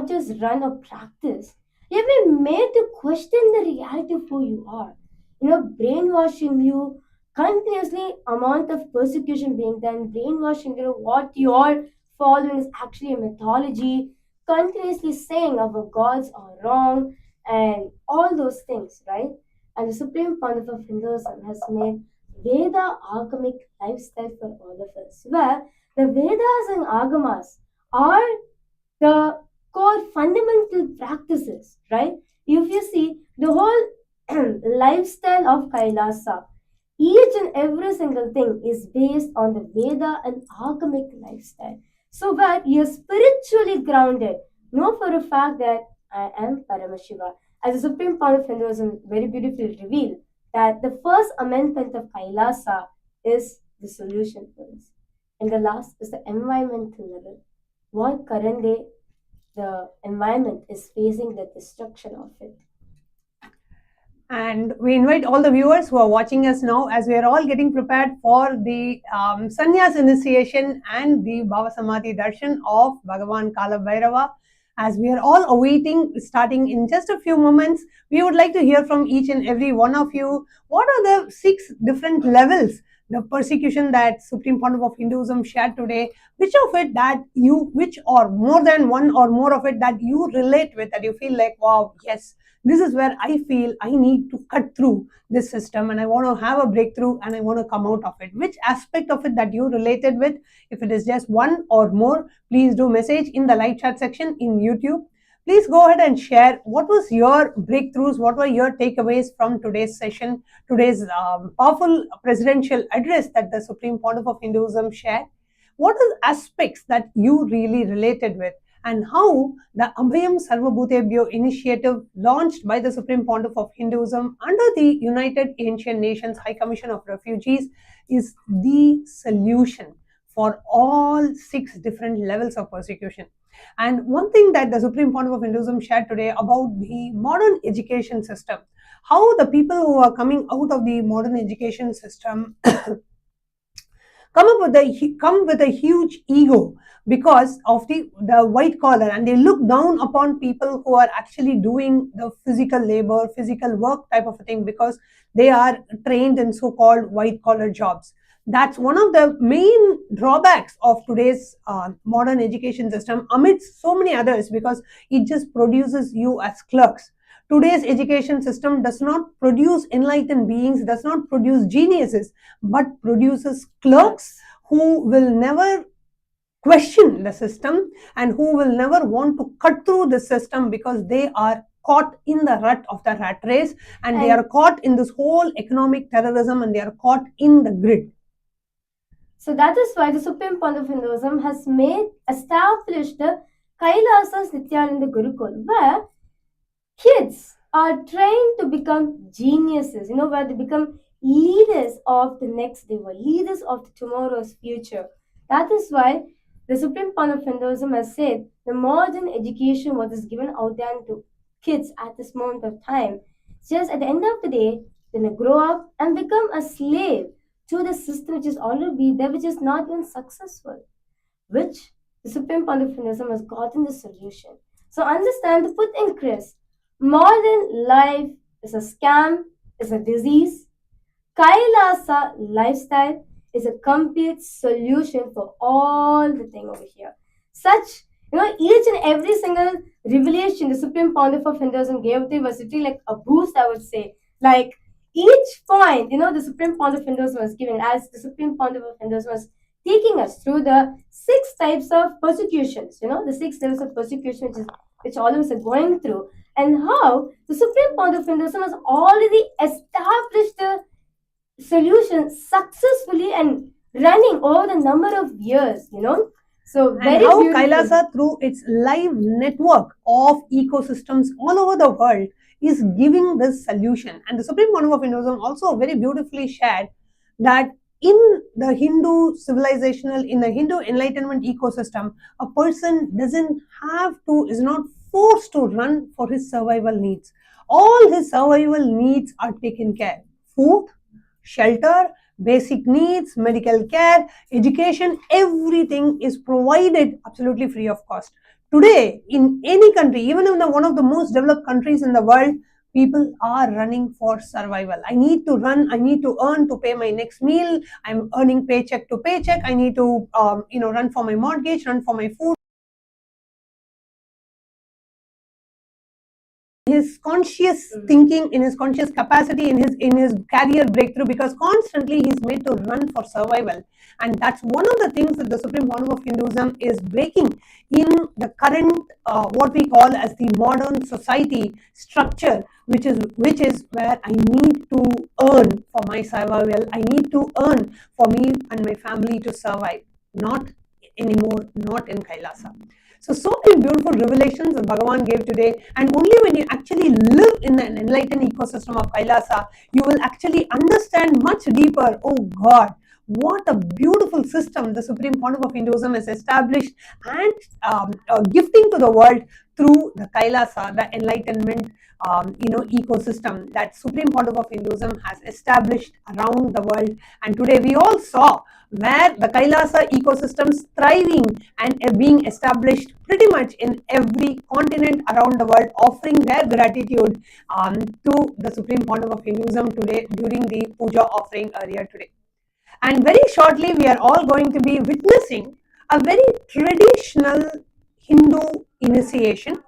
just run or practice. You've been made to question the reality of who you are. Brainwashing you, continuously amount of persecution being done, brainwashing what you're following is actually a mythology, continuously saying our gods are wrong, and all those things, right? And the Supreme Pontiff of Hinduism has made Veda agamic lifestyle for all of us, where the Vedas and Agamas are the core fundamental practices, right? If you see the whole lifestyle of Kailasa, each and every single thing is based on the Veda and Agamic lifestyle. So that you're spiritually grounded. Know for a fact that I am Paramashiva. As the Supreme Pontiff of Hinduism very beautifully revealed that the first amendment of Kailasa is the solution for this. And the last is the environmental level. What current day the environment is facing the destruction of it. And we invite all the viewers who are watching us now, as we are all getting prepared for the sannyas initiation and the Bhava Samadhi Darshan of Bhagavan Kala Bhairava. As we are all awaiting, starting in just a few moments, we would like to hear from each and every one of you. What are the 6 different levels, the persecution that Supreme Pontiff of Hinduism shared today? Which of it that you, which or more than one or more of it that you relate with, that you feel like, wow, yes, this is where I feel I need to cut through this system and I want to have a breakthrough and I want to come out of it. Which aspect of it that you related with? If it is just one or more, please do message in the live chat section in YouTube. Please go ahead and share what was your breakthroughs, what were your takeaways from today's session, today's powerful presidential address that the Supreme Pontiff of Hinduism shared. What are the aspects that you really related with? And how the Abhayam Sarvabhūtebhyo initiative launched by the Supreme Pontiff of Hinduism under the United Ancient Nations High Commission of Refugees is the solution for all 6 different levels of persecution. And one thing that the Supreme Pontiff of Hinduism shared today about the modern education system, how the people who are coming out of the modern education system come with a huge ego because of the white collar, and they look down upon people who are actually doing the physical labor, physical work type of a thing, because they are trained in so-called white collar jobs. That's one of the main drawbacks of today's modern education system, amidst so many others, because it just produces you as clerks. Today's education system does not produce enlightened beings, does not produce geniuses, but produces clerks who will never question the system and who will never want to cut through the system because they are caught in the rut of the rat race, and they are caught in this whole economic terrorism, and they are caught in the grid. So that is why the Supreme Pontiff of Hinduism has established the KAILASA Nithyananda Gurukul, where kids are trained to become geniuses, where they become leaders of the next day, leaders of tomorrow's future. That is why the Supreme Pontiff of Hinduism has said the modern education, what is given out there to kids at this moment of time, just at the end of the day, they're going to grow up and become a slave to the system which is already there, which is not even successful, which the Supreme Pontiff of Hinduism has gotten the solution. So understand, to put in Chris, modern life is a scam, is a disease. KAILASA lifestyle is a complete solution for all the thing over here. Such, each and every single revelation the Supreme Pontiff of Hinduism gave to the university, like a boost, I would say. Like each point, the Supreme Pontiff of Hinduism was given, as the Supreme Pontiff of Hinduism was taking us through the 6 types of persecutions, the 6 levels of persecution which all of us are going through, and how the Supreme Pontiff of Hinduism has already established the solution successfully and running over the number of years, So and how KAILASA, through its live network of ecosystems all over the world, is giving this solution. And the Supreme Pontiff of Hinduism also very beautifully shared that in the Hindu civilizational, in the Hindu enlightenment ecosystem, a person is not forced to run for his survival needs. All his survival needs are taken care. Food, shelter, basic needs, medical care, education, everything is provided absolutely free of cost. Today, in any country, even in one of the most developed countries in the world, people are running for survival. I need to run, I need to earn to pay my next meal, I'm earning paycheck to paycheck, I need to run for my mortgage, run for my food. His conscious thinking, in his conscious capacity, in his career breakthrough, because constantly he's made to run for survival. And that's one of the things that the Supreme Pontiff of Hinduism is breaking in the current what we call as the modern society structure, which is where I need to earn for my survival, I need to earn for me and my family to survive. Not anymore, not in KAILASA. So many beautiful revelations that Bhagavan gave today, and only when you actually live in an enlightened ecosystem of KAILASA, you will actually understand much deeper, oh God, what a beautiful system the Supreme Pontiff of Hinduism has established and gifting to the world through the KAILASA, the Enlightenment ecosystem that Supreme Pontiff of Hinduism has established around the world. And today we all saw where the KAILASA ecosystems thriving and being established pretty much in every continent around the world, offering their gratitude to the Supreme Pontiff of Hinduism today during the puja offering earlier today. And very shortly we are all going to be witnessing a very traditional Hindu initiation.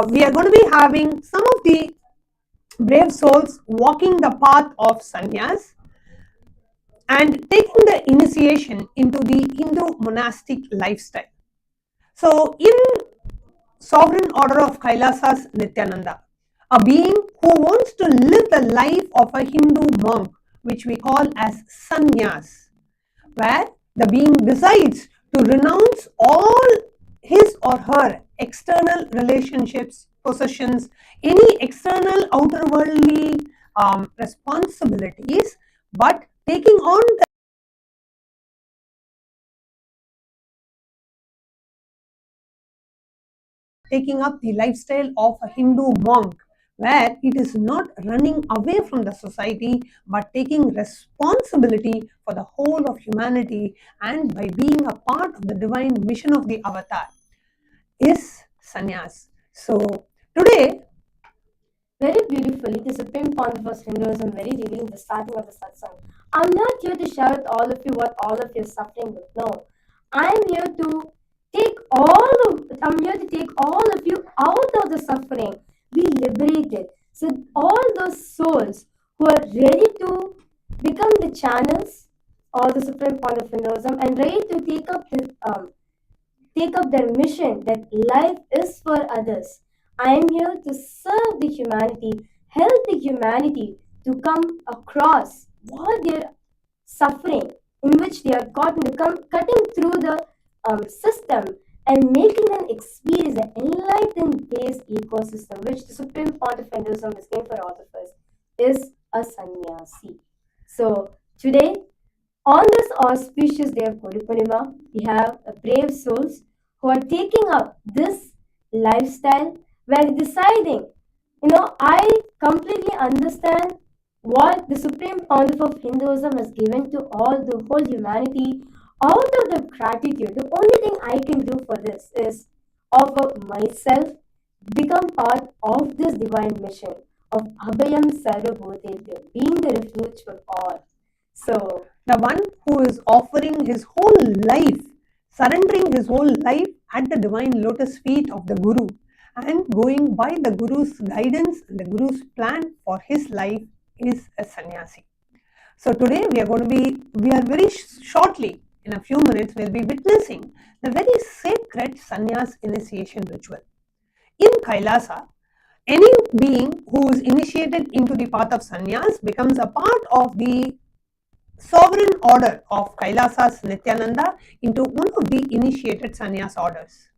We are going to be having some of the brave souls walking the path of sannyas and taking the initiation into the Hindu monastic lifestyle. So, in Sovereign Order of Kailasa's Nithyananda, a being who wants to live the life of a Hindu monk, which we call as sannyas, where the being decides to renounce all his or her external relationships, possessions, any external outerworldly responsibilities, but taking on taking up the lifestyle of a Hindu monk, where it is not running away from the society but taking responsibility for the whole of humanity, and by being a part of the divine mission of the avatar is sannyas. So today, Very beautifully, the Supreme Pontiff of Hinduism very revealing the starting of the Satsang. I'm not here to share with all of you what all of you are suffering with. No, I'm here to I'm here to take all of you out of the suffering, be liberated. So all those souls who are ready to become the channels of the Supreme Pontiff of Hinduism and ready to take up their mission that life is for others. I am here to serve the humanity, help the humanity to come across what they're suffering, in which they are caught in cutting through the system and making them experience the enlightened based ecosystem, which the Supreme Pontiff of Hinduism is given for all of us, is a sannyasi. So today, on this auspicious day of Guru Purnima, we have brave souls who are taking up this lifestyle where deciding, I completely understand what the Supreme Pontiff of Hinduism has given to all the whole humanity. Out of the gratitude, the only thing I can do for this is offer myself, become part of this divine mission of Abhayam Sarvabhūtebhyo, being the refuge for all. So, the one who is offering his whole life, surrendering his whole life at the divine lotus feet of the Guru and going by the Guru's guidance and the Guru's plan for his life is a sannyasi. So today we are very shortly, in a few minutes, we'll be witnessing the very sacred sannyas initiation ritual. In Kailasa, any being who is initiated into the path of sannyas becomes a part of the sovereign order of Kailasa's Nithyananda into one of the initiated sannyas orders.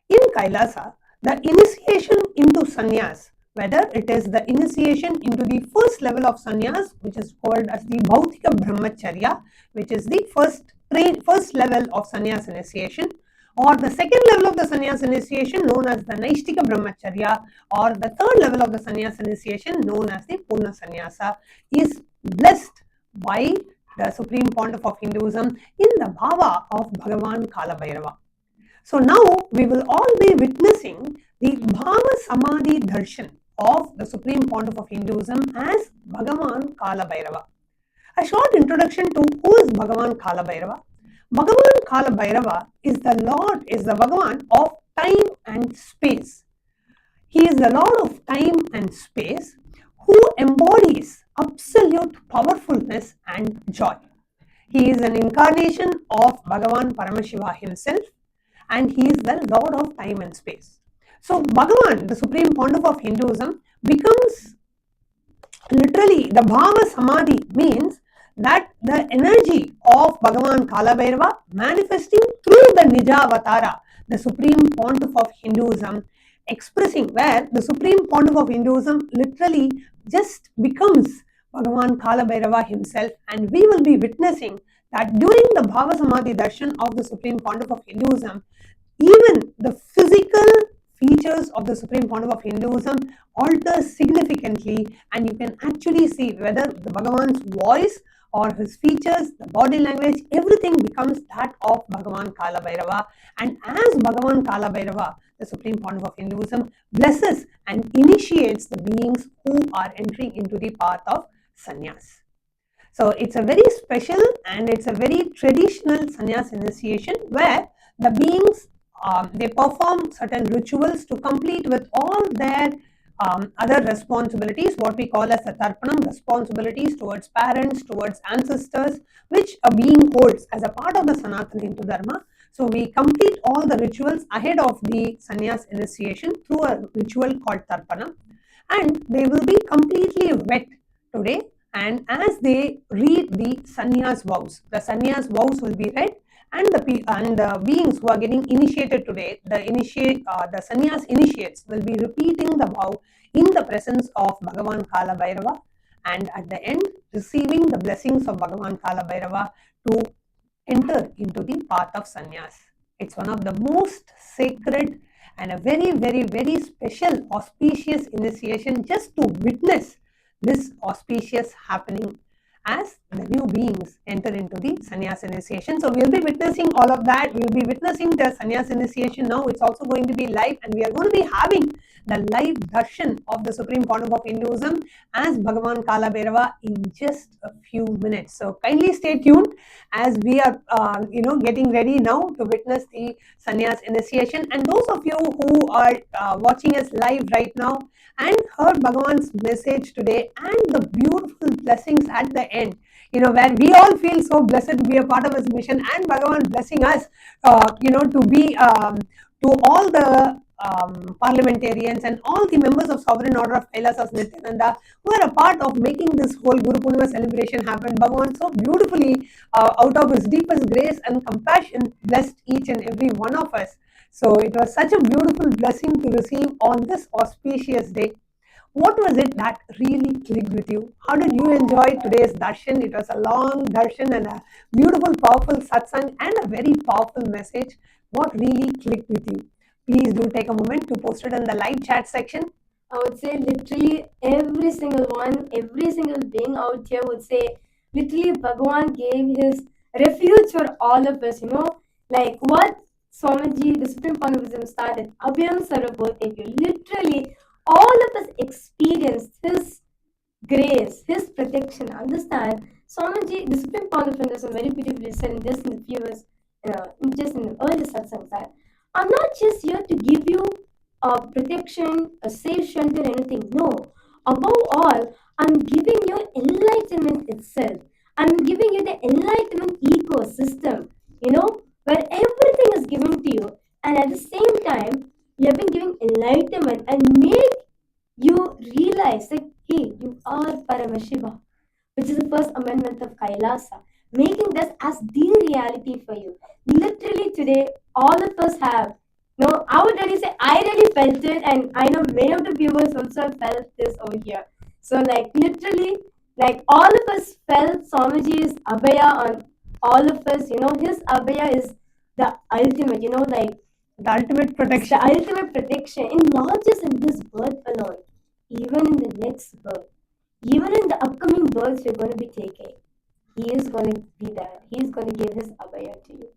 In Kailasa, the initiation into sannyas, whether it is the initiation into the first level of sannyas, which is called as the Bhautika Brahmacharya, which is the first level of sannyas initiation, or the second level of the sannyas initiation known as the Naishtika Brahmacharya, or the third level of the sannyas initiation known as the Purna Sannyasa, is blessed by the Supreme Pontiff of Hinduism in the bhava of Bhagavan Kalabhairava. So now we will all be witnessing the Bhava Samadhi Darshan of the Supreme Pontiff of Hinduism as Bhagavan Kalabhairava. A short introduction to who is Bhagavan Kalabhairava. Bhagavan Kalabhairava is the Bhagavan of time and space. He is the Lord of time and space who embodies absolute powerfulness and joy. He is an incarnation of Bhagavan Paramashiva himself, and he is the Lord of time and space. So Bhagavan, the Supreme Pontiff of Hinduism, becomes literally the Bhava Samadhi, means that the energy of Bhagavan Kalabhairava manifesting through the Nijavatara, the Supreme Pontiff of Hinduism, expressing where the Supreme Pontiff of Hinduism literally just becomes Bhagavan Kalabhairava himself, and we will be witnessing that during the Bhava Samadhi Darshan of the Supreme Pontiff of Hinduism, even the physical features of the Supreme Pontiff of Hinduism alter significantly, and you can actually see whether the Bhagavan's voice or his features, the body language, everything becomes that of Bhagavan Kala Bhairava. And as Bhagavan Kala Bhairava, the Supreme Pontiff of Hinduism, blesses and initiates the beings who are entering into the path of sannyas. So it's a very special and it's a very traditional sannyas initiation where the beings they perform certain rituals to complete with all their other responsibilities, what we call as the tarpanam, responsibilities towards parents, towards ancestors, which a being holds as a part of the Sanatana Hindu Dharma. So we complete all the rituals ahead of the sannyas initiation through a ritual called tarpanam, and they will be completely wet today. And as they read the sannyas vows, the sannyas vows will be read, and the beings who are getting initiated today, the sannyas initiates will be repeating the vow in the presence of Bhagavan Kala Bhairava, and at the end receiving the blessings of Bhagavan Kala Bhairava to enter into the path of sannyas. It's one of the most sacred and a very, very, very special auspicious initiation just to witness this auspicious happening as the new beings enter into the sannyas initiation. So we'll be witnessing all of that. We'll be witnessing the sannyas initiation now. It's also going to be live, and we are going to be having the live darshan of the Supreme Pontiff of Hinduism as Bhagavan Kala Bhairava in just a few minutes. So kindly stay tuned as we are getting ready now to witness the sannyas initiation. And those of you who are watching us live right now and heard Bhagavan's message today and the beautiful blessings at the end, where we all feel so blessed to be a part of his mission, and Bhagavan blessing us, to be to all the parliamentarians and all the members of Sovereign Order of KAILASA Nityananda who are a part of making this whole Guru Purnima celebration happen. Bhagavan so beautifully, out of his deepest grace and compassion, blessed each and every one of us. So it was such a beautiful blessing to receive on this auspicious day. What was it that really clicked with you? How did you enjoy today's darshan? It was a long darshan and a beautiful, powerful satsang and a very powerful message. What really clicked with you? Please do take a moment to post it in the live chat section. I would say literally every single one, every single being out here would say, literally Bhagavan gave his refuge for all of us, like what Swamiji, the Supreme Pontiff started, Abhayam Sarvabhūtebhyo. Literally, all of us experienced his grace, his protection. Understand, Swamiji, the Supreme Pontiff, very beautifully said just in the previous, just in the early Satsang, that I'm not just here to give you a protection, a safe shelter, anything. No, above all, I'm giving you enlightenment itself. I'm giving you the enlightenment ecosystem, where everything is given to you, and at the same time, you have been giving enlightenment and make you realize that, hey, you are Paramashiva, which is the first amendment of Kailasa, making this as the reality for you. Literally today, all of us have. No, I would really say I really felt it, and I know many of the viewers also felt this over here. So, literally, all of us felt Swamiji's Abhaya on all of us. His Abhaya is the ultimate, The ultimate protection. the ultimate protection, and not just in this birth alone, even in the next birth, even in the upcoming births we're going to be taking. He is going to be there. He is going to give his Abhaya to you.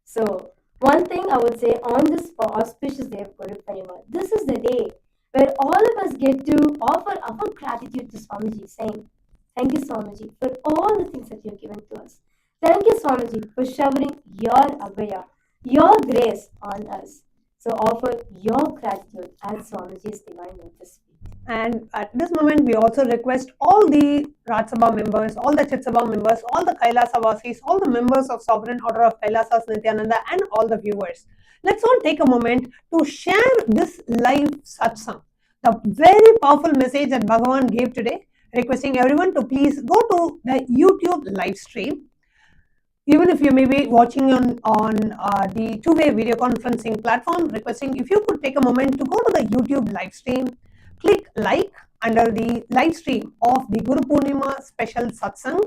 So, one thing I would say on this auspicious day of Guru Purnima, this is the day where all of us get to offer our gratitude to Swamiji, saying, thank you, Swamiji, for all the things that you've given to us. Thank you, Swamiji, for showering your Abhaya, your grace on us. So offer your gratitude at Swamiji's divine lotus feet. And at this moment, we also request all the Raj Sabha members, all the Chit Sabha members, all the Kailasa Vasis, all the members of Sovereign Order of KAILASA Nityananda, and all the viewers. Let's all take a moment to share this live satsang, the very powerful message that Bhagavan gave today, requesting everyone to please go to the YouTube live stream. Even if you may be watching on the two-way video conferencing platform, requesting if you could take a moment to go to the YouTube live stream, click like under the live stream of the Guru Purnima special satsang,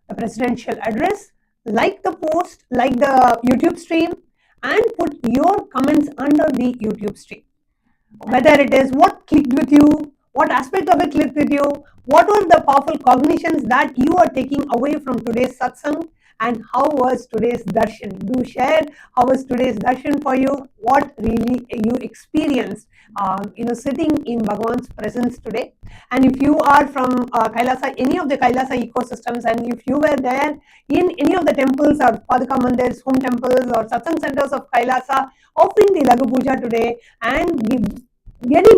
the presidential address, like the post, like the YouTube stream, and put your comments under the YouTube stream. Whether it is what clicked with you, what aspect of it clicked with you, what were the powerful cognitions that you are taking away from today's satsang, and how was today's darshan. Do share how was today's darshan for you, what really you experienced sitting in Bhagavan's presence today. And if you are from Kailasa, any of the Kailasa ecosystems, and if you were there in any of the temples or Padaka Mandirs, home temples or satsang centers of Kailasa, offering the Lagu Puja today and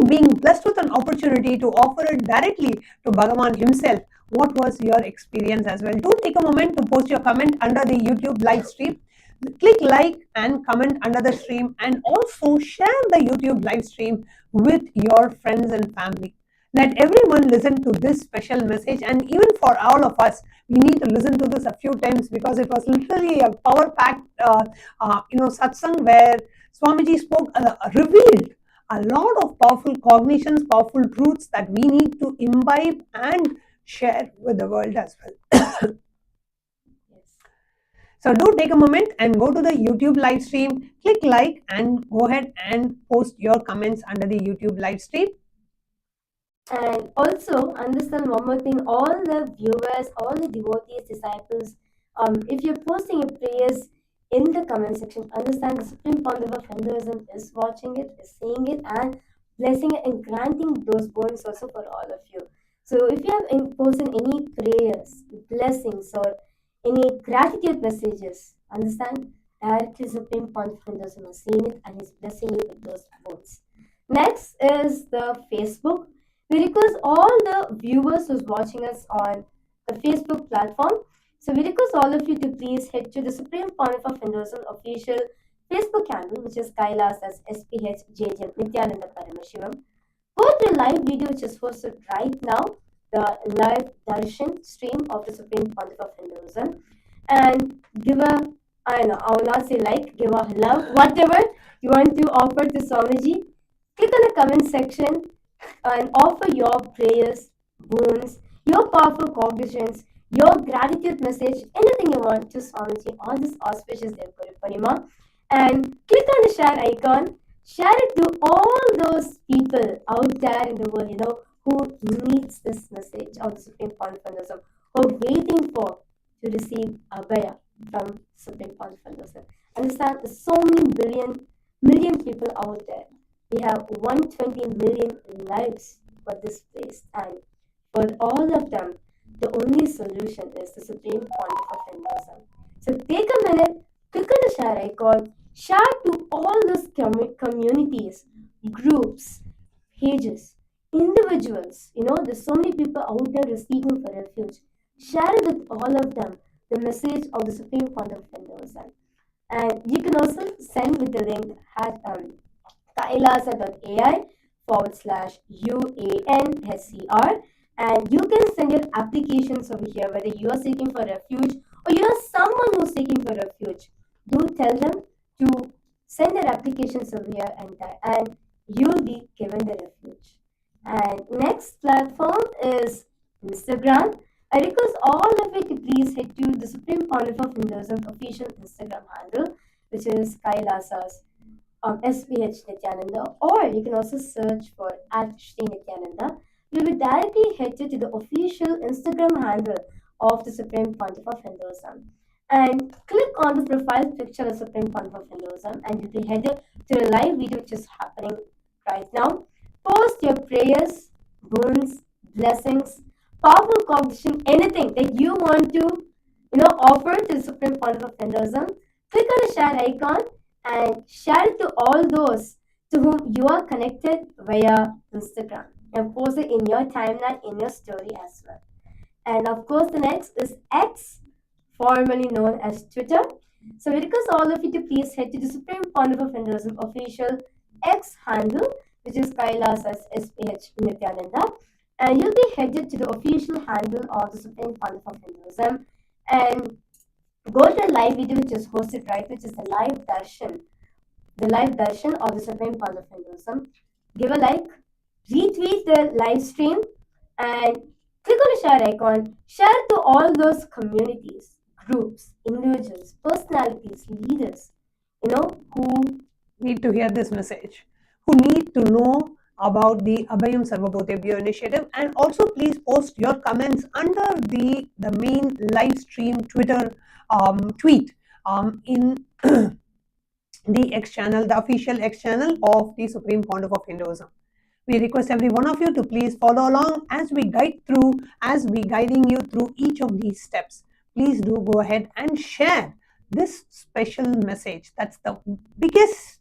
being blessed with an opportunity to offer it directly to Bhagavan himself, what was your experience as well? Do take a moment to post your comment under the YouTube live stream. Click like and comment under the stream, and also share the YouTube live stream with your friends and family. Let everyone listen to this special message, and even for all of us, we need to listen to this a few times, because it was literally a power-packed, satsang where Swamiji spoke, revealed a lot of powerful cognitions, powerful truths that we need to imbibe and share with the world as well. So do take a moment and go to the YouTube live stream, click like, and go ahead and post your comments under the YouTube live stream. And also understand one more thing, all the viewers, all the devotees, disciples, if you're posting your prayers in the comment section, understand the Supreme Pontiff of Hinduism is watching it, is seeing it, and blessing it and granting those boons also for all of you. So if you have posted any prayers, blessings, or any gratitude messages, understand directly Supreme Pontiff of Hinduism is seeing it and is blessing you with those boons. Next is the Facebook. We request all the viewers who's watching us on the Facebook platform. So we request all of you to please head to the Supreme Pontiff of Hinduism official Facebook handle, which is KAILASA's SPH Nithyananda Paramashivam. Go to the live video which is hosted right now, the live Darshan stream of the Supreme Pontiff of Hinduism, and give a, I will not say like, give a love, whatever you want to offer to Swamiji. Click on the comment section and offer your prayers, boons, your powerful cognitions, your gratitude message, anything you want to Swamiji on this auspicious day of Guru Purnima. And click on the share icon, share it to all those people out there in the world, who needs this message of the Supreme Pontiff of Hinduism, who are waiting for to receive Abhaya from Supreme Pontiff of Hinduism. Understand, there's so many million people out there. We have 120 million lives for this place, and for all of them, the only solution is the Supreme Pontiff of Hinduism. So take a minute, click on the share icon, share to all those communities, groups, pages, individuals. There's so many people out there seeking for refuge. Share it with all of them, the message of the Supreme Pontiff of Hinduism. And you can also send with the link kailasa.ai/UANSCR, and you can send your applications over here, whether you are seeking for refuge or you are someone who's seeking for refuge. Do tell them to send their applications over here, and you'll be given the refuge. And next platform is Instagram. I request all of you to please head to the Supreme Pontiff of Hinduism official Instagram handle, which is KAILASA's SPH Nithyananda, or you can also search for @Sri Nithyananda. You'll be directly headed to the official Instagram handle of the Supreme Pontiff of Hinduism. And click on the profile picture of Supreme Pontiff of Hinduism, and you'll be headed to the live video which is happening right now. Post your prayers, boons, blessings, powerful cognition, anything that you want to offer to the Supreme Pontiff of Hinduism. Click on the share icon and share it to all those to whom you are connected via Instagram, and post it in your timeline, in your story as well. And of course, the next is X, formerly known as Twitter. So we request all of you to please head to the Supreme Pontiff of Hinduism official X handle, which is KAILASA's SPH Nithyananda, and you'll be headed to the official handle of the Supreme Pontiff of Hinduism, and go to the live video which is hosted right, which is the live darshan of the Supreme Pontiff of Hinduism. Give a like, retweet the live stream, and click on the share icon. Share to all those communities, groups, individuals, personalities, leaders, who need to hear this message, who need to know about the Abhayam Sarvabhūtebhyo initiative, and also please post your comments under the main live stream Twitter tweet in the X channel, the official X channel of the Supreme Pontiff of Hinduism. We request every one of you to please follow along as we guiding you through each of these steps. Please do go ahead and share this special message. That's the biggest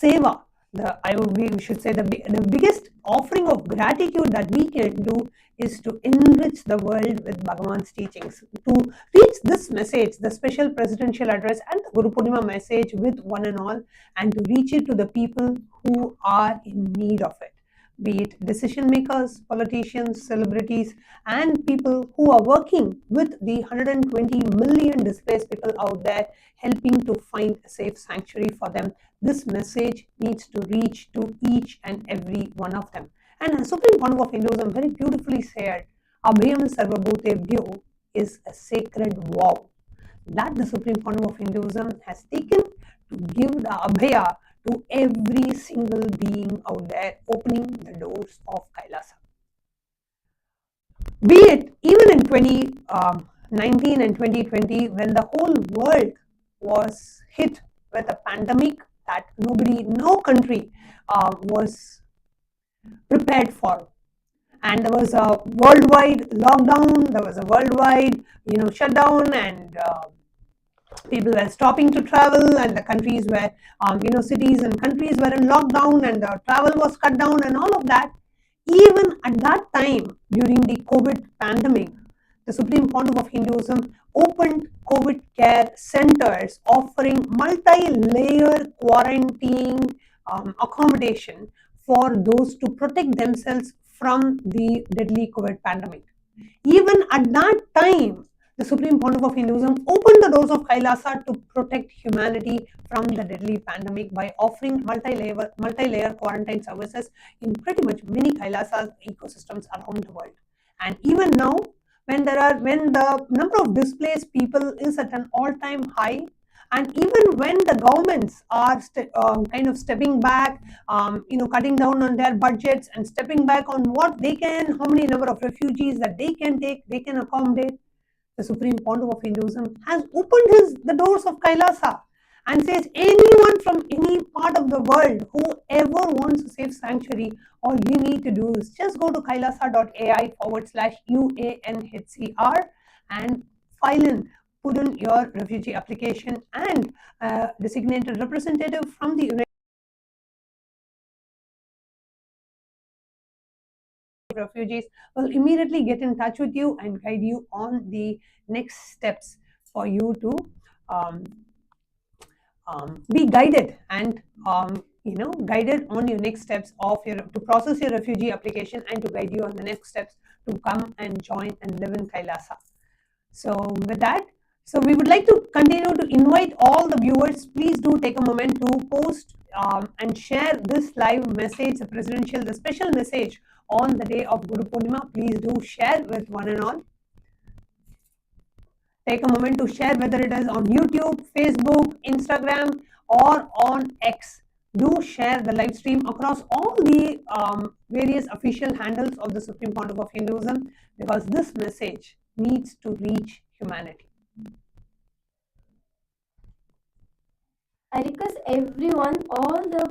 seva, we should say the biggest offering of gratitude that we can do is to enrich the world with Bhagavan's teachings, to reach this message, the special presidential address and the Guru Purnima message with one and all, and to reach it to the people who are in need of it, be it decision makers, politicians, celebrities, and people who are working with the 120 million displaced people out there, helping to find a safe sanctuary for them. This message needs to reach to each and every one of them. And the Supreme Pontiff of Hinduism very beautifully said, Abhayam Sarvabhūtebhyo is a sacred vow that the Supreme Pontiff of Hinduism has taken to give the Abhaya to every single being out there, opening the doors of Kailasa. Be it even in 2019 and 2020, when the whole world was hit with a pandemic that no country was prepared for. And there was a worldwide lockdown, there was a worldwide shutdown, and people were stopping to travel, and the countries were, cities and countries were in lockdown, and the travel was cut down and all of that. Even at that time, during the COVID pandemic, the Supreme Pontiff of Hinduism opened COVID care centers offering multi-layer quarantine accommodation for those to protect themselves from the deadly COVID pandemic. Even at that time, the Supreme Pontiff of Hinduism opened the doors of Kailasa to protect humanity from the deadly pandemic by offering multi-layer quarantine services in pretty much many Kailasa ecosystems around the world. And even now, when the number of displaced people is at an all-time high, and even when the governments are kind of stepping back, cutting down on their budgets and stepping back on what they can, how many number of refugees that they can take, they can accommodate, the Supreme Pontiff of Hinduism has opened the doors of Kailasa and says anyone from any part of the world who ever wants a safe sanctuary, all you need to do is just go to kailasa.ai/UANHCR and put in your refugee application, and designated representative from the United Refugees will immediately get in touch with you and guide you on the next steps for you to be guided and guided on your next steps to process your refugee application and to guide you on the next steps to come and join and live in Kailasa. So with that, we would like to continue to invite all the viewers. Please do take a moment to post and share this live message, the special message on the day of Guru Purnima. Please do share with one and all. Take a moment to share, whether it is on YouTube, Facebook, Instagram, or on X. Do share the live stream across all the various official handles of the Supreme Pontiff of Hinduism, because this message needs to reach humanity. I request everyone, all the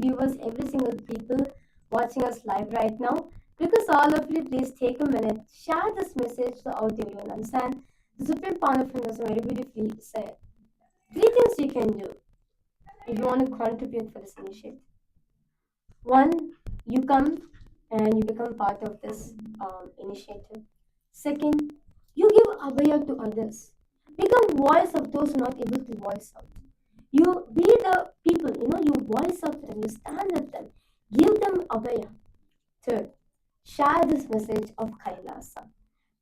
viewers, every single people watching us live right now, because all of you, please take a minute, share this message to out everyone. Understand, the Supreme Pontiff of Hinduism very beautifully said 3 things you can do if you want to contribute for this initiative. 1, you come and you become part of this initiative. 2nd, you give abhaya to others. Become voice of those not able to voice out. You be the people, you voice out to them, you stand with them, give them abhaya. 3rd, share this message of Kailasa,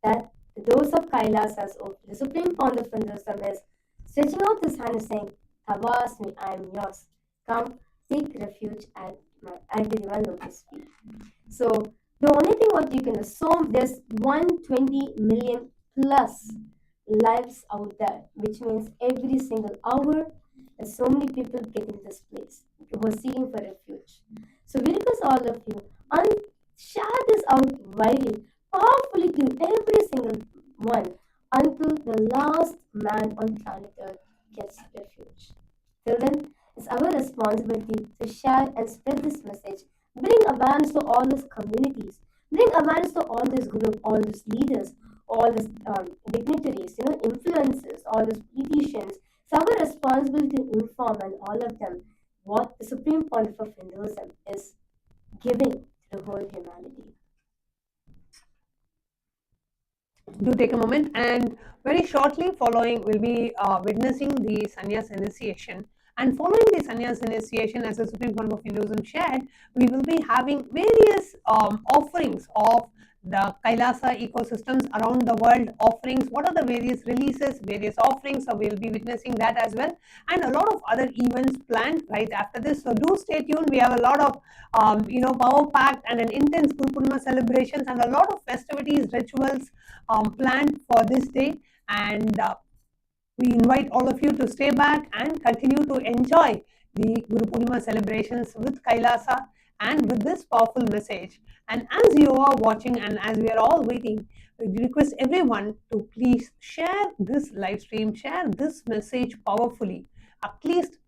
that the doors of Kailasa is open. The Supreme Pontiff of Hinduism is stretching out his hand and saying, Tavasmi, I am yours. Come, take refuge at the divine lotus feet. So the only thing what you can assume, there's 120 million plus lives out there, which means every single hour there's so many people getting displaced who are seeking for refuge. So we request all of you and share this out widely, powerfully to every single one until the last man on planet Earth gets refuge. Till then, it's our responsibility to share and spread this message, bring awareness to all these communities, bring awareness to all these groups, all these leaders, all these dignitaries, influencers, all these politicians. It's our responsibility to inform and all of them what the Supreme Pontiff of Hinduism is giving to the whole humanity. Do take a moment, and very shortly following we'll be witnessing the sannyas initiation, and following the sannyas initiation, as the Supreme Pontiff of Hinduism shared, we will be having various offerings of the Kailasa ecosystems around the world. Offerings, what are the various releases, various offerings, so we'll be witnessing that as well, and a lot of other events planned right after this. So do stay tuned. We have a lot of power packed and an intense Guru Purnima celebrations and a lot of festivities, rituals planned for this day, and we invite all of you to stay back and continue to enjoy the Guru Purnima celebrations with Kailasa and with this powerful message. And as you are watching and as we are all waiting, we request everyone to please share this live stream, share this message powerfully. At least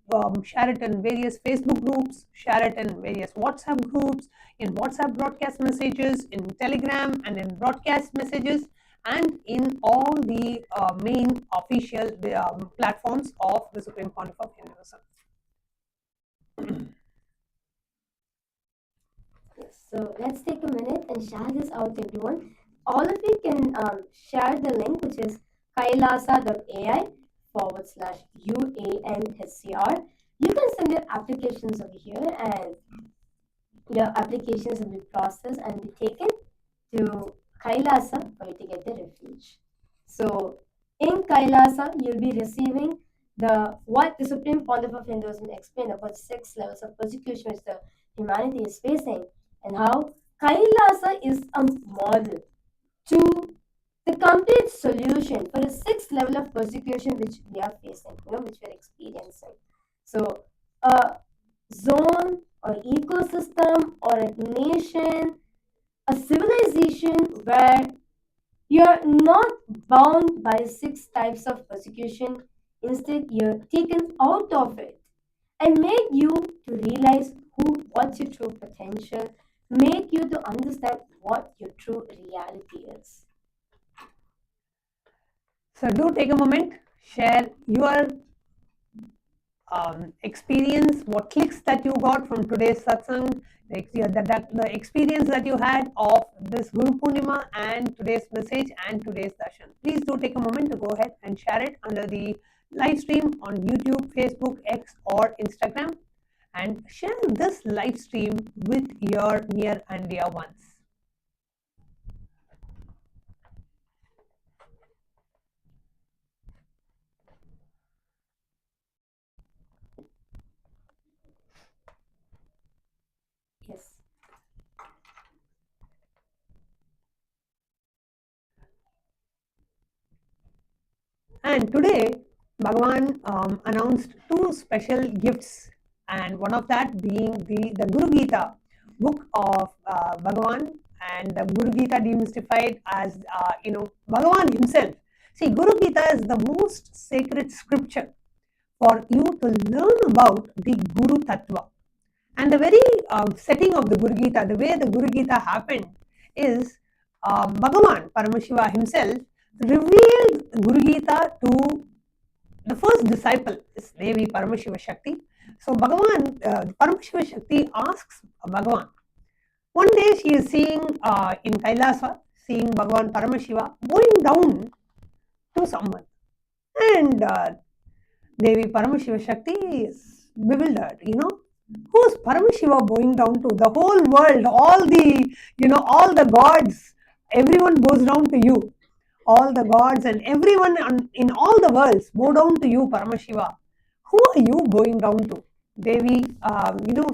share it in various Facebook groups, share it in various WhatsApp groups, in WhatsApp broadcast messages, in Telegram and in broadcast messages, and in all the main official platforms of the Supreme Pontiff of Hinduism. So let's take a minute and share this out to everyone. All of you can share the link, which is kailasa.ai/UANHCR. You can send your applications over here, and your applications will be processed and be taken to Kailasa for you to get the refuge. So in Kailasa, you'll be receiving what the Supreme Pontiff of Hinduism explained about 6 levels of persecution which the humanity is facing, and how Kailasa is a model to the complete solution for the 6th level of persecution which we are facing, which we are experiencing. So a zone or ecosystem or a nation, a civilization where you're not bound by 6 types of persecution. Instead, you're taken out of it and make you to realize what's your true potential, make you to understand what your true reality is. So do take a moment, share your experience, what clicks that you got from today's satsang, the experience that you had of this Guru Purnima and today's message and today's darshan. Please do take a moment to go ahead and share it under the live stream on YouTube, Facebook, X or Instagram, and share this live stream with your near and dear ones. Yes. And today, Bhagavan announced 2 special gifts, and one of that being the Guru Gita, book of Bhagavan, and the Guru Gita demystified as Bhagavan himself. See, Guru Gita is the most sacred scripture for you to learn about the Guru Tattva. And the very setting of the Guru Gita, the way the Guru Gita happened is Bhagavan Paramashiva himself revealed Guru Gita to the first disciple, is Devi Paramashiva Shakti. So Bhagavan, Paramashiva Shakti asks Bhagavan. One day she is seeing in Kailasa, seeing Bhagavan Paramashiva going down to someone. And Devi Paramashiva Shakti is bewildered, who's Paramashiva going down to? The whole world, all the gods, everyone goes down to you. All the gods and everyone in all the worlds bow down to you, Paramashiva. Who are you bowing down to? Devi,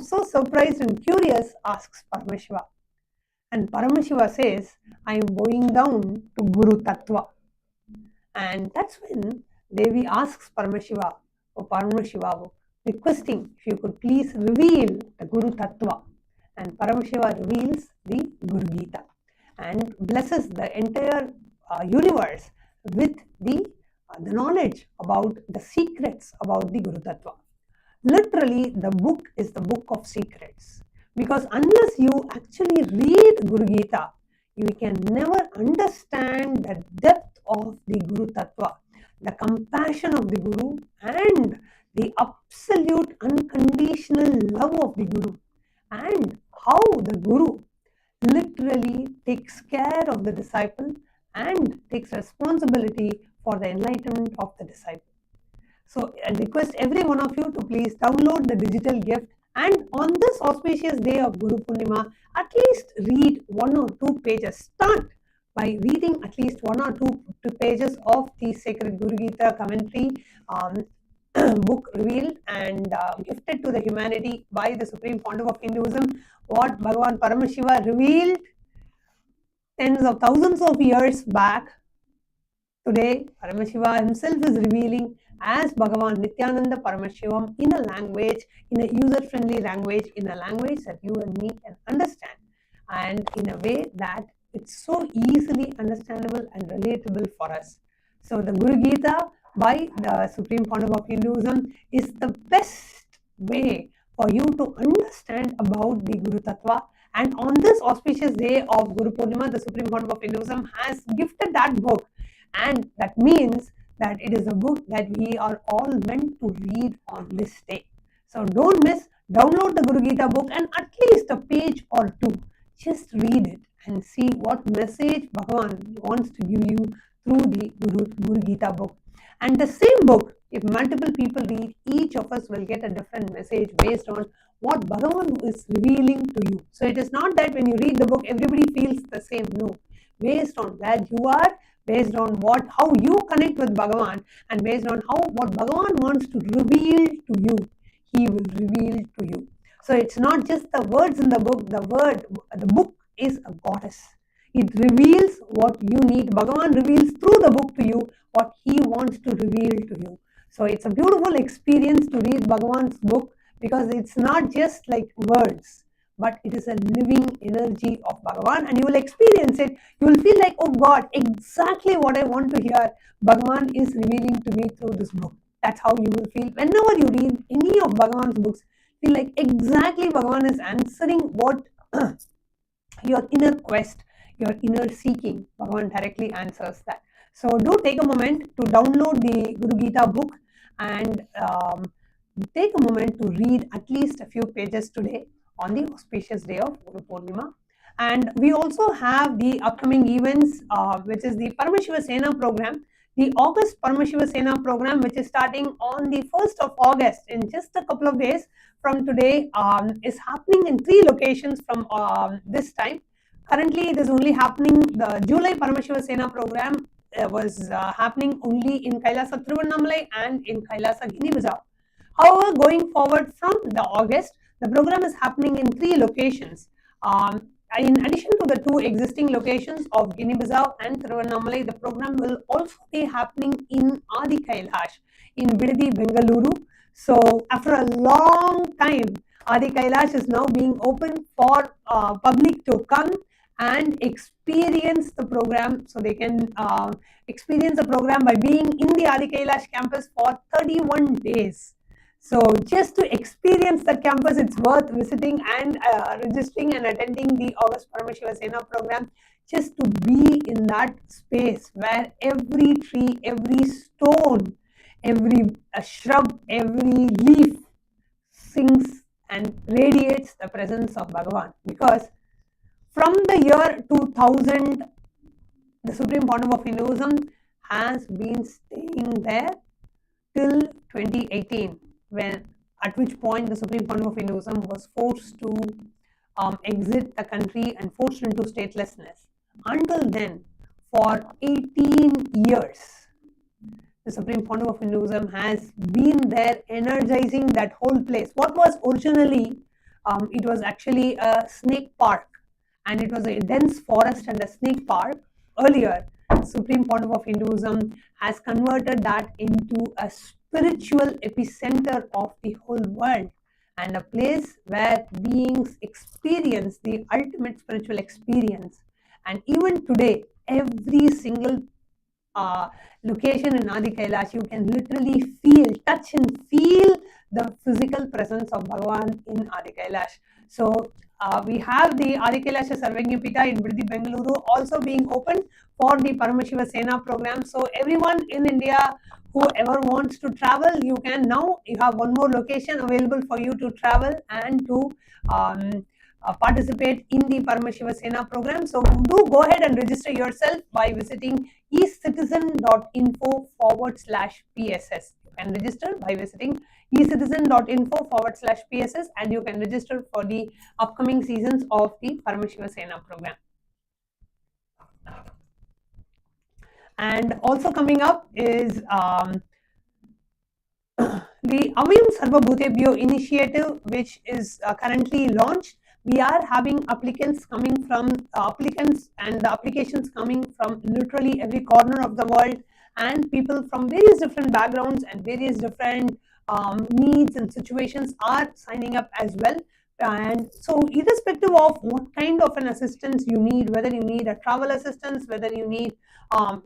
so surprised and curious, asks Paramashiva. And Paramashiva says, I am bowing down to Guru Tattva. And that's when Devi asks Paramashiva, requesting if you could please reveal the Guru Tattva. And Paramashiva reveals the Guru Gita and blesses the entire universe with the knowledge about the secrets about the Guru Tattva. Literally, the book is the book of secrets, because unless you actually read Guru Gita, you can never understand the depth of the Guru Tattva, the compassion of the Guru, and the absolute unconditional love of the Guru, and how the Guru literally takes care of the disciple and takes responsibility for the enlightenment of the disciple. So I request every one of you to please download the digital gift, and on this auspicious day of Guru Purnima, at least read 1 or 2 pages. Start by reading at least 1 or 2 pages of the sacred Guru Gita commentary book revealed and gifted to the humanity by the Supreme Pontiff of Hinduism, what Bhagavan Paramashiva revealed tens of thousands of years back. Today, Paramashiva himself is revealing as Bhagavan Nithyananda Paramashivам in a language, in a user-friendly language, in a language that you and me can understand, and in a way that it's so easily understandable and relatable for us. So the Guru Gita by the Supreme Pontiff of Hinduism is the best way for you to understand about the Guru Tattva. And on this auspicious day of Guru Purnima, the Supreme Pontiff of Hinduism has gifted that book, and that means that it is a book that we are all meant to read on this day. So don't miss, download the Guru Gita book and at least a page or 2. Just read it and see what message Bhagavan wants to give you through the Guru Gita book. And the same book, if multiple people read, each of us will get a different message based on what Bhagavan is revealing to you. So it is not that when you read the book, everybody feels the same. No. Based on where you are, based on how you connect with Bhagavan, and based on what Bhagavan wants to reveal to you, he will reveal to you. So it's not just the words in the book. The book is a goddess. It reveals what you need. Bhagavan reveals through the book to you what he wants to reveal to you. So it's a beautiful experience to read Bhagavan's book, because it's not just like words, but it is a living energy of Bhagavan, and you will experience it. You will feel like, oh God, exactly what I want to hear, Bhagavan is revealing to me through this book. That's how you will feel whenever you read any of Bhagavan's books. Feel like exactly Bhagavan is answering what your inner quest, your inner seeking. Bhagavan directly answers that. So do take a moment to download the Guru Gita book and take a moment to read at least a few pages today on the auspicious day of Guru Purnima. And we also have the upcoming events, which is the Paramashiva Sena program, the August Paramashiva Sena program, which is starting on the 1st of August in just a couple of days from today, is happening in 3 locations from this time. Currently, it is only happening, the July Paramashiva Sena program was happening only in KAILASA Tiruvannamalai and in KAILASA Guinea-Bissau. However, going forward from the August, the program is happening in 3 locations. In addition to the 2 existing locations of Guinea-Bissau and Tiruvannamalai, the program will also be happening in Adi Kailash in Bidadi, Bengaluru. So, after a long time, Adi Kailash is now being open for public to come and experience the program. So they can experience the program by being in the Adi Kailash campus for 31 days. So just to experience the campus, it's worth visiting and registering and attending the August Paramashiva Sena program, just to be in that space where every tree, every stone, every shrub, every leaf sings and radiates the presence of Bhagavan. Because from the year 2000, the Supreme Pontiff of Hinduism has been staying there till 2018, at which point the Supreme Pontiff of Hinduism was forced to exit the country and forced into statelessness. Until then, for 18 years, the Supreme Pontiff of Hinduism has been there energizing that whole place. What was originally, it was actually a snake park, and it was a dense forest and a snake park earlier. Supreme Pontiff of Hinduism has converted that into a spiritual epicenter of the whole world and a place where beings experience the ultimate spiritual experience. And even today, every single location in Adi Kailash, you can literally feel, touch and feel the physical presence of Bhagavan in Adi Kailash. So we have the Adi Kailasha Sarvajñapita in Brithi, Bengaluru also being open for the Paramashiva Sena program. So everyone in India, whoever wants to travel, you can now, you have one more location available for you to travel and to participate in the Paramashiva Sena program. So do go ahead and register yourself by visiting ecitizen.info/PSS. You can register by visiting ecitizen.info/PSS and you can register for the upcoming seasons of the Paramashiva Sena program. And also coming up is the Abhayam Sarvabhūtebhyo initiative, which is currently launched. We are having applicants coming from and the applications coming from literally every corner of the world, and people from various different backgrounds and various different needs and situations are signing up as well. And so irrespective of what kind of an assistance you need, whether you need a travel assistance, whether you need help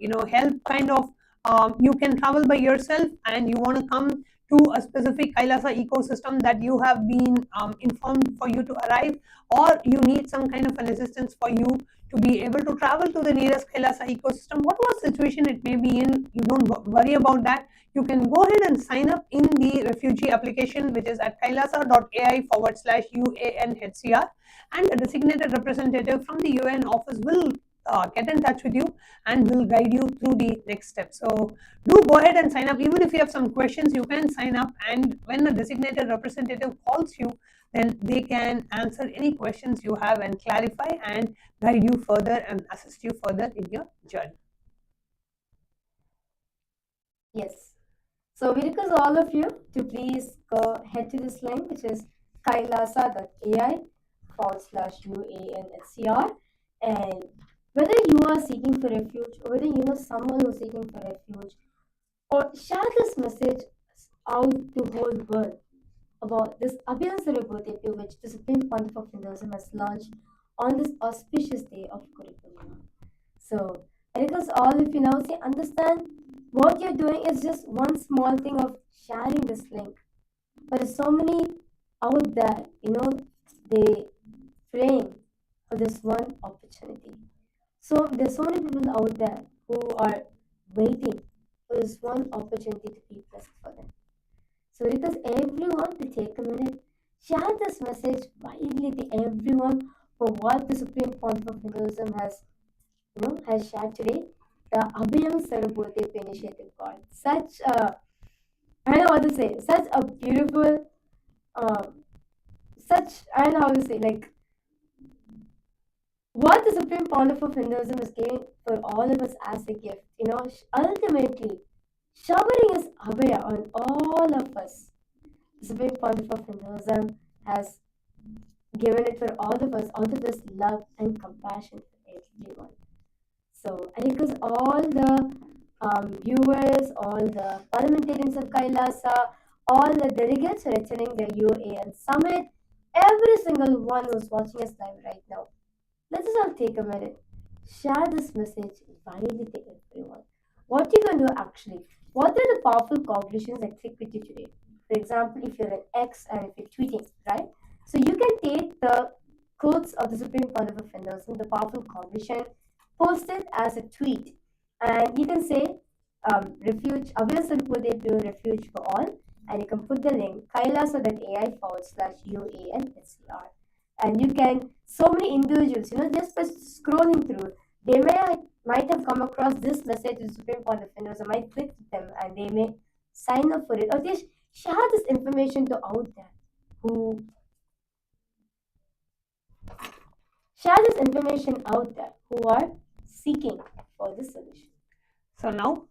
kind of, you can travel by yourself and you want to come to a specific Kailasa ecosystem that you have been informed for you to arrive, or you need some kind of an assistance for you to be able to travel to the nearest Kailasa ecosystem, whatever situation it may be in, you don't worry about that. You can go ahead and sign up in the Refuge application, which is at kailasa.ai/UANHCR, and a designated representative from the UN office will get in touch with you and will guide you through the next step. So do go ahead and sign up. Even if you have some questions, you can sign up, and when a designated representative calls you, then they can answer any questions you have and clarify and guide you further and assist you further in your journey. Yes. So we request all of you to please go head to this link, which is kailasa.ai/UANHCR, and whether you are seeking for refuge, or whether you know someone who is seeking for refuge, or share this message out to the whole world about this Abhayam Sarvabhūtebhyo, which the Supreme Pontiff of Hinduism has launched on this auspicious day of Guru Purnima. So I request all of you now say, understand what you're doing is just one small thing of sharing this link. But there's so many out there, they praying for this one opportunity. So there's so many people out there who are waiting for this one opportunity to be blessed for them. So request everyone to take a minute, share this message widely to everyone for what the Supreme Pontiff of Hinduism has shared today. The Abhayam Sarvabhūtebhyo initiative got such a, I don't know what to say, such a beautiful, I don't know how to say, like, what the Supreme Pontiff of Hinduism is giving for all of us as a gift. Ultimately, showering his Abhaya on all of us. The Supreme Pontiff of Hinduism has given it for all of us out of this love and compassion for everyone. So I request all the viewers, all the parliamentarians of Kailasa, all the delegates who are attending the UAN summit, every single one who's watching us live right now. Let us all take a minute, share this message widely to everyone. What you can do actually, what are the powerful cognitions that click with you today? For example, if you're an X and if you're tweeting, right? So you can take the quotes of the Supreme Pontiff of Hinduism, the powerful cognition, post it as a tweet, and you can say Refuge, Abhayam Sarvabhūtebhyo, Refuge for all, and you can put the link kailasa.ai/UANHCR. And you can, so many individuals, just by scrolling through, they might have come across this message to the Supreme Pontiff of Hinduism, might click them and they may sign up for it, or they share this information to out there who are seeking for the solution. So now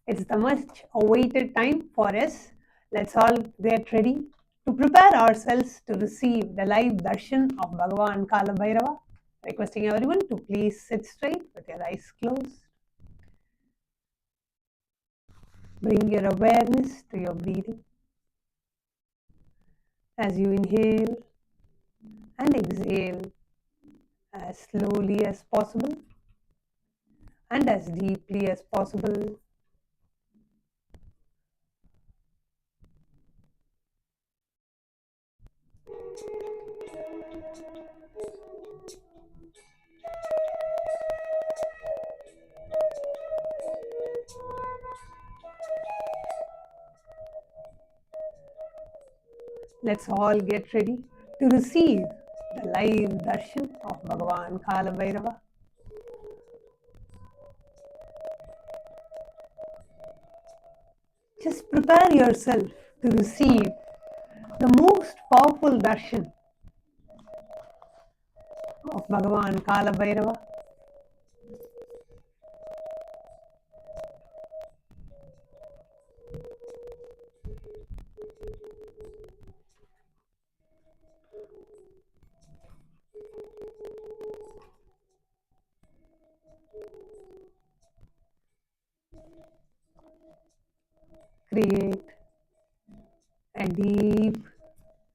it's the much awaited time for us. Let's all get ready to prepare ourselves to receive the live darshan of Bhagavan Kala Bhairava. Requesting everyone to please sit straight with your eyes closed. Bring your awareness to your breathing as you inhale and exhale as slowly as possible and as deeply as possible. Let's all get ready to receive the live darshan of Bhagavan Kala Bhairava. Just prepare yourself to receive the most powerful darshan of Bhagavan Kala Bhairava. Create a deep,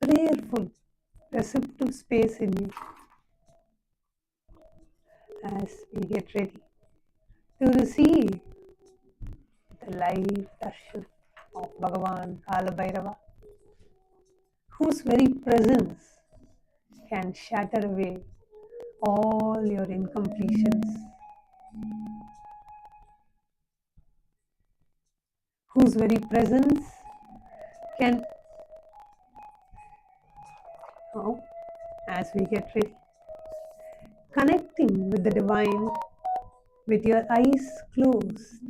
prayerful, receptive space in you as we get ready to receive the live darshan of Bhagavan Kala Bhairava, whose very presence can shatter away all your incompletions, whose very presence can, as we get ready, connecting with the divine with your eyes closed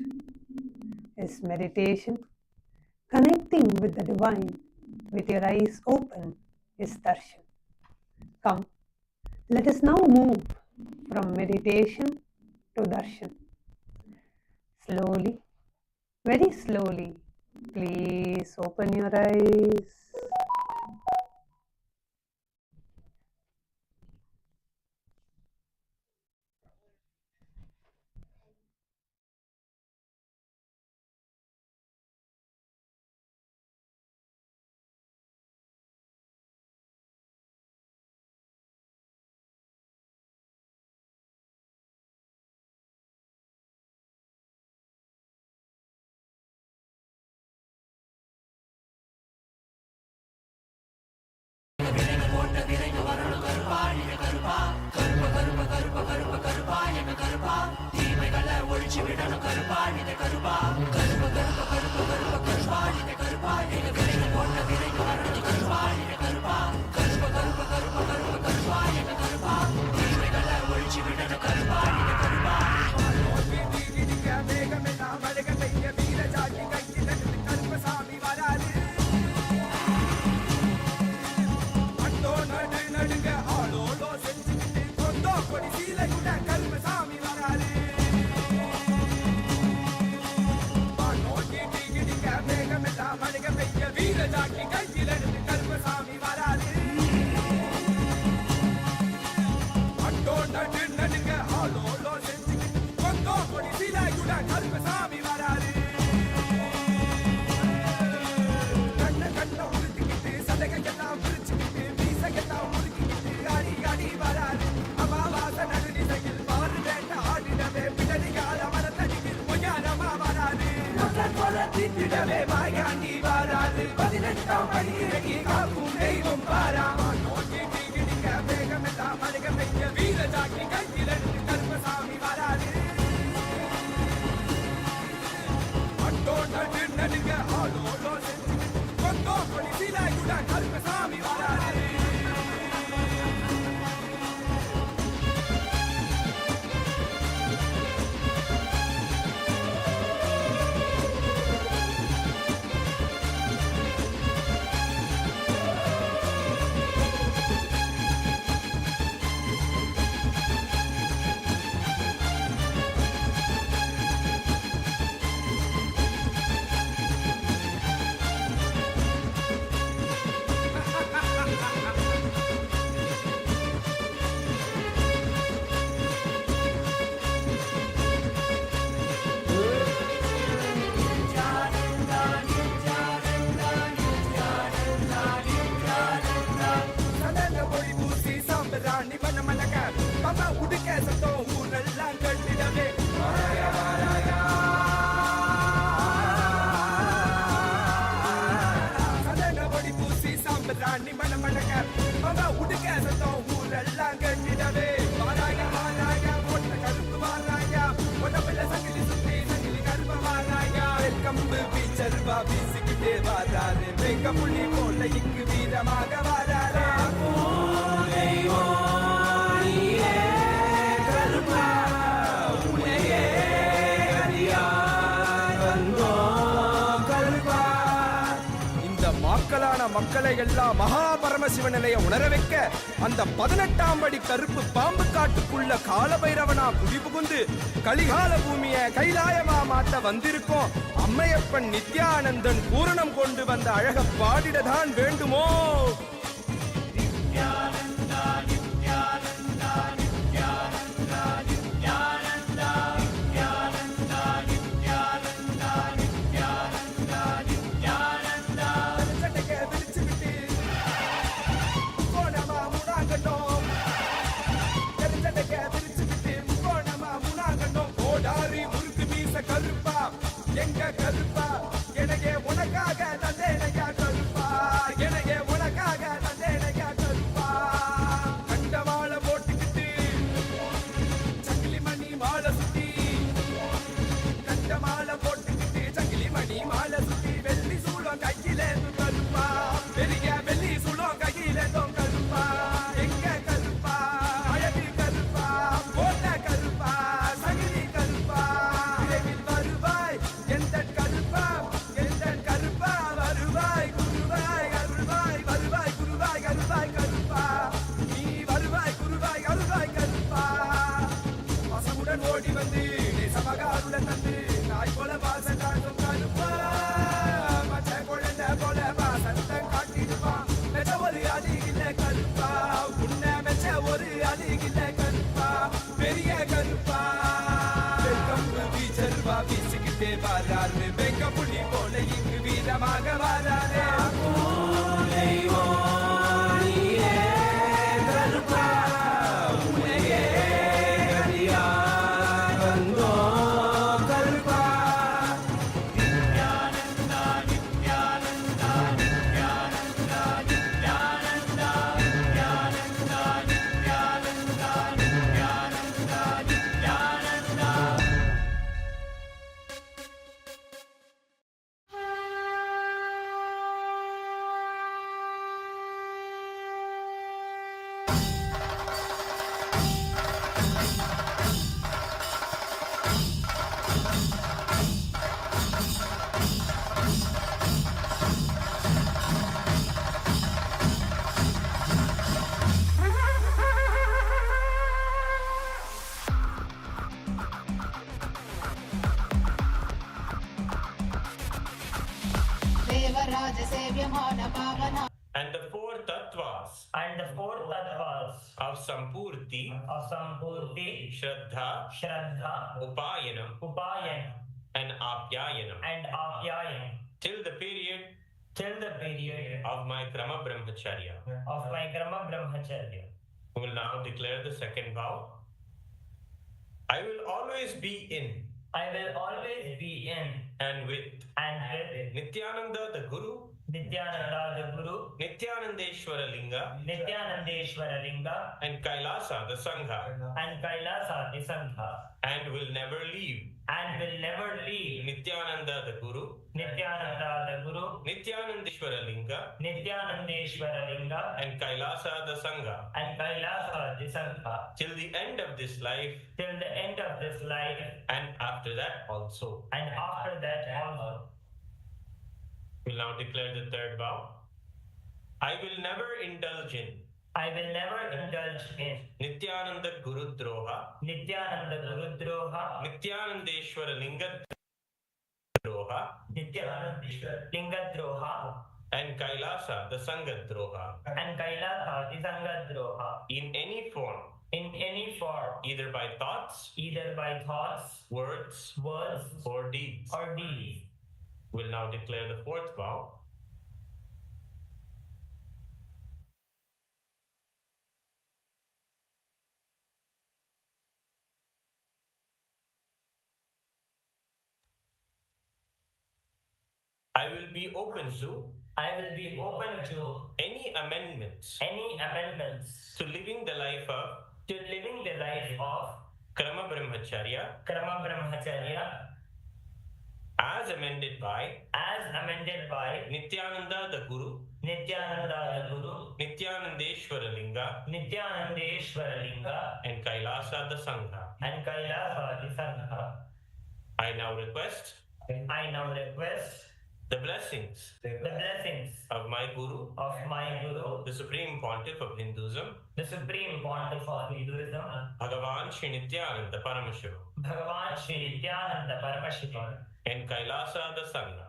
is meditation. Connecting with the divine with your eyes open is darshan. Come, let us now move from meditation to darshan. Slowly, very slowly, please open your eyes. சாணி மண மணக்க அவ உடுக்க சத்தம் ஊரெல்லாம் கட்டிடவே வாராயா வாராயா ஒட்ட கருப்பு வாராயா உடம்புல சங்கிலி சுத்தி சங்கிலி கருப்ப வாராயா கம்பு பீச்சருவா வீசிக்கிட்டே வாராரு மேக்க புள்ளி போல இங்கு வீரமாக வாராரு மக்களை எல்லாம் மகா பரமசிவ நிலைய உணர வைக்க அந்த 18ஆம் படி கருப்பு பாம்பு காட்டுக்குள்ள காலபைரவனா குடி புகுந்து கலிகால பூமிய கைலாயமா மாத்த வந்திருக்கோம். அம்மையப்பன் நித்யானந்தன் பூரணம் கொண்டு வந்த அழக பாடிடதான் வேண்டுமோ? கருப்பா எங்க கருப்பா எனக்கே உனக்காக தந்தேனையா கருப்பா எனக்கே உனக்காக தந்தேனையா கருப்பா கண்டவாள போட்டுக்கிட்டு சங்கிலி மணி மாலை சுத்தி கண்ட மாலை போட்டுக்கிட்டு சங்கிலி மணி மாலை சுத்தி வெள்ளி சூளம் கையிலே கருப்பா பெரிய வெள்ளி சூளம் கையிலே கருப்பா எங்க கருப்பா அழகு கருப்பா போட்ட கருப்பா சங்கிலி கருப்பா ஓடி வந்து சமகாருல தந்து நாய் போல வாசம் காட்டும் கருப்பா மச்ச குழந்தை போல வாசத்தை காட்டிடுவான் மெச்ச ஒரு அழகில்ல கருப்பா உன்ன மெச்ச ஒரு அழகில்ல கருப்பா பெரிய கருப்பா வெல்கம் வீச்சருவா வீசிக்கிட்டே வாராரு வெங்க புள்ளி போல இங்கு வீரமாக வாராரு கருப்பா And the four tattvas of Sampurti, Shraddha, Upayanam, and Apyayanam, till the period of my Krama Brahmacharya. We will now declare the second vow. I will always be in and with Nityananda the Guru, Nityanandeshwara Linga, and Kailasa the Sangha, and will never leave Nityananda the Guru, Nityanandeshwara Linga, and Kailasa the Sangha, till the end of this life, and after that also. We'll now declare the third vow. I will never indulge in Nityananda Guru Droha, Nityanandeshwara Linga Droha, and Kailasa the Sangha Droha, in any form, either by thoughts, words, or deeds. We'll now declare the fourth vow. I will be open to I will be open to any amendments to living the life of Krama Brahmacharya as amended by Nityananda the Guru, Nityanandeshwara Linga, and Kailasa the Sangha. I now request the blessings of my Guru, the Supreme Pontiff of Hinduism, Bhagavan Sri Nityananda Paramashivam, and Kailasa the Sangha.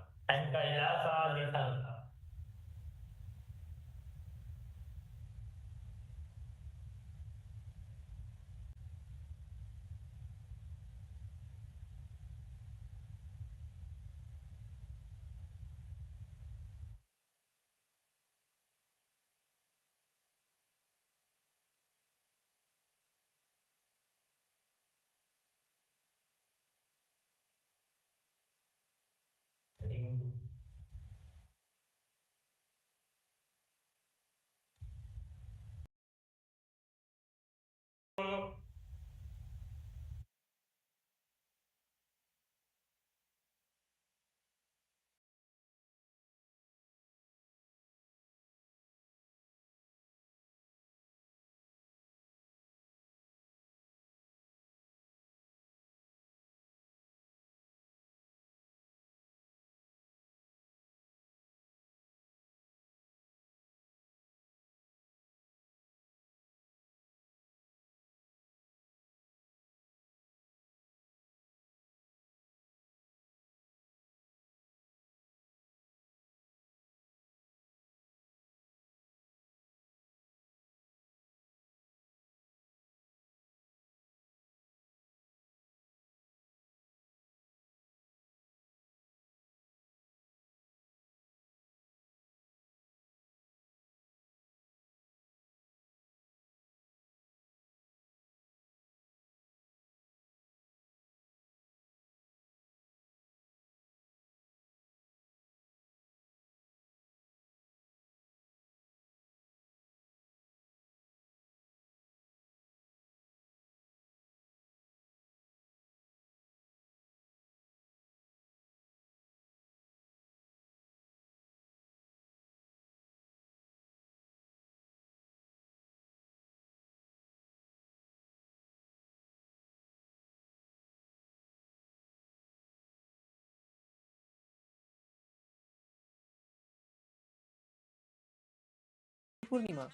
Purnima,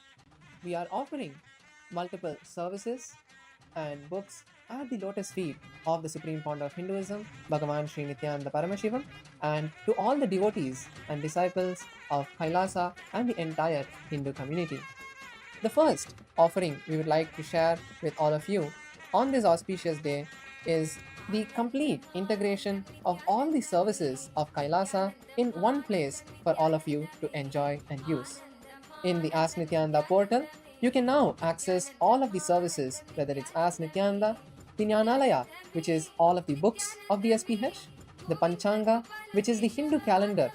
we are offering multiple services and books at the lotus feet of the Supreme Pontiff of Hinduism, Bhagavan Sri Nityananda Paramashivam, and to all the devotees and disciples of Kailasa and the entire Hindu community. The first offering we would like to share with all of you on this auspicious day is the complete integration of all the services of Kailasa in one place for all of you to enjoy and use. In the Ask Nityananda portal, you can now access all of the services, whether it's Ask Nityananda, the Jnanalaya, which is all of the books of the SPH, the Panchanga, which is the Hindu calendar,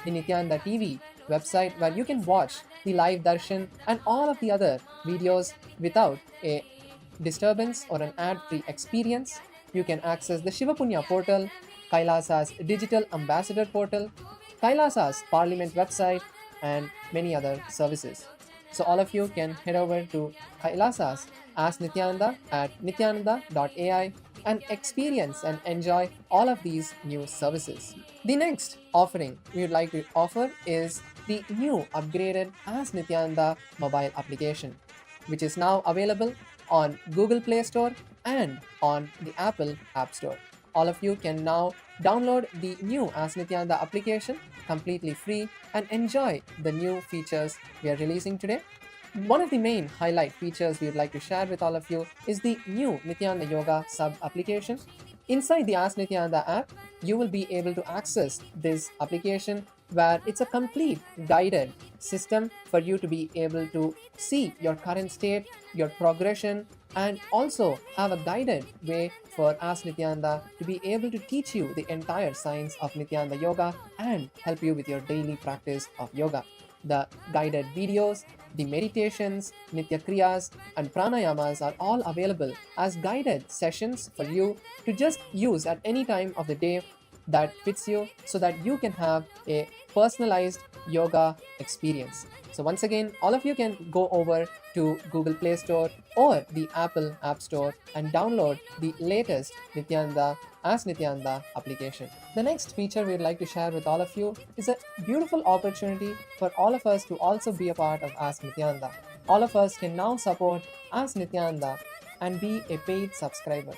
the Nityananda TV website where you can watch the live Darshan and all of the other videos without a disturbance or an ad-free experience. You can access the Shivapunya portal, Kailasa's digital ambassador portal, Kailasa's parliament website, and many other services. So all of you can head over to Kailasa's Ask Nityananda at nityananda.ai and experience and enjoy all of these new services. The next offering we would like to offer is the new upgraded Ask Nityananda mobile application, which is now available on Google Play Store and on the Apple App Store. All of you can now download the new Ask Nityananda application completely free and enjoy the new features we are releasing today. One of the main highlight features we would like to share with all of you is the new Nityananda Yoga sub application. Inside the Ask Nityananda app, you will be able to access this application where it's a complete guided system for you to be able to see your current state, your progression, and also have a guided way for Ask Nityananda to be able to teach you the entire science of Nityananda Yoga and help you with your daily practice of yoga. The guided videos, the meditations, Nitya Kriyas, and pranayamas are all available as guided sessions for you to just use at any time of the day that fits you so that you can have a personalized yoga experience. So once again, all of you can go over to Google Play Store or the Apple App Store and download the latest Nityananda Ask Nityananda application. The next feature we'd like to share with all of you is a beautiful opportunity for all of us to also be a part of Ask Nityananda. All of us can now support Ask Nityananda and be a paid subscriber.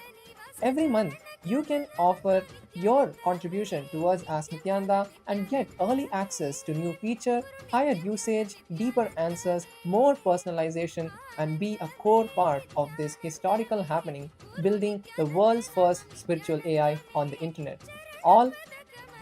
Every month, you can offer your contribution towards Ask Nityananda and get early access to new feature, higher usage, deeper answers, more personalization, and be a core part of this historical happening, building the world's first spiritual AI on the internet. All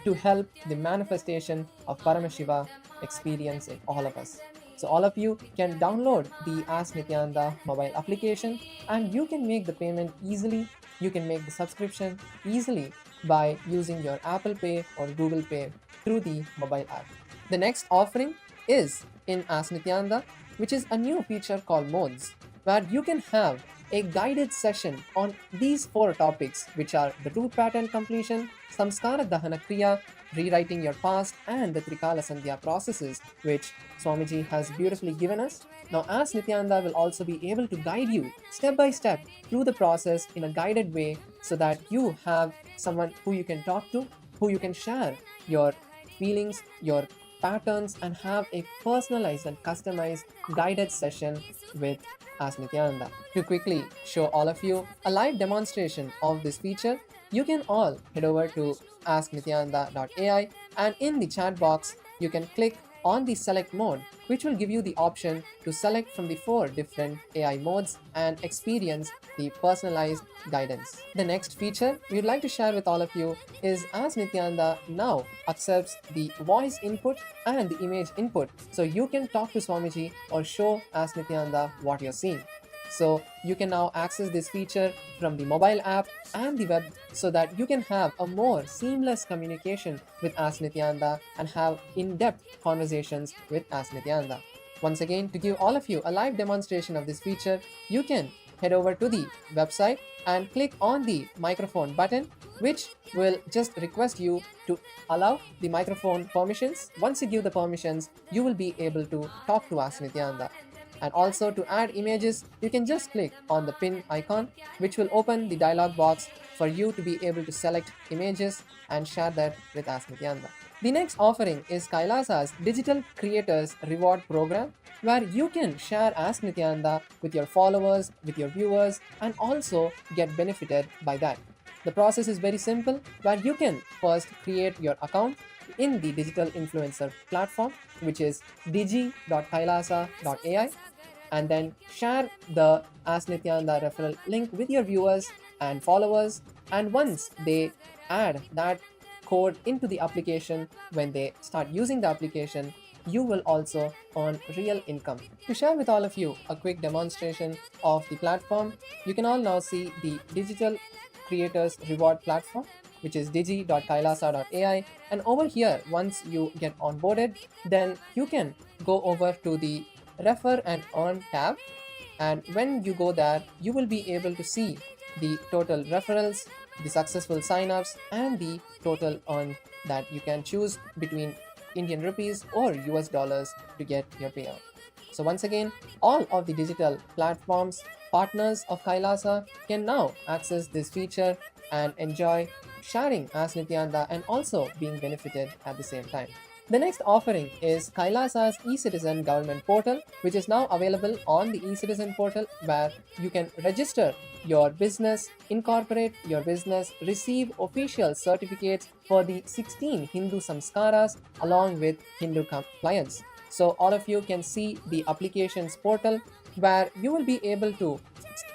to help the manifestation of Paramashiva experience in all of us. So all of you can download the Ask Nityananda mobile application and you can make the payment easily. You can make the subscription easily by using your Apple Pay or Google Pay through the mobile app. The next offering is in Ask Nityananda, which is a new feature called Modes, where you can have a guided session on these 4 topics, which are the root pattern completion, samskara dahana kriya, rewriting your past, and the Trikala Sandhya processes, which Swamiji has beautifully given us. Now, Ask Nityananda will also be able to guide you step by step through the process in a guided way so that you have someone who you can talk to, who you can share your feelings, your patterns, and have a personalized and customized guided session with Ask Nityananda. To quickly show all of you a live demonstration of this feature, you can all head over to asknityananda.ai and in the chat box, you can click on the select mode, which will give you the option to select from the 4 different AI modes and experience the personalized guidance. The next feature we'd like to share with all of you is Ask Nityananda now accepts the voice input and the image input, so you can talk to Swamiji or show Ask Nityananda what you're seeing. So you can now access this feature from the mobile app and the web so that you can have a more seamless communication with Ask Nityananda and have in-depth conversations with Ask Nityananda. Once again, to give all of you a live demonstration of this feature, you can head over to the website and click on the microphone button, which will just request you to allow the microphone permissions. Once you give the permissions, you will be able to talk to Ask Nityananda. And also to add images, you can just click on the pin icon, which will open the dialog box for you to be able to select images and share that with Ask Nityananda. The next offering is KAILASA's Digital Creators Reward Program, where you can share Ask Nityananda with your followers, with your viewers, and also get benefited by that. The process is very simple, where you can first create your account in the digital influencer platform, which is digi.kailasa.ai, and then share the Ask Nityananda referral link with your viewers and followers. And once they add that code into the application, when they start using the application, you will also earn real income. To share with all of you a quick demonstration of the platform, you can all now see the Digital Creators Reward Platform, which is digi.kailasa.ai. And over here, once you get onboarded, then you can go over to the Refer and Earn tab. And when you go there, you will be able to see the total referrals, the successful signups, and the total earned that you can choose between Indian rupees or US dollars to get your payout. So once again, all of the digital platforms, partners of KAILASA can now access this feature and enjoy sharing Ask Nityananda and also being benefited at the same time. The next offering is KAILASA's eCitizen government portal, which is now available on the eCitizen portal, where you can register your business, incorporate your business, receive official certificates for the 16 Hindu samskaras along with Hindu compliance. So all of you can see the applications portal, where you will be able to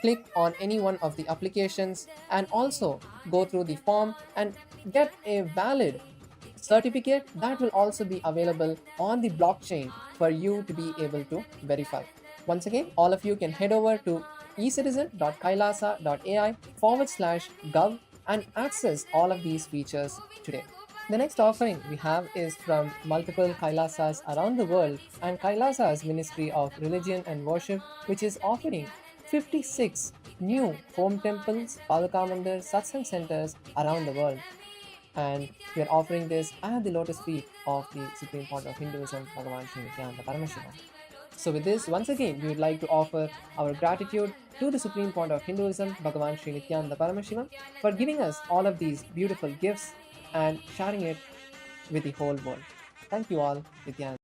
click on any one of the applications and also go through the form and get a valid certificate that will also be available on the blockchain for you to be able to verify. Once again, all of you can head over to ecitizen.kailasa.ai/gov and access all of these features today. The next offering we have is from multiple Kailasas around the world and Kailasa's Ministry of Religion and Worship, which is offering 56 new home temples, Padaka Mandir, Satsang centers around the world. And we are offering this at the lotus feet of the Supreme Pontiff of Hinduism, Bhagavan Sri Nithyānanda Paramashīvam. So with this, once again, we would like to offer our gratitude to the Supreme Pontiff of Hinduism, Bhagavan Sri Nithyānanda Paramashīvam, for giving us all of these beautiful gifts and sharing it with the whole world. Thank you all, Nityananda.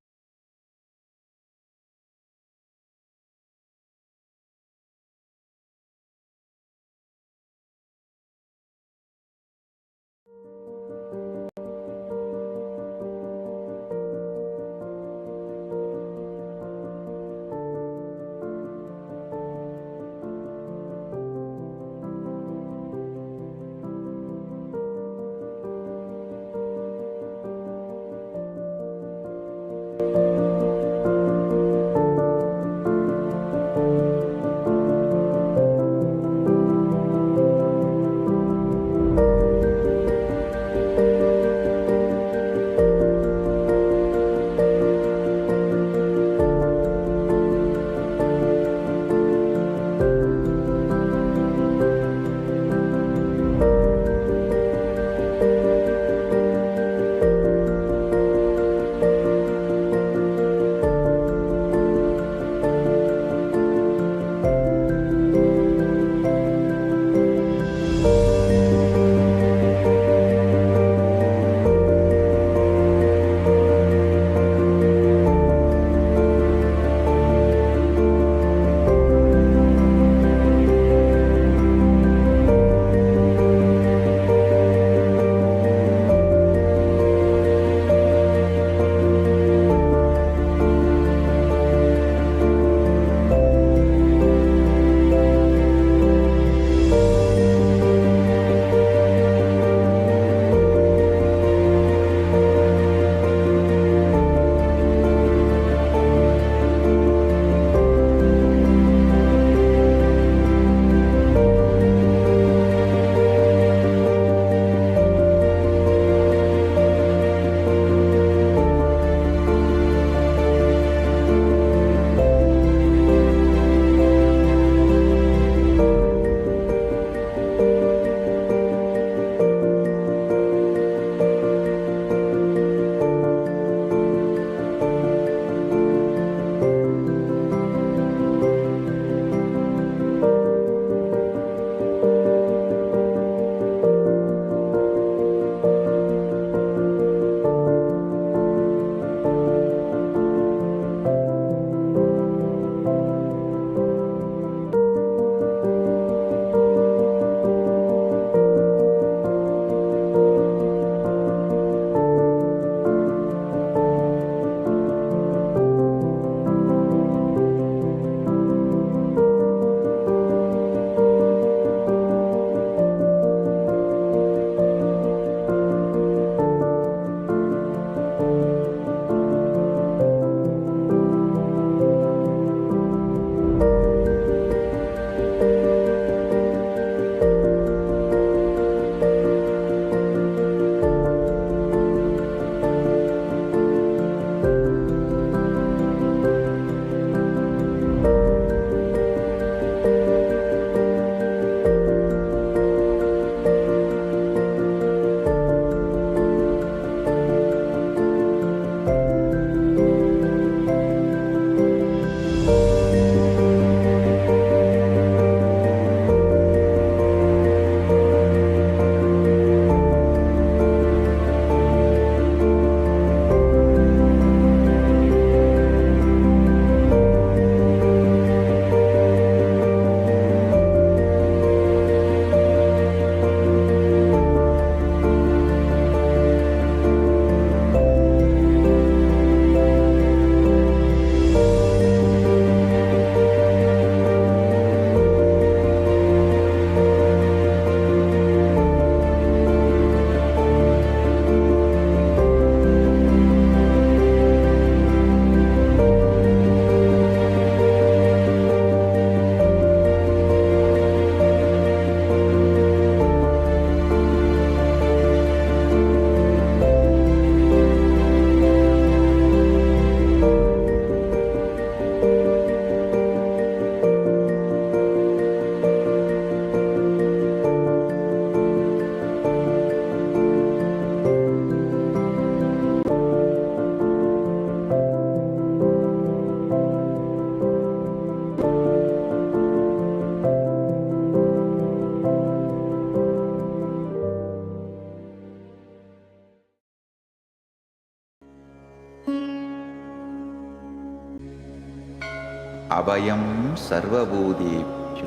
Abhayam Sarvabhūtebhyo.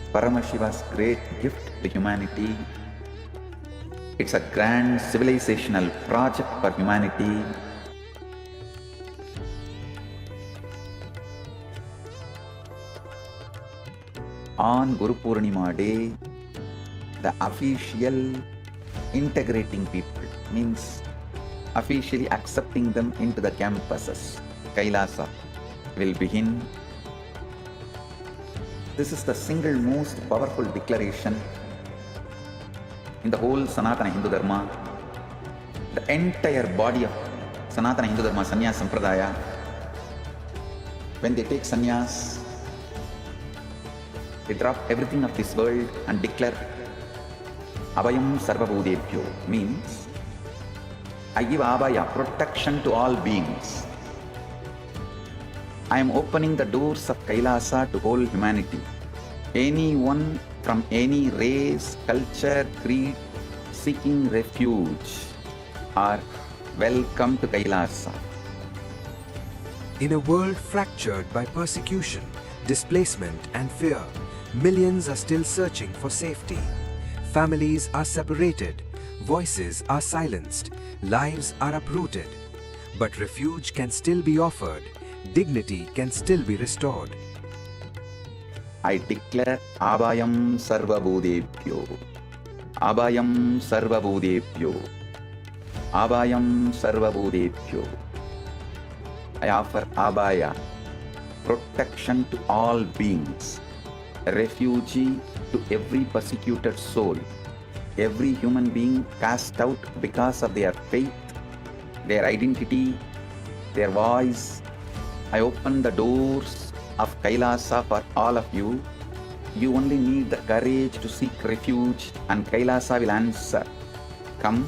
Paramashiva's great gift to humanity. It's a grand civilizational project for humanity. On Guru Purnima day, the official integrating people means officially accepting them into the campuses, KAILASA, will begin. This is the single most powerful declaration in the whole Sanatana Hindu Dharma. The entire body of Sanatana Hindu Dharma, Sannyas Sampradaya, when they take sannyas, they drop everything of this world and declare Abhayam Sarvabhūtebhyo, means I give Abhaya, protection to all beings. I am opening the doors of Kailasa to whole humanity. Anyone from any race, culture, creed, seeking refuge are welcome to Kailasa. In a world fractured by persecution, displacement and fear, millions are still searching for safety. Families are separated, voices are silenced, lives are uprooted. But refuge can still be offered, dignity can still be restored. I declare Abhayam Sarvabhūtebhyo. Abhayam Sarvabhūtebhyo. Abhayam Sarvabhūtebhyo. I offer Abhaya, protection to all beings, refuge to every persecuted soul, every human being cast out because of their faith, their identity, their voice. I open the doors of Kailasa for all of you. You only need the courage to seek refuge and Kailasa will answer. Come,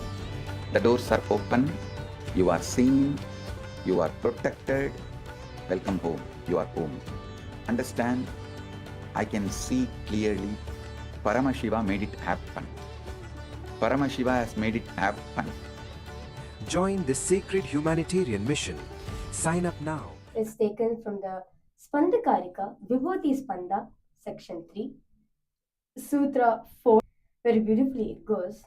the doors are open, you are seen, you are protected. Welcome home, you are home. Understand? I can see clearly. Paramashiva made it happen. Paramashiva has made it happen. Join this sacred humanitarian mission. Sign up now. It's taken from the Spandakarika, Vibhuti Spanda, section 3, Sutra 4. Very beautifully it goes.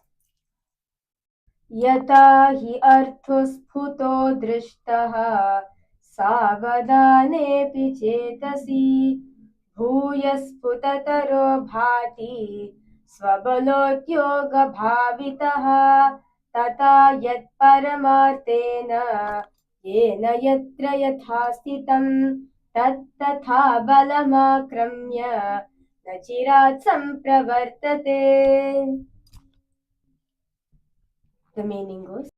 Yata hi arthosputo drishtaha savadane chetasi bhuyasputataro bhati svabalotyoga bhavitaha tata yat paramartena yena yatra yathastitam tat tatha balamakramya nachirat sampravartate. The meaning goes,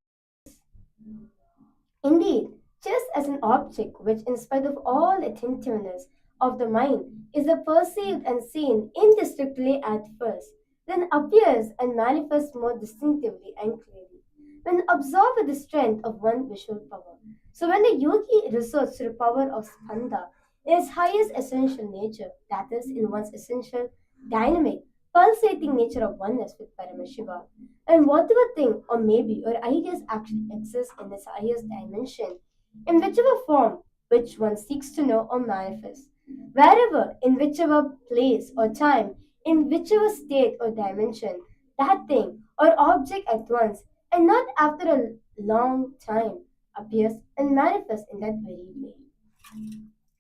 indeed, just as an object which, in spite of all attentiveness of the mind, is perceived and seen indistinctly at first, then appears and manifests more distinctively and clearly, when absorbed with the strength of one visual power. So when the yogi resorts to the power of spanda in its highest essential nature, that is, in one's essential, dynamic, pulsating nature of oneness with Paramashiva, and whatever thing or maybe or ideas actually exist in its highest dimension, in whichever form which one seeks to know or manifest, wherever, in whichever place or time, in whichever state or dimension, that thing or object at once, and not after a long time, appears and manifests in that very way.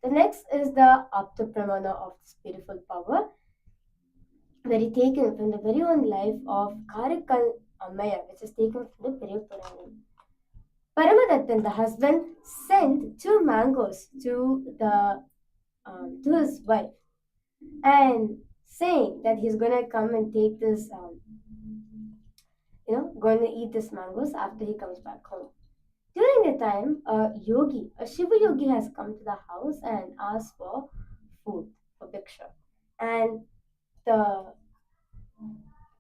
The next is the Aptapramana of this beautiful power, very taken from the very own life of Karikal Amaya, which is taken from the Periya Purana. Paramadatan, the husband, sent 2 mangoes to his wife, and saying that he's gonna come and take this, going to eat this mangoes after he comes back home. During the time, a Shiva yogi has come to the house and asked for food, for bhiksha, and the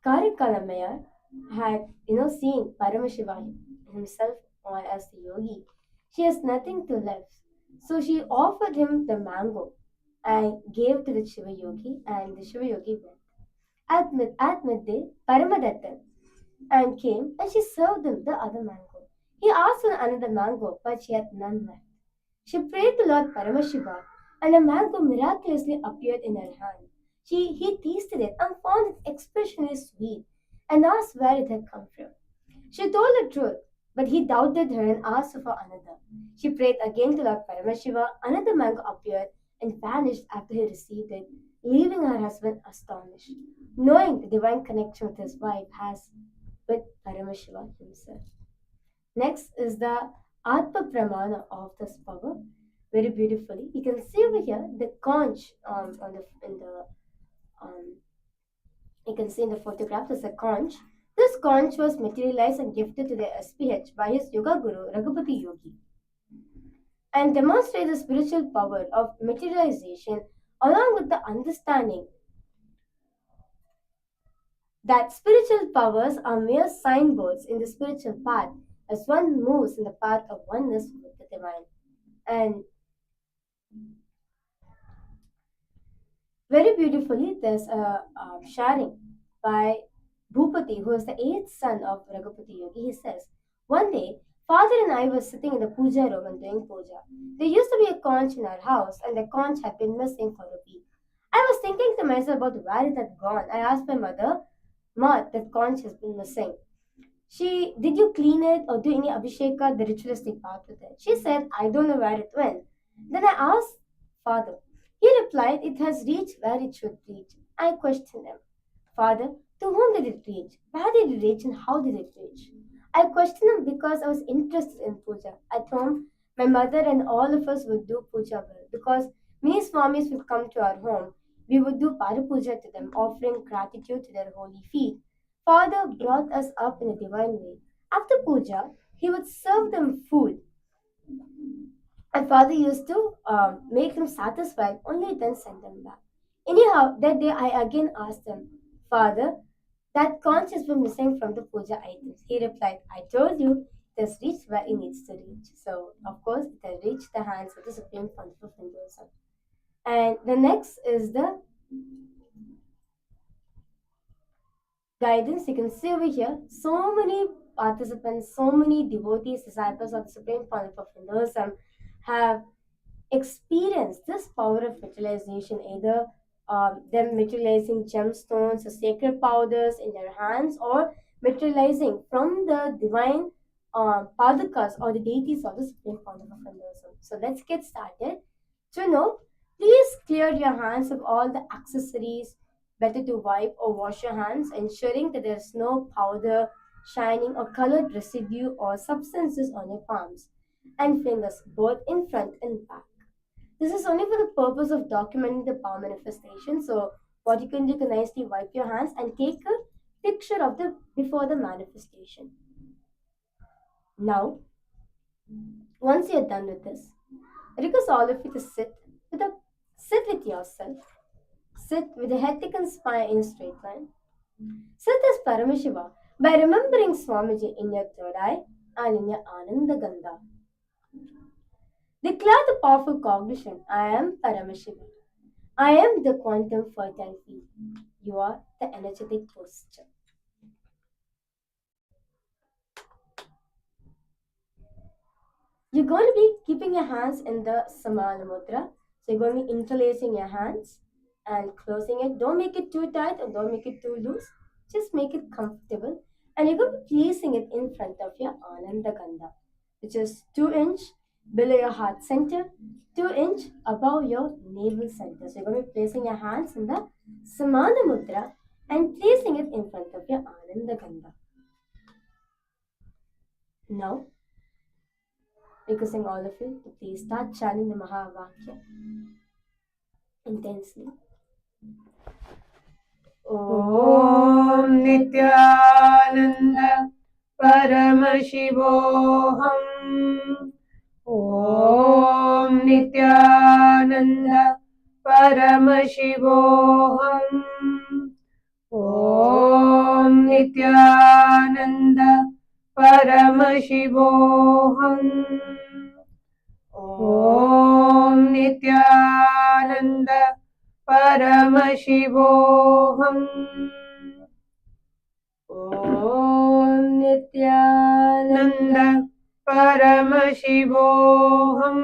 Karikalamaya had, seen Paramashiva himself as the yogi. She has nothing to left. So she offered him the mango and gave to the Shiva yogi, and the Shiva yogi went. At midday, Paramadatan and came and she served him the other mango. He asked for another mango, but she had none left. She prayed to Lord Paramashiva, and a mango miraculously appeared in her hand. He tasted it and found its expression is sweet, and asked where it had come from. She told the truth, but he doubted her and asked for another. She prayed again to Lord Paramashiva. Another mango appeared and vanished after he received it, leaving her husband astonished, knowing the divine connection with his wife has with Paramashiva himself. Next is the Atma Pramana of this power. Very beautifully, you can see over here the conch on the in the you can see in the photograph. There's a conch. This conch was materialized and gifted to the SPH by his yoga guru Raghupati Yogi, and demonstrates the spiritual power of materialization along with the understanding that spiritual powers are mere signboards in the spiritual path as one moves in the path of oneness with the divine. And very beautifully, there's a sharing by Bhupati, who is the eighth son of Raghupati Yogi. He says, one day, father and I were sitting in the puja room and doing puja. There used to be a conch in our house, and the conch had been missing for a week. I was thinking to myself about where it had gone. I asked my mother, Ma, that conch has been missing. Did you clean it or do any abhisheka, the ritualistic part with it? She said, I don't know where it went. Then I asked father. He replied, it has reached where it should reach. I questioned him. Father, to whom did it reach? Where did it reach and how did it reach? I questioned him because I was interested in puja. At home, my mother and all of us would do puja well because many swamis would come to our home. We would do parapuja to them, offering gratitude to their holy feet. Father brought us up in a divine way. After puja, he would serve them food. And father used to make them satisfied, only then send them back. Anyhow, that day I again asked him, Father, that conch has been missing from the puja items. He replied, I told you it has reached where it needs to reach. So, of course, it has reached the hands of the Supreme Pontiff of Hinduism. And the next is the guidance. You can see over here so many participants, so many devotees, disciples of the Supreme Pontiff of Hinduism have experienced this power of materialization, either them materializing gemstones or sacred powders in their hands, or materializing from the divine padakas or the deities of the Supreme Pontiff of Hinduism. So let's get started. To know, please clear your hands of all the accessories. Better to wipe or wash your hands, ensuring that there's no powder, shining or colored residue or substances on your palms and fingers, both in front and back. This is only for the purpose of documenting the power manifestation. So what you can do, you can nicely wipe your hands and take a picture of the before the manifestation. Now, once you're done with this, I request all of you to sit with yourself. Sit with the head, neck and spine in a straight line. Sit as Paramashiva by remembering Swamiji in your third eye and in your Ananda Gandha. Declare the powerful cognition, I am Paramashiva. I am the quantum fertile field. You are the energetic posture. You're going to be keeping your hands in the Samana Mudra. So you're going to be interlacing your hands and closing it. Don't make it too tight or don't make it too loose. Just make it comfortable. And you're going to be placing it in front of your Ananda Gandha, which is 2 inch below your heart center, 2 inch above your navel center. So you're going to be placing your hands in the Samana Mudra and placing it in front of your Ananda Gandha. Now, requesting all of you to please start chanting the Mahavakya intensely. Om Nityananda Paramashivoham. Om Nityananda Paramashivoham. Om Nityananda Paramashivoham. Om Nityananda Paramashivoham. Om Nityananda Paramashivoham.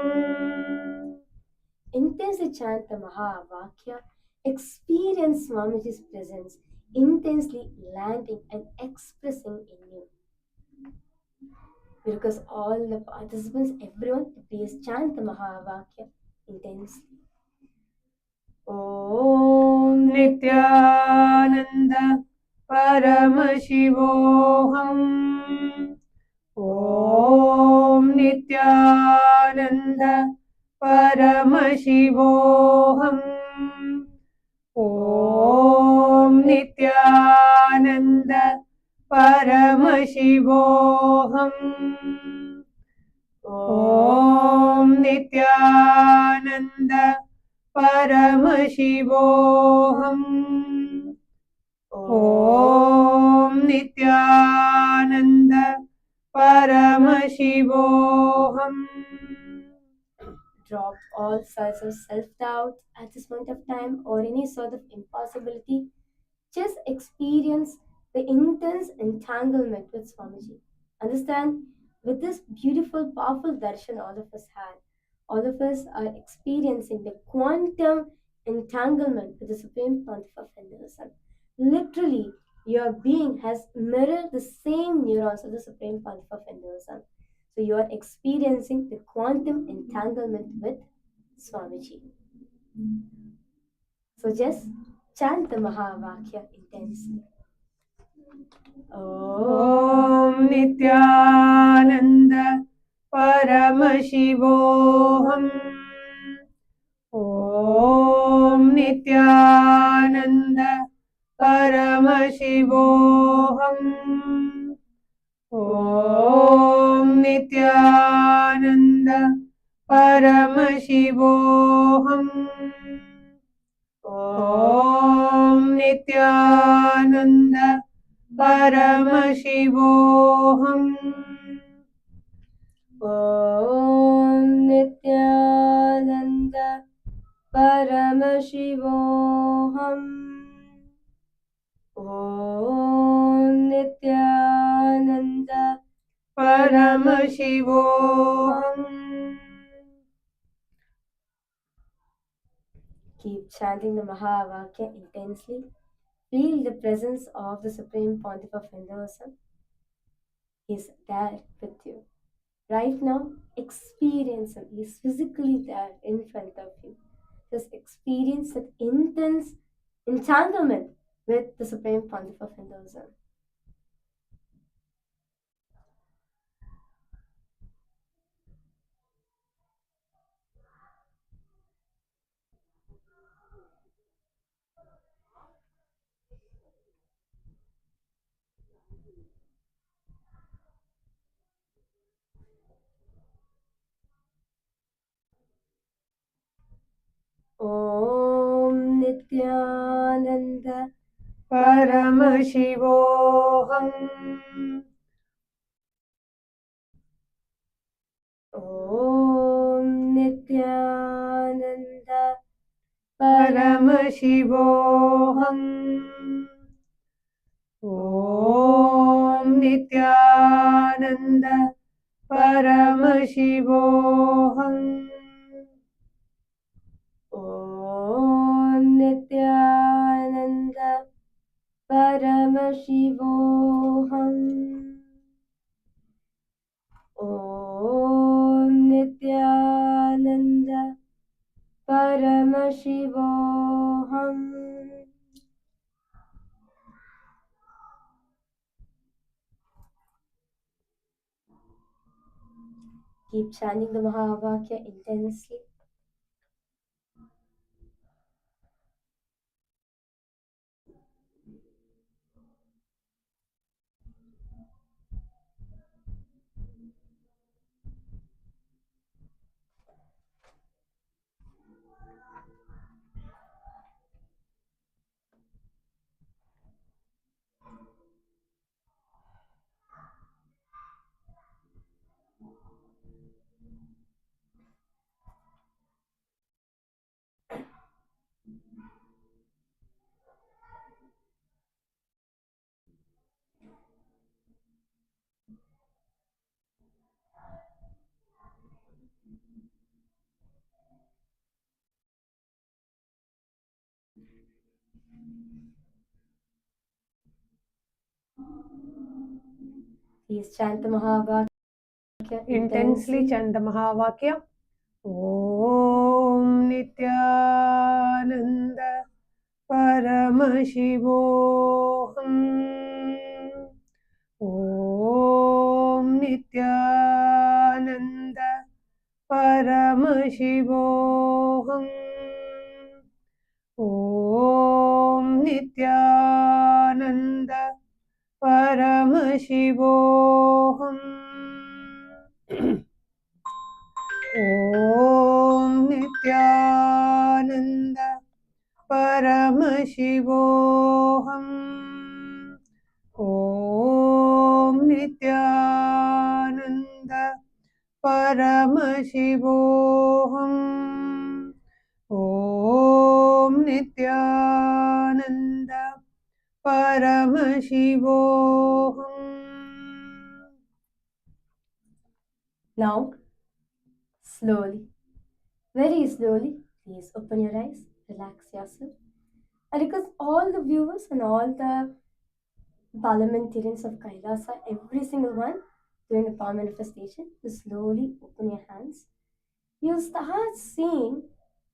intensely chant the Mahavakya, experience Swamiji's presence intensely landing and expressing in you. Because all the participants, everyone, please chant the Mahavakya intensely. Om Nityananda Paramashivoham. Om Nityananda Paramashivoham. Om Nityananda Paramashivoham. Om Nityananda Paramashivoham. Om Nityananda Paramashivoham. Drop all sorts of self-doubt at this point of time or any sort of impossibility. Just experience the intense entanglement with Swamiji. Understand, with this beautiful, powerful darshan all of us had, all of us are experiencing the quantum entanglement with the Supreme Pontiff of Hinduism. Literally, your being has mirrored the same neurons of the Supreme Pontiff of Hinduism. So you are experiencing the quantum entanglement with Swamiji. So just chant the Mahavakya intensely. Om Nityananda Paramashivoham. Om Nityananda Paramashivoham. Om Nityananda Paramashivoham. Om Nityananda Paramashivoham. Om Nityananda Paramashivoham. Om Nityananda Paramashivoham. Keep chanting the Mahavakya intensely. Feel the presence of the Supreme Pontiff of Hinduism. He is there with you. Right now, experience him. He is physically there in front of you. Just experience that intense entanglement with the Supreme Pontiff of Hinduism. Om Nityananda Paramashivoham. Om Nityananda Paramashivoham. Om Nityananda Paramashivoham. Om Nityananda Paramashivoham. Om Nityananda Paramashivoham. Keep chanting the Mahavakya intensely. Please chant the Mahavakya Intensely chant the Mahavakya. Om Nityananda Paramashivoham. Om Nityananda Paramashivoham. Om Nityananda Paramashivoham. Om Nityananda Paramashivoham. Om Nityananda Paramashivoham. Om Nityananda Paramashivoham. Now, slowly, very slowly, please open your eyes, relax yourself. And because all the viewers and all the parliamentarians of Kailasa, every single one doing the power manifestation, you slowly open your hands. You start seeing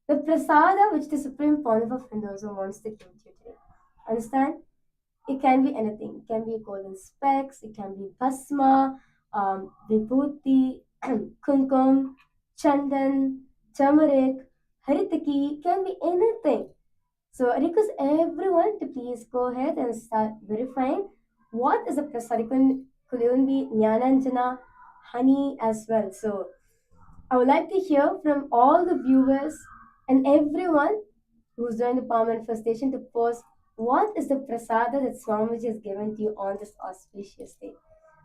the prasada which the Supreme Pontiff of Hinduism wants to give to you today. Understand? It can be anything. It can be golden specks, it can be bhasma, vibhuti, kumkum, chandan, turmeric, haritaki, can be anything. So I request everyone to please go ahead and start verifying what is the prasad. It could even be Jnananjana, honey as well. So I would like to hear from all the viewers and everyone who's doing the power manifestation to post what is the prasada that Swamiji has given to you on this auspicious day.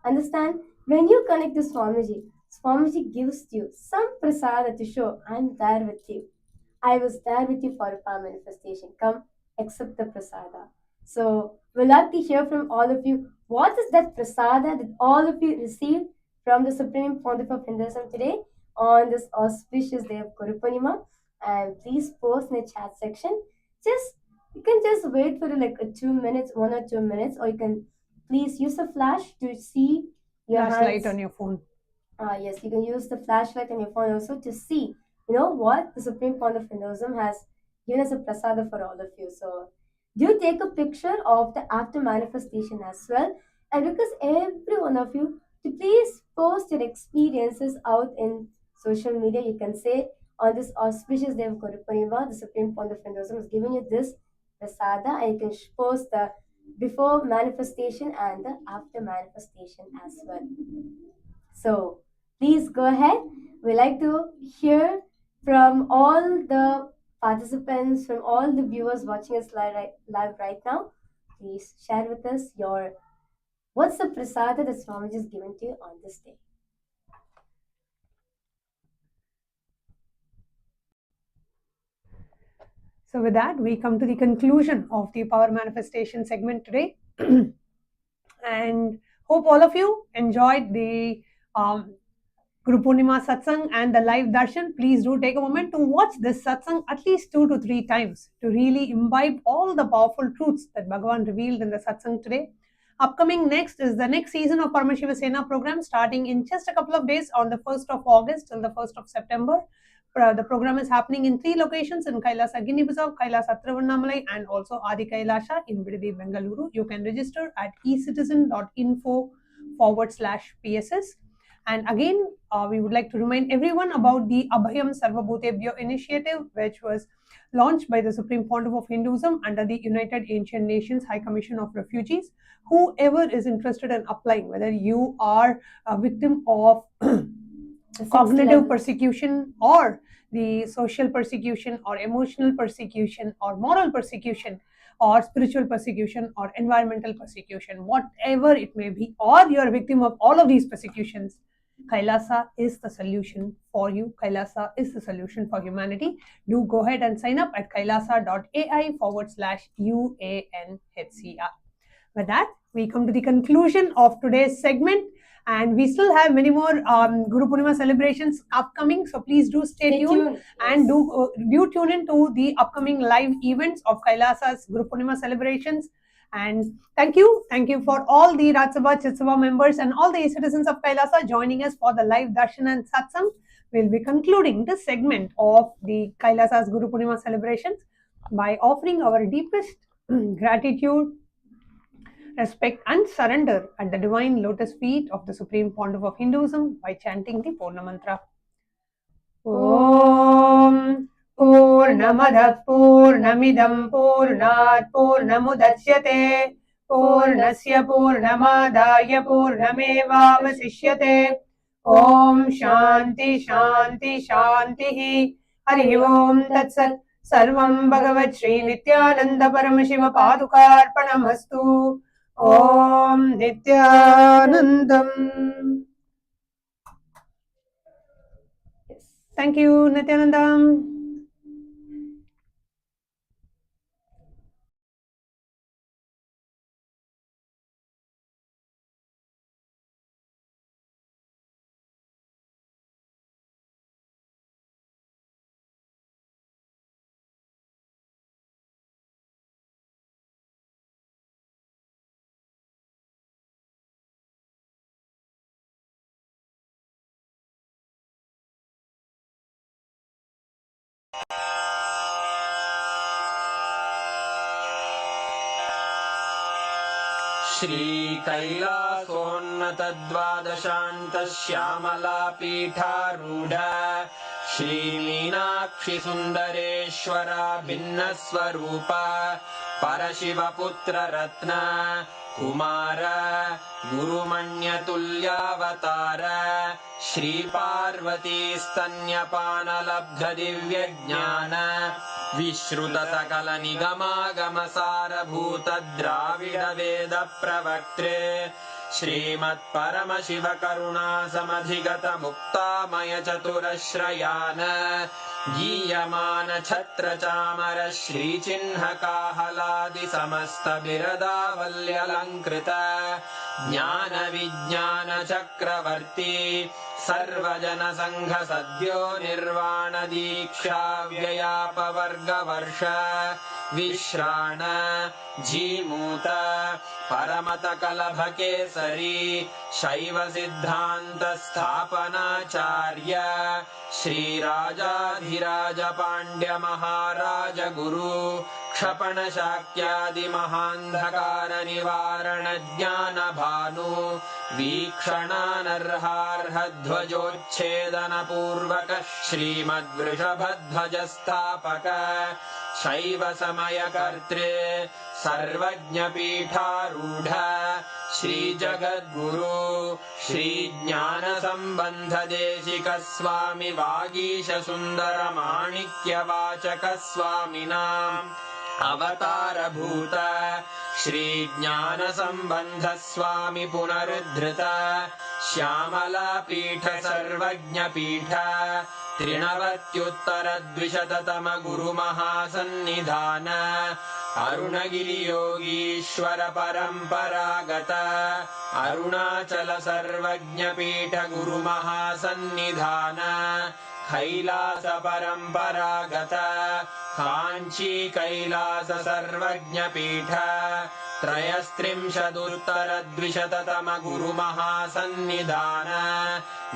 Understand? When you connect to Swamiji, Swamiji gives you some prasada to show, I'm there with you. I was there with you for a power manifestation. Come, accept the prasada. So, we'd like to hear from all of you. What is that prasada that all of you received from the Supreme Pontiff of Hinduism today on this auspicious day of Guru Purnima? And please post in the chat section. You can just wait for like 2 minutes, 1 or 2 minutes, or you can please use a flash to see your Flashlight on your phone. Yes, you can use the flashlight on your phone also to see, what the Supreme Pontiff of Hinduism has given as a prasada for all of you. So, do take a picture of the after manifestation as well. And because every one of you, to please post your experiences out in social media, you can say on this auspicious day of Guru Purnima, the Supreme Pontiff of Hinduism has given you this prasada, and you can post the before manifestation and the after manifestation as well. So please go ahead. We like to hear from all the participants, from all the viewers watching us live right now. Please share with us what's the prasada that Swamiji is given to you on this day. So with that, we come to the conclusion of the power manifestation segment today. And hope all of you enjoyed the Guru Purnima Satsang and the live Darshan. Please do take a moment to watch this Satsang at least 2 to 3 times to really imbibe all the powerful truths that Bhagavan revealed in the Satsang today. Upcoming next is the next season of Paramashiva Sena program, starting in just a couple of days on the 1st of August till the 1st of September. The program is happening in 3 locations in KAILASA, Guinea-Bissau, KAILASA, Tiruvannamalai, and also Adi KAILASA in Vidadi, Bengaluru. You can register at ecitizen.info/PSS. And again, we would like to remind everyone about the Abhayam Sarvabhūtebhyo initiative, which was launched by the Supreme Pontiff of Hinduism under the United Ancient Nations High Commission of Refugees. Whoever is interested in applying, whether you are a victim of cognitive persecution or the social persecution or emotional persecution or moral persecution or spiritual persecution or environmental persecution, whatever it may be, or you are a victim of all of these persecutions, KAILASA is the solution for you. KAILASA is the solution for humanity. Do go ahead and sign up at kailasa.ai/UANHCR. With that, we come to the conclusion of today's segment. And we still have many more Guru Purnima celebrations upcoming. So please do stay tuned. And do tune in to the upcoming live events of KAILASA's Guru Purnima celebrations. And thank you for all the Rajya Sabha, Chit Sabha members and all the citizens of Kailasa joining us for the live Darshan and Satsang. We'll be concluding this segment of the Kailasa's Guru Purnima celebrations by offering our deepest gratitude, respect and surrender at the divine lotus feet of the Supreme Pontiff of Hinduism by chanting the Purna Mantra. Om Purnamadah Purnamidam Purnat Purnamudachyate Purnasya Purnamadaya Purnamevavasishyate. Om Shanti Shanti Shanti. Hari Om Tat Sat. Sarvam Bhagavat Sri Nityananda Paramashiva Padukarpanamastu. Om Nityanandam. Thank you, Nityanandam. श्रीकैलासोन्नतद्वादशान्तश्यामलापीठारूढ श्रीमीनाक्षिसुन्दरेश्वरा भिन्नस्वरूप परशिवपुत्ररत्न Kumar गुरुमण्यतुल्यावतार श्रीपार्वतीस्तन्यपानलब्धदिव्यज्ञान विश्रुतसकलनिगमागमसारभूत द्राविडवेदप्रवक्त्रे श्रीमत्परमशिवकरुणासमधिगतमुक्तामयचतुरश्रयान् गीयमान छत्रचामर श्रीचिह्नकाहलादिसमस्तबिरदावल्यलङ्कृत ज्ञानविज्ञानचक्रवर्ती सर्वजनसङ्घसद्यो निर्वाणदीक्षा व्ययापवर्गवर्ष विश्राण Jimuta परमतकलभकेसरी शैवसिद्धान्तस्थापनाचार्य श्रीराजाधिराजपाण्ड्यमहाराज गुरु क्षपणशाक्यादिमहान्धकारनिवारणज्ञानभानु वीक्षणानर्हार्हध्वजोच्छेदनपूर्वक श्रीमद्वृषभध्वजस्थापक शैवसमयकर्त्रे सर्वज्ञपीठारूढ श्रीजगद्गुरु श्रीज्ञानसम्बन्धदेशिकस्वामि वागीशसुन्दरमाणिक्यवाचकस्वामिनाम् अवतारभूत श्रीज्ञानसम्बन्धस्वामि पुनरुद्धृत श्यामलापीठ सर्वज्ञपीठ त्रिनवत्युत्तरद्विशततम गुरुमहासन्निधान अरुणगिरियोगीश्वर परम्परागत अरुणाचल सर्वज्ञपीठ गुरुमहासन्निधान कैलास परम्परागत काञ्ची कैलास सर्वज्ञपीठ त्रयस्त्रिंशदुत्तरद्विशततम गुरुमहासन्निधान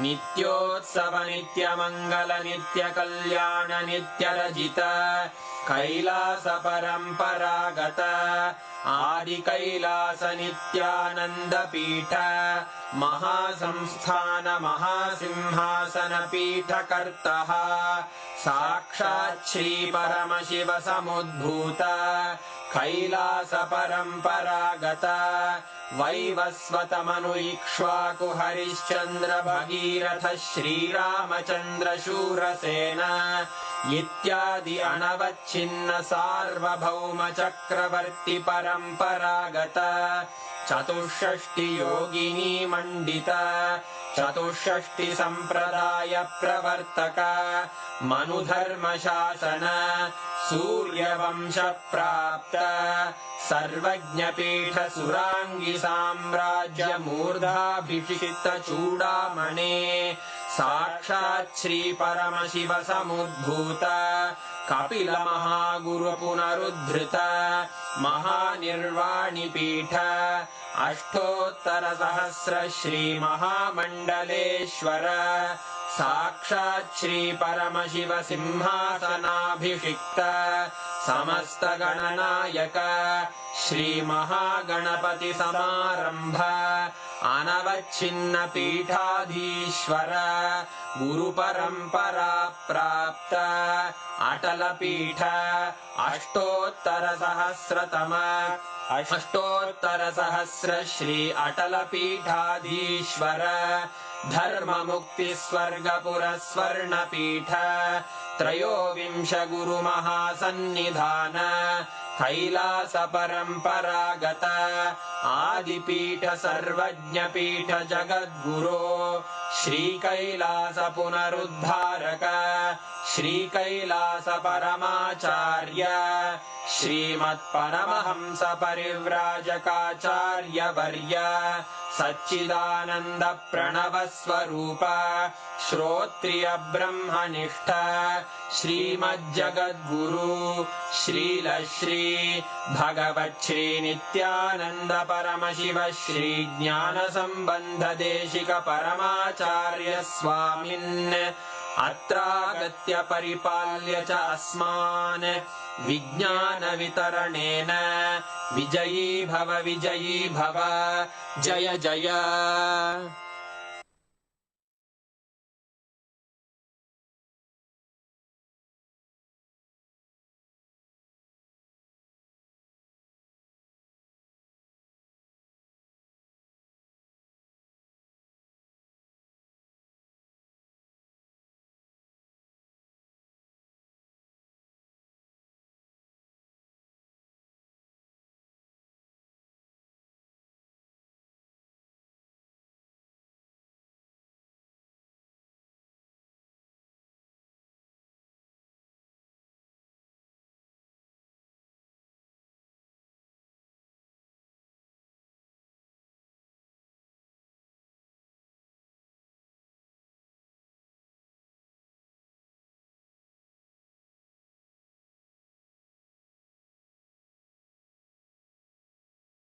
नित्योत्सव नित्यमङ्गल नित्यकल्याण नित्यरजित कैलास परम्परागत आदिकैलास नित्यानन्दपीठ महासंस्थान महासिंहासन पीठकर्तः साक्षात् श्री परमशिव समुद्भूत कैलास परम्परागत वैवस्वत मनु इक्ष्वाकु हरिश्चन्द्र भगीरथ श्रीरामचन्द्र शूरसेन इत्यादि अनवच्छिन्न सार्वभौम चक्रवर्ति परम्परागत चतुष्षष्टि योगिनी मण्डित चतुष्षष्टि सम्प्रदाय प्रवर्तक मनुधर्मशासन सूर्यवंश प्राप्त सर्वज्ञपीठ सुराङ्गी साम्राज्य मूर्धाभिषिक्त चूडामणे साक्षात् श्री परमशिव समुद्भूत कपिल महागुरु पुनरुद्धृत महानिर्वाणिपीठ अष्टोत्तर सहस्र श्री महामण्डलेश्वर साक्षात् श्री परमशिव सिंहासनाभिषिक्त समस्त गणनायक श्री महागणपति समारंभ अनवच्छिन्न पीठाधीश्वर गुरु परंपरा प्राप्त अटल पीठ अष्टोत्तर सहस्र श्री अटल पीठाधीश्वर धर्म मुक्ति स्वर्गपुर स्वर्ण पीठ त्रयोविंश गुरु महासन्निधान कैलास परंपरागत आदिपीठ सर्वज्ञ पीठ जगद्गुरो श्री कैलास पुनरुद्धारक श्री कैलास परमाचार्य श्रीमत् परमहंस परिव्राजकाचार्य वर्य सच्चिदानंद प्रणव स्वरूप श्रोत्रिय ब्रह्मनिष्ठ श्रीमज्जगद्गुरु श्रील श्री भगवत् श्री नित्यानंद परमशिव श्री ज्ञान संबंध देशिक परमाचार्य स्वामिन् अत्रागत्य परिपाल्य च अस्मान् विज्ञान वितरणेन विजयी भव जय जय।